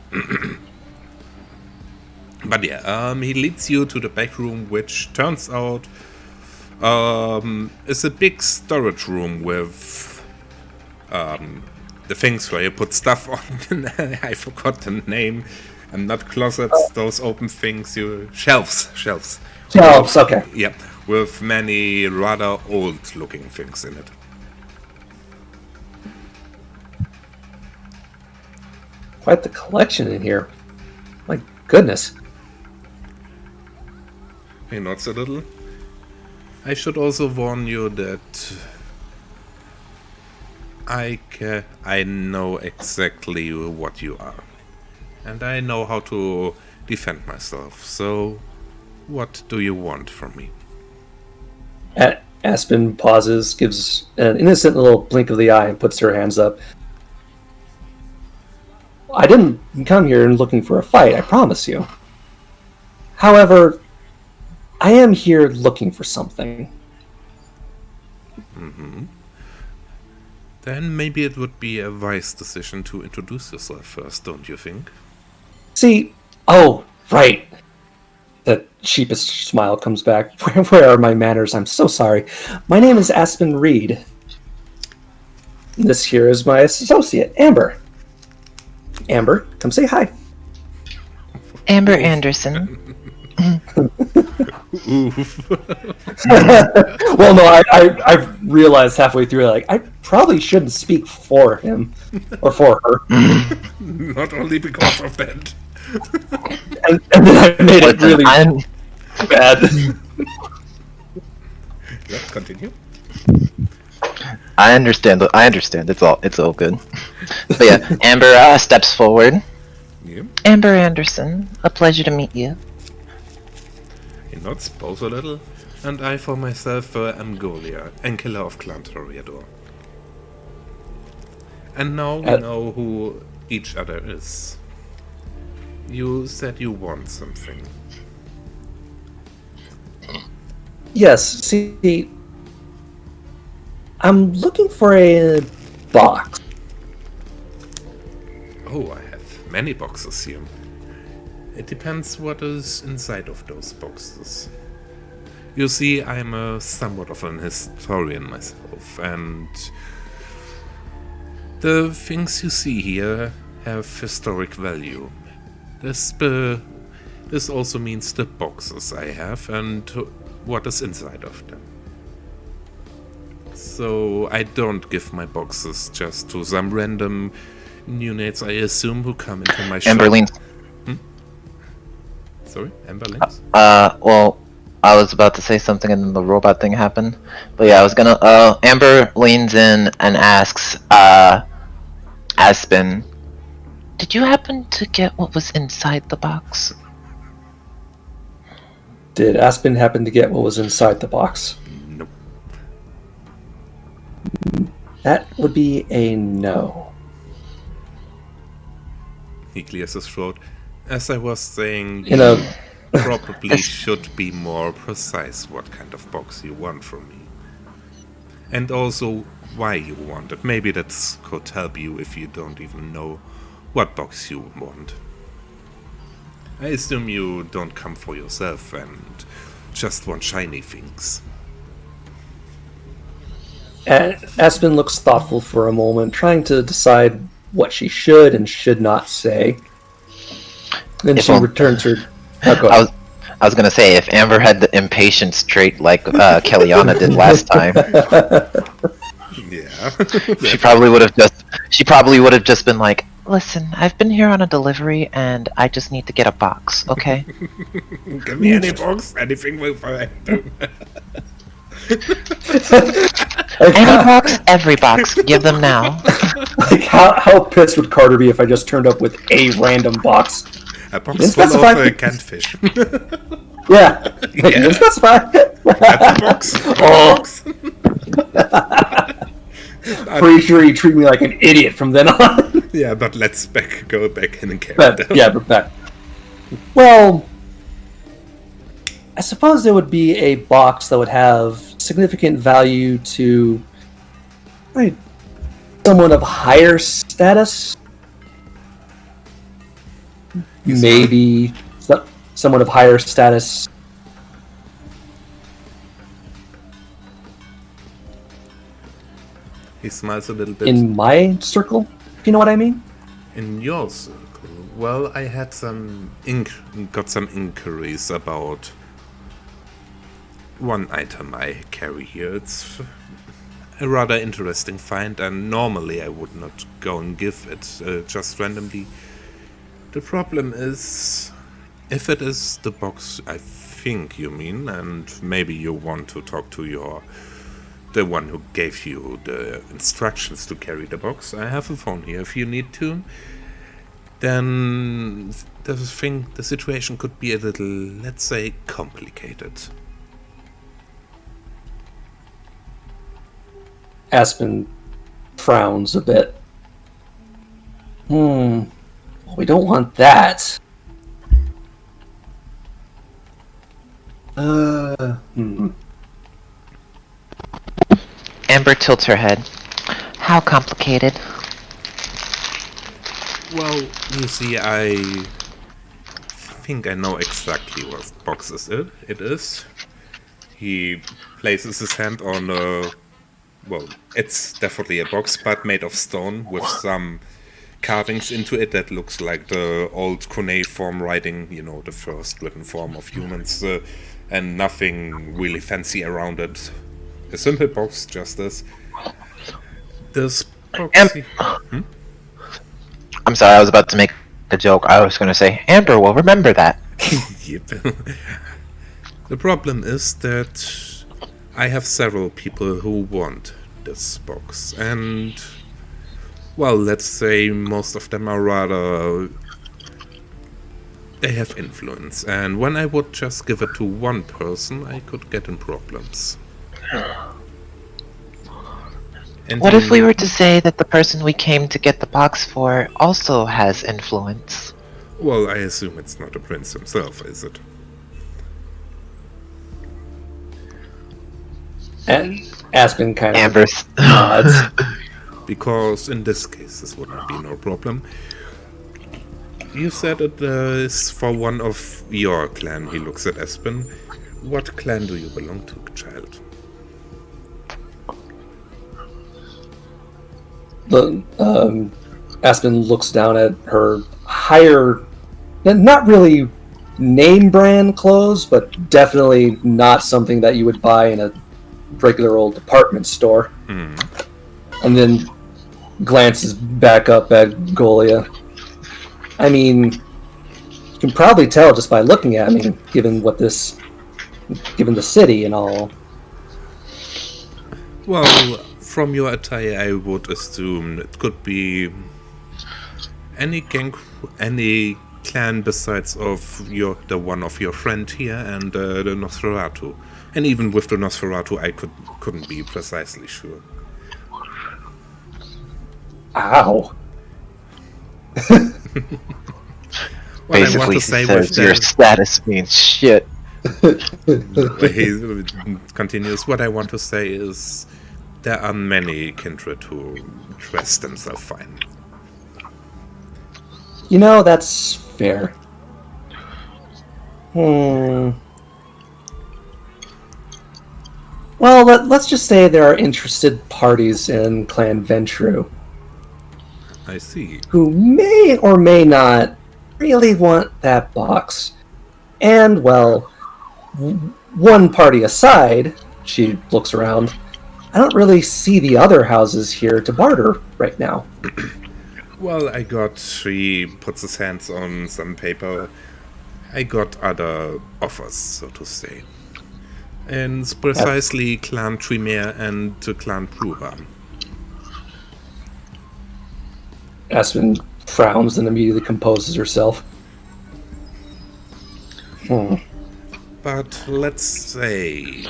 But yeah, he leads you to the back room, which turns out is a big storage room with the things where you put stuff on. I forgot the name. And not closets, those open things. Shelves. Shelves, okay. Yep, with many rather old-looking things in it. Quite the collection in here. My goodness. He nods a little. I should also warn you that I know exactly what you are. And I know how to defend myself. So, what do you want from me? Aspen pauses, gives an innocent little blink of the eye, and puts her hands up. I didn't come here looking for a fight, I promise you. However, I am here looking for something. Mm-hmm. Then maybe it would be a wise decision to introduce yourself first, don't you think? See, oh, right. That sheepish smile comes back. Where are my manners? I'm so sorry. My name is Aspen Reed. This here is my associate, Amber. Amber, come say hi. Amber Anderson. Well, no, I've realized halfway through, like, I probably shouldn't speak for him or for her. Not only because of that. And then I made it really bad. Yeah, continue. I understand. It's all good. But yeah, Amber steps forward. Yeah. Amber Anderson. A pleasure to meet you. He nods both a little, and I for myself Angolia, Ankiller of Clan Toreador. And now we know who each other is. You said you want something. Yes, see, I'm looking for a box. Oh, I have many boxes here. It depends what is inside of those boxes. You see, I'm somewhat of an historian myself, and the things you see here have historic value. This also means the boxes I have and what is inside of them. So I don't give my boxes just to some random Neonates, I assume, who come into my shop. Amber leans. Sorry, Amber leans? Well, I was about to say something and then the robot thing happened. But yeah, I was gonna, Amber leans in and asks, Aspen, Did you happen to get what was inside the box? Did Aspen happen to get what was inside the box? Nope. That would be a no. He clears his throat. As I was saying, You know, probably should be more precise what kind of box you want from me. And also why you want it. Maybe that could help you if you don't even know what box you want. I assume you don't come for yourself and just want shiny things. Aspen looks thoughtful for a moment, trying to decide what she should and should not say. Then she returns her... Oh, go ahead. I was gonna say, if Amber had the impatience trait like Kellyanna did last time, Yeah. she probably would have just been like, "Listen, I've been here on a delivery and I just need to get a box, okay?" Give me any box, anything will find. Any box, every box. Give them now. Like, how pissed would Carter be if I just turned up with a random box? A box full of canned fish. Yeah. Yeah. You didn't specify. That's a box. Oh. Pretty sure you treat me like an idiot from then on. Yeah, but let's go back in and carry But that. Well, I suppose there would be a box that would have significant value to someone of higher status. Maybe someone of higher status. He smiles a little bit. In my circle, if you know what I mean? In your circle? Well, I had got some inquiries about one item I carry here. It's a rather interesting find, and normally I would not go and give it just randomly. The problem is, if it is the box I think you mean, and maybe you want to talk to the one who gave you the instructions to carry the box, I have a phone here if you need to, then the situation could be a little, let's say, complicated. Aspen frowns a bit. Well, we don't want that. Amber tilts her head. How complicated? Well, you see, I think I know exactly what box it is. He places his hand on a... Well, it's definitely a box, but made of stone with some carvings into it that looks like the old cuneiform writing, the first written form of humans, and nothing really fancy around it. A simple box, just as this box. I'm sorry, I was about to make a joke. I was going to say, Amber will remember that. Yep. The problem is that I have several people who want this box, and, well, let's say most of them are rather... They have influence, and when I would just give it to one person, I could get in problems. And What if we were to say that the person we came to get the box for also has influence? Well, I assume it's not the prince himself, is it? And Aspen kind of Amber's. nods. Because in this case, this would not be no problem. You said it is for one of your clan. He looks at Aspen. What clan do you belong to, child? Aspen looks down at her higher, not really name brand clothes, but definitely not something that you would buy in a regular old department store. And then glances back up at Golia. I mean, you can probably tell just by looking at me, given the city and all. Well, from your attire, I would assume it could be any clan besides of the one of your friend here and the Nosferatu. And even with the Nosferatu, I couldn't be precisely sure. Ow. Basically, he says your status means shit. He continues, what I want to say is there are many kindred who dress themselves fine. That's fair. Well, let's just say there are interested parties in Clan Ventrue. I see. Who may or may not really want that box. And, well, one party aside, she looks around, I don't really see the other houses here to barter right now. Well, he puts his hands on some paper. I got other offers, so to say. And it's precisely Clan Tremere and Clan Pruha. Aspen frowns and immediately composes herself. But let's say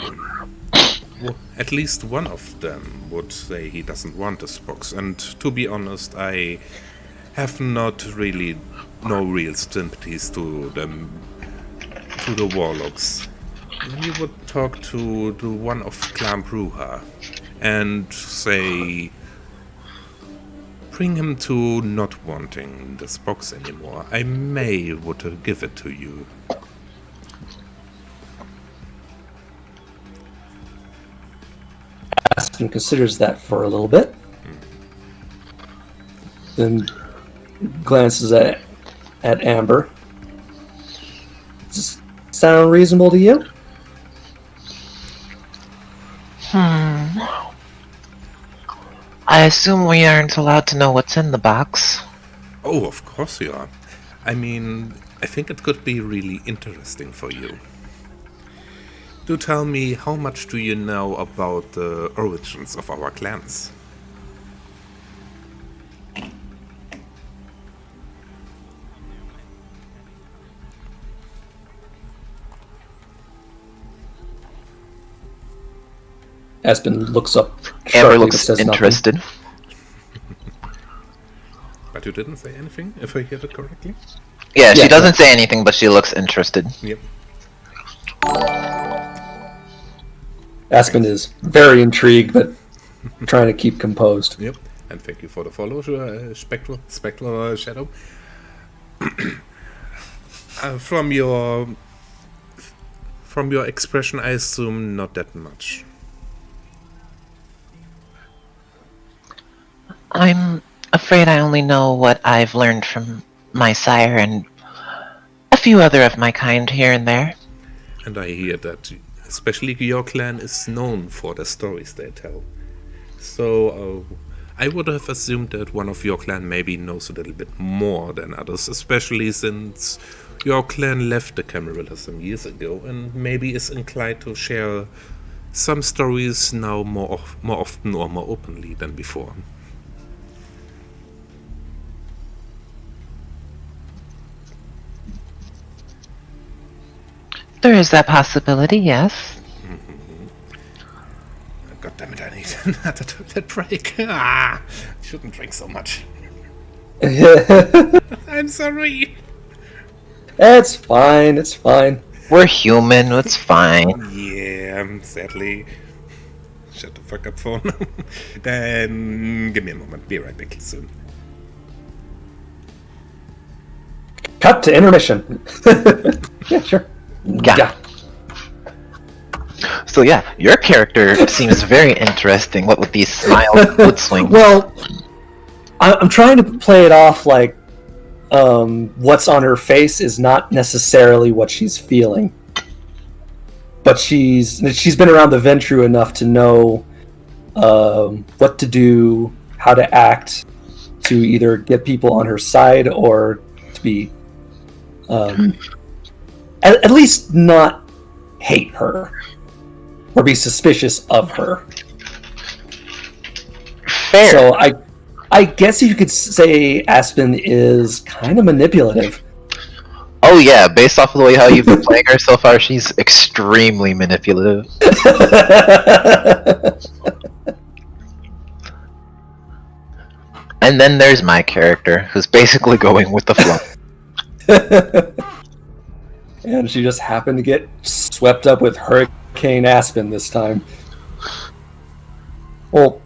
at least one of them would say he doesn't want this box, and to be honest, I have not really no real sympathies to the warlocks. When you would talk to the one of Clan Bruja and say bring him to not wanting this box anymore, I may would give it to you. Aspen considers that for a little bit. Then glances at Amber. Does this sound reasonable to you? I assume we aren't allowed to know what's in the box. Oh, of course you are. I mean, I think it could be really interesting for you. Do tell me, how much do you know about the origins of our clans? Aspen looks up. Amber sharply, but looks says nothing. interested. But you didn't say anything, if I hear it correctly? Yeah, she Yeah, doesn't say anything, but she looks interested. Yep. Aspen is very intrigued, but trying to keep composed. Yep. And thank you for the follow, Spectral Shadow. From your expression, I assume not that much. I'm afraid I only know what I've learned from my sire and a few other of my kind here and there. And I hear that especially your clan is known for the stories they tell. So I would have assumed that one of your clan maybe knows a little bit more than others, especially since your clan left the Camarilla some years ago and maybe is inclined to share some stories now more often or more openly than before. There is that possibility, yes. God damn it, I need another toilet break. I shouldn't drink so much. I'm sorry. It's fine, it's fine. We're human, it's fine. Yeah, sadly. Shut the fuck up, phone. Then give me a moment. Be right back soon. Cut to intermission. Yeah, sure. Yeah. So yeah, your character seems very interesting. What with these smiles and foot swings? Well, I'm trying to play it off like what's on her face is not necessarily what she's feeling, but she's been around the Ventrue enough to know what to do, how to act, to either get people on her side or to be at least not hate her or be suspicious of her. Fair. So I guess you could say Aspen is kind of manipulative. Oh yeah, based off of the way how you've been playing her so far, she's extremely manipulative. And then there's my character, who's basically going with the flow. And she just happened to get swept up with Hurricane Aspen this time. Well,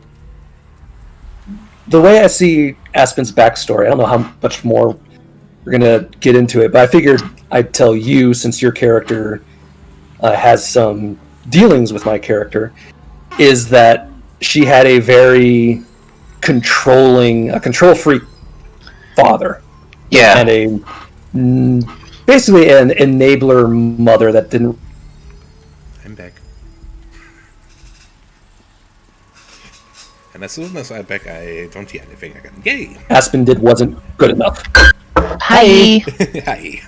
the way I see Aspen's backstory, I don't know how much more we're going to get into it, but I figured I'd tell you, since your character has some dealings with my character, is that she had a very control freak father. Yeah. And basically an enabler mother that didn't. I'm back. And as soon as I'm back, I don't hear anything again. Yay! Aspen did wasn't good enough. Hi! Hi.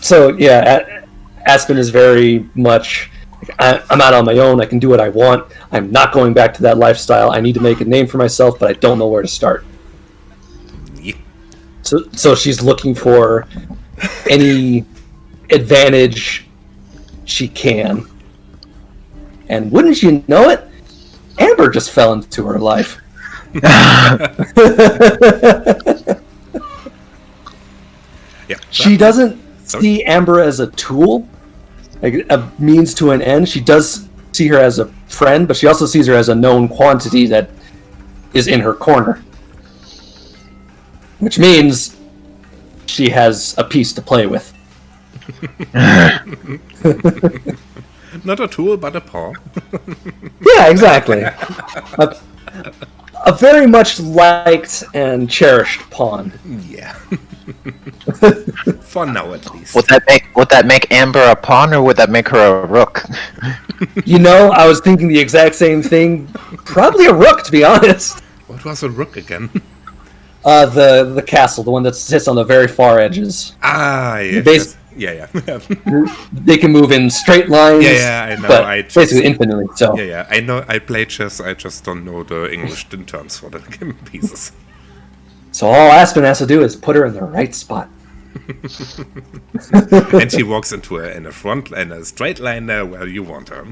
So yeah, Aspen is very much. I'm out on my own. I can do what I want. I'm not going back to that lifestyle. I need to make a name for myself, but I don't know where to start. Yeah. So she's looking for any advantage she can. And wouldn't you know it, Amber just fell into her life. Yeah. She doesn't see Amber as a tool, like a means to an end. She does see her as a friend, but she also sees her as a known quantity that is in her corner. Which means she has a piece to play with. Not a tool, but a paw. Yeah, exactly. a very much liked and cherished pawn. Yeah. For now, at least. Would that make Amber a pawn, or would that make her a rook? You know, I was thinking the exact same thing. Probably a rook, to be honest. What was a rook again? The castle, the one that sits on the very far edges. Ah, yeah. Bas- Yeah. They can move in straight lines. Yeah, I know. But basically infinitely. So Yeah. I know. I play chess. I just don't know the English terms for the game pieces. So all Aspen has to do is put her in the right spot. And she walks into a straight line where you want her.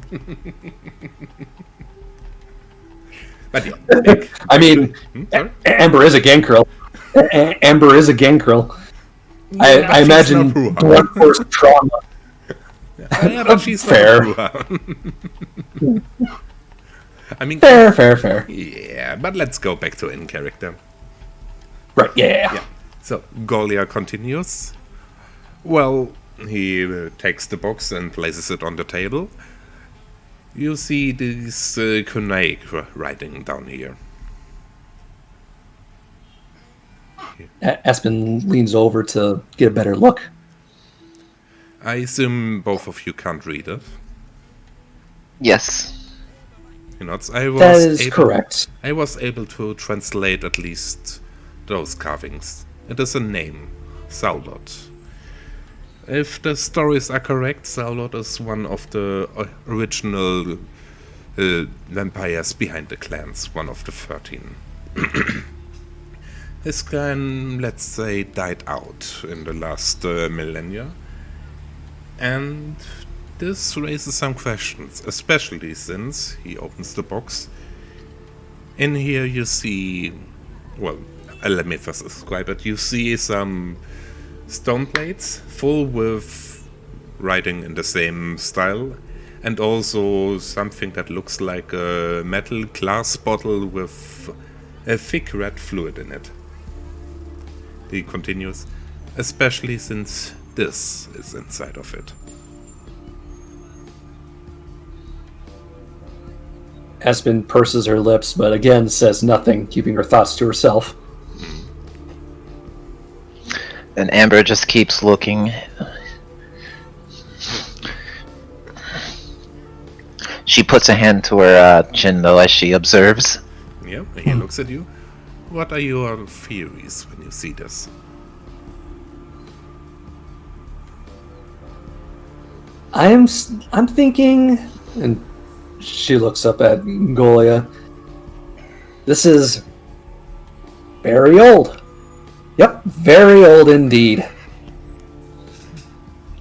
But yeah, I mean, Amber is a Gangrel. Amber is a Gangrel. I imagine blunt force trauma. Yeah, but she's fair. I mean, Fair. Yeah, but let's go back to in character. Right, yeah. So Golia continues. Well, he takes the box and places it on the table. You see this Chronicle writing down here. Aspen leans over to get a better look. I assume both of you can't read it. Yes. You know, That is correct. I was able to translate at least those carvings. It is a name, Sabbat. If the stories are correct, Sabbat is one of the original vampires behind the clans, one of the 13. His clan, let's say, died out in the last millennia. And this raises some questions, especially since he opens the box. In here you see, well, let me first describe it. You see some stone plates full with writing in the same style, and also something that looks like a metal glass bottle with a thick red fluid in it. He continues, especially since this is inside of it. Aspen purses her lips, but again says nothing, keeping her thoughts to herself. And Amber just keeps looking. She puts a hand to her chin, though, as she observes. Yeah, he looks at you. What are your theories when you see this? I'm thinking, and she looks up at Golia. This is very old. Yep, very old indeed.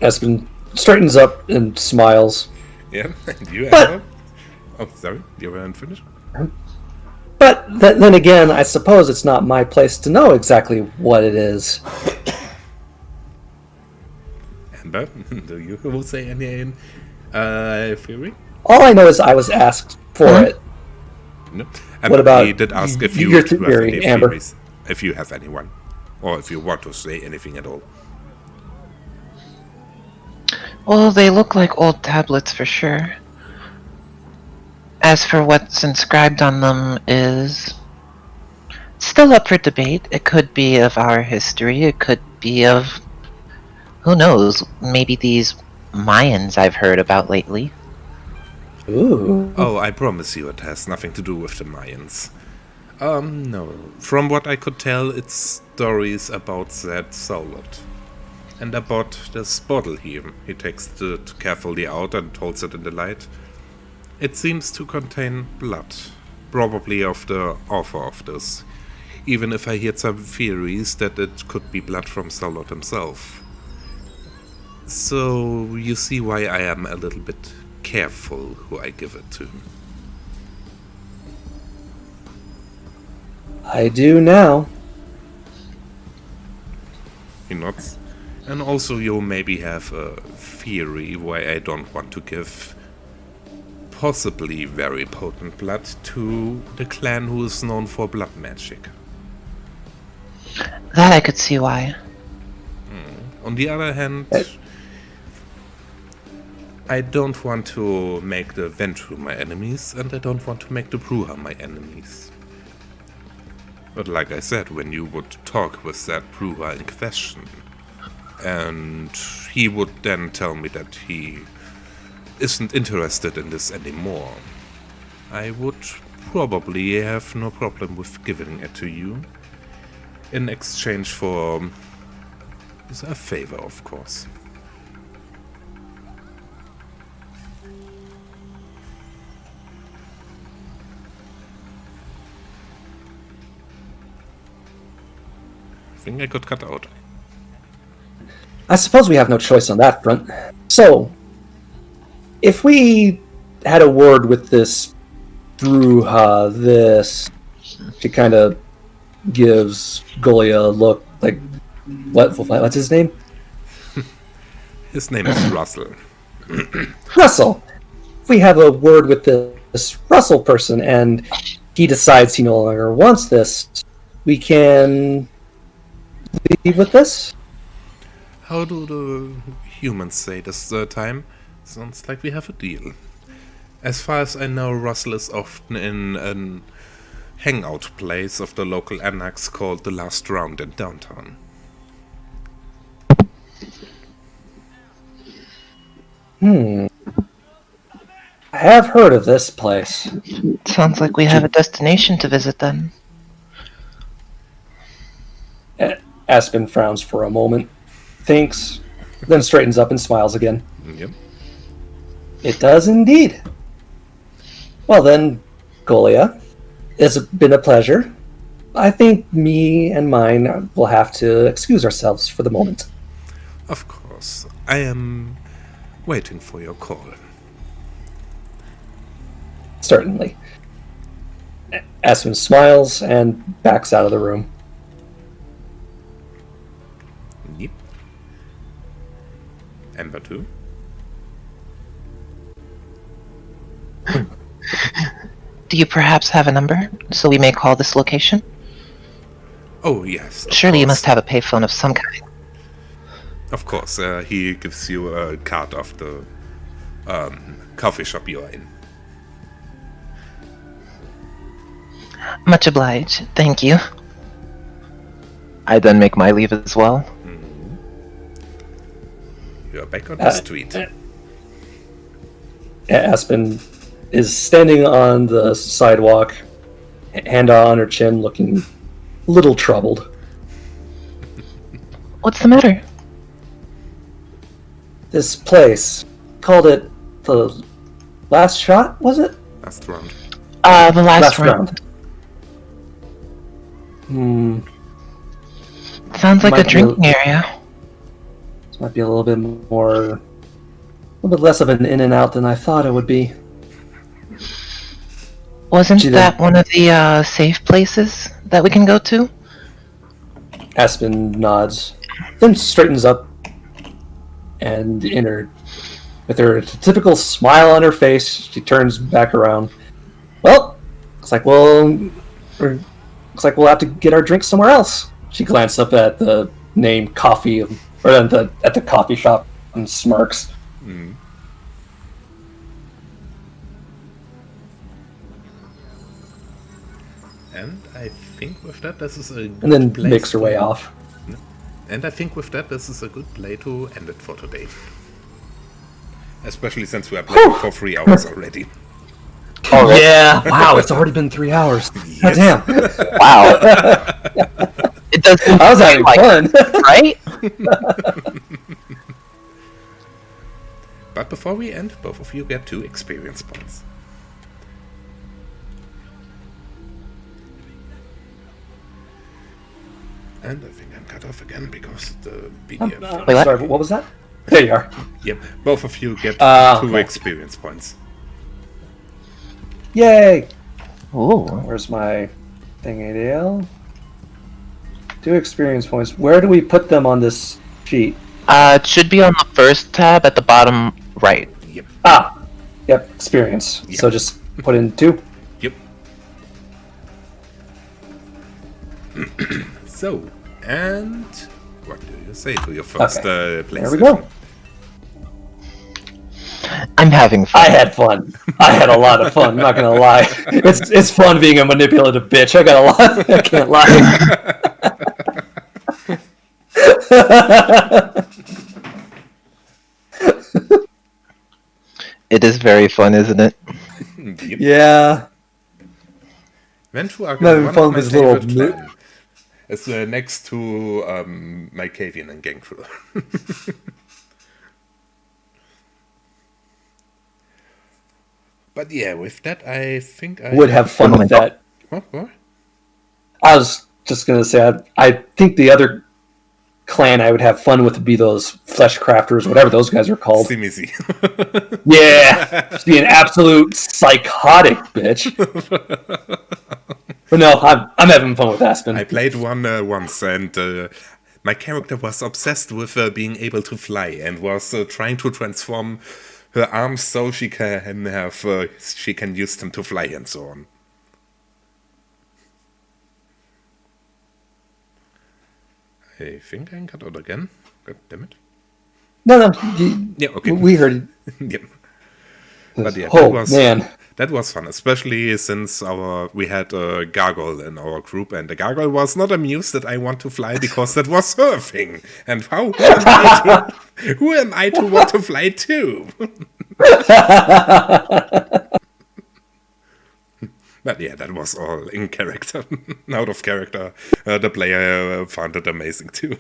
Aspen straightens up and smiles. Yeah, you have. Oh, sorry, you weren't finished. But then again, I suppose it's not my place to know exactly what it is. Amber, do you say any theory? All I know is I was asked for it. No. What about he did ask if you your have theory, any Amber? theories, if you have anyone, or if you want to say anything at all. Well, they look like old tablets for sure. As for what's inscribed on them is still up for debate. It could be of our history, it could be of, who knows, maybe these Mayans I've heard about lately. Ooh. Oh, I promise you it has nothing to do with the Mayans. No. From what I could tell, it's stories about that Sabbat. And about this bottle here. He takes it carefully out and holds it in the light. It seems to contain blood, probably of the author of this, even if I heard some theories that it could be blood from Sabbat himself. So you see why I am a little bit careful who I give it to. I do now. He nods. And also you maybe have a theory why I don't want to give possibly very potent blood to the clan who is known for blood magic. That I could see why. On the other hand, I don't want to make the Ventrue my enemies, and I don't want to make the Bruja my enemies. But like I said, when you would talk with that brewer in question, and he would then tell me that he isn't interested in this anymore, I would probably have no problem with giving it to you, in exchange for a favor, of course. I think I got cut out. I suppose we have no choice on that front. So, if we had a word with this Bruja, she kind of gives Golia a look like, what's his name? His name is Russell. Russell! If we have a word with this Russell person and he decides he no longer wants this, we can leave with this? How do the humans say this time? Sounds like we have a deal. As far as I know, Russell is often in an hangout place of the local anarchs called The Last Round in downtown. I have heard of this place. Sounds like we have a destination to visit then. Aspen frowns for a moment, thinks, then straightens up and smiles again. Yep. It does indeed. Well then, Golia, it's been a pleasure. I think me and mine will have to excuse ourselves for the moment. Of course. I am waiting for your call. Certainly. Aspen smiles and backs out of the room. Yep. Ember too? Do you perhaps have a number, so we may call this location? Oh, yes. Surely you must have a payphone of some kind. Of course. He gives you a card of the coffee shop you are in. Much obliged, thank you. I then make my leave as well. You're back on the street. Aspen is standing on the sidewalk, hand on her chin, looking a little troubled. What's the matter? This place, called it the Last Shot, was it? Last round. The last round. Sounds like Might a be drinking area. This might be a little bit less of an in and out than I thought it would be. Wasn't Gee, that one of the safe places that we can go to? Aspen nods, then straightens up, and with her typical smile on her face, she turns back around. Well, looks like we'll have to get our drinks somewhere else. She glances up at the name coffee, or at the coffee shop, and smirks. Mm. And I think with that, this is a good And then place makes her to- way off. And I think with that, this is a good play to end it for today. Especially since we are playing for 3 hours already. Oh, right. Yeah, wow, it's already been 3 hours. Yes. Damn. Wow. It does. I was having fun. Right? But before we end, both of you get 2 experience points. And I think I'm cut off again because the PDF. Wait, what? Sorry, what was that? There you are. Yep, both of you get 2 okay. experience points. Yay! Ooh. Where's my thingy deal? 2 experience points. Where do we put them on this sheet? It should be on the first tab at the bottom right. Yep, Yep, experience. Yep. So just put in 2. yep. So, and what do you say to your first Okay. play There we session? go. I'm having fun. I had fun. I had a lot of fun. I'm not gonna lie. It's fun being a manipulative bitch. I got a lot. I can't lie. It is very fun, isn't it? Yep. Yeah. Ventrue are having one of fun my with his little favorite clan. It's next to Malkavian and Gangrel. But yeah, with that, I think I Would have fun with that. What? I was just gonna say, I think the other clan I would have fun with would be those flesh crafters, whatever those guys are called. Simizi. Yeah, just be an absolute psychotic bitch. But no, I'm having fun with Aspen. I played one once, and my character was obsessed with being able to fly, and was trying to transform her arms so she can use them to fly and so on. I think I cut out again. God damn it. No, Yeah, okay. we heard it. Yep. But yeah, man. That was fun, especially since we had a Gargoyle in our group, and the Gargoyle was not amused that I want to fly because that was her thing. And who am I to want to fly too? But yeah, that was all in character. Out of character, the player found it amazing too.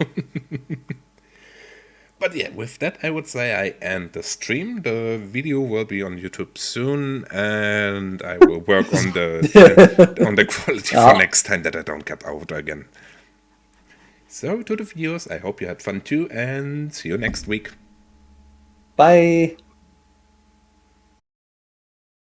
But yeah, with that, I would say I end the stream. The video will be on YouTube soon, and I will work on the quality for next time that I don't cut out again. So, to the viewers, I hope you had fun too, and see you next week. Bye.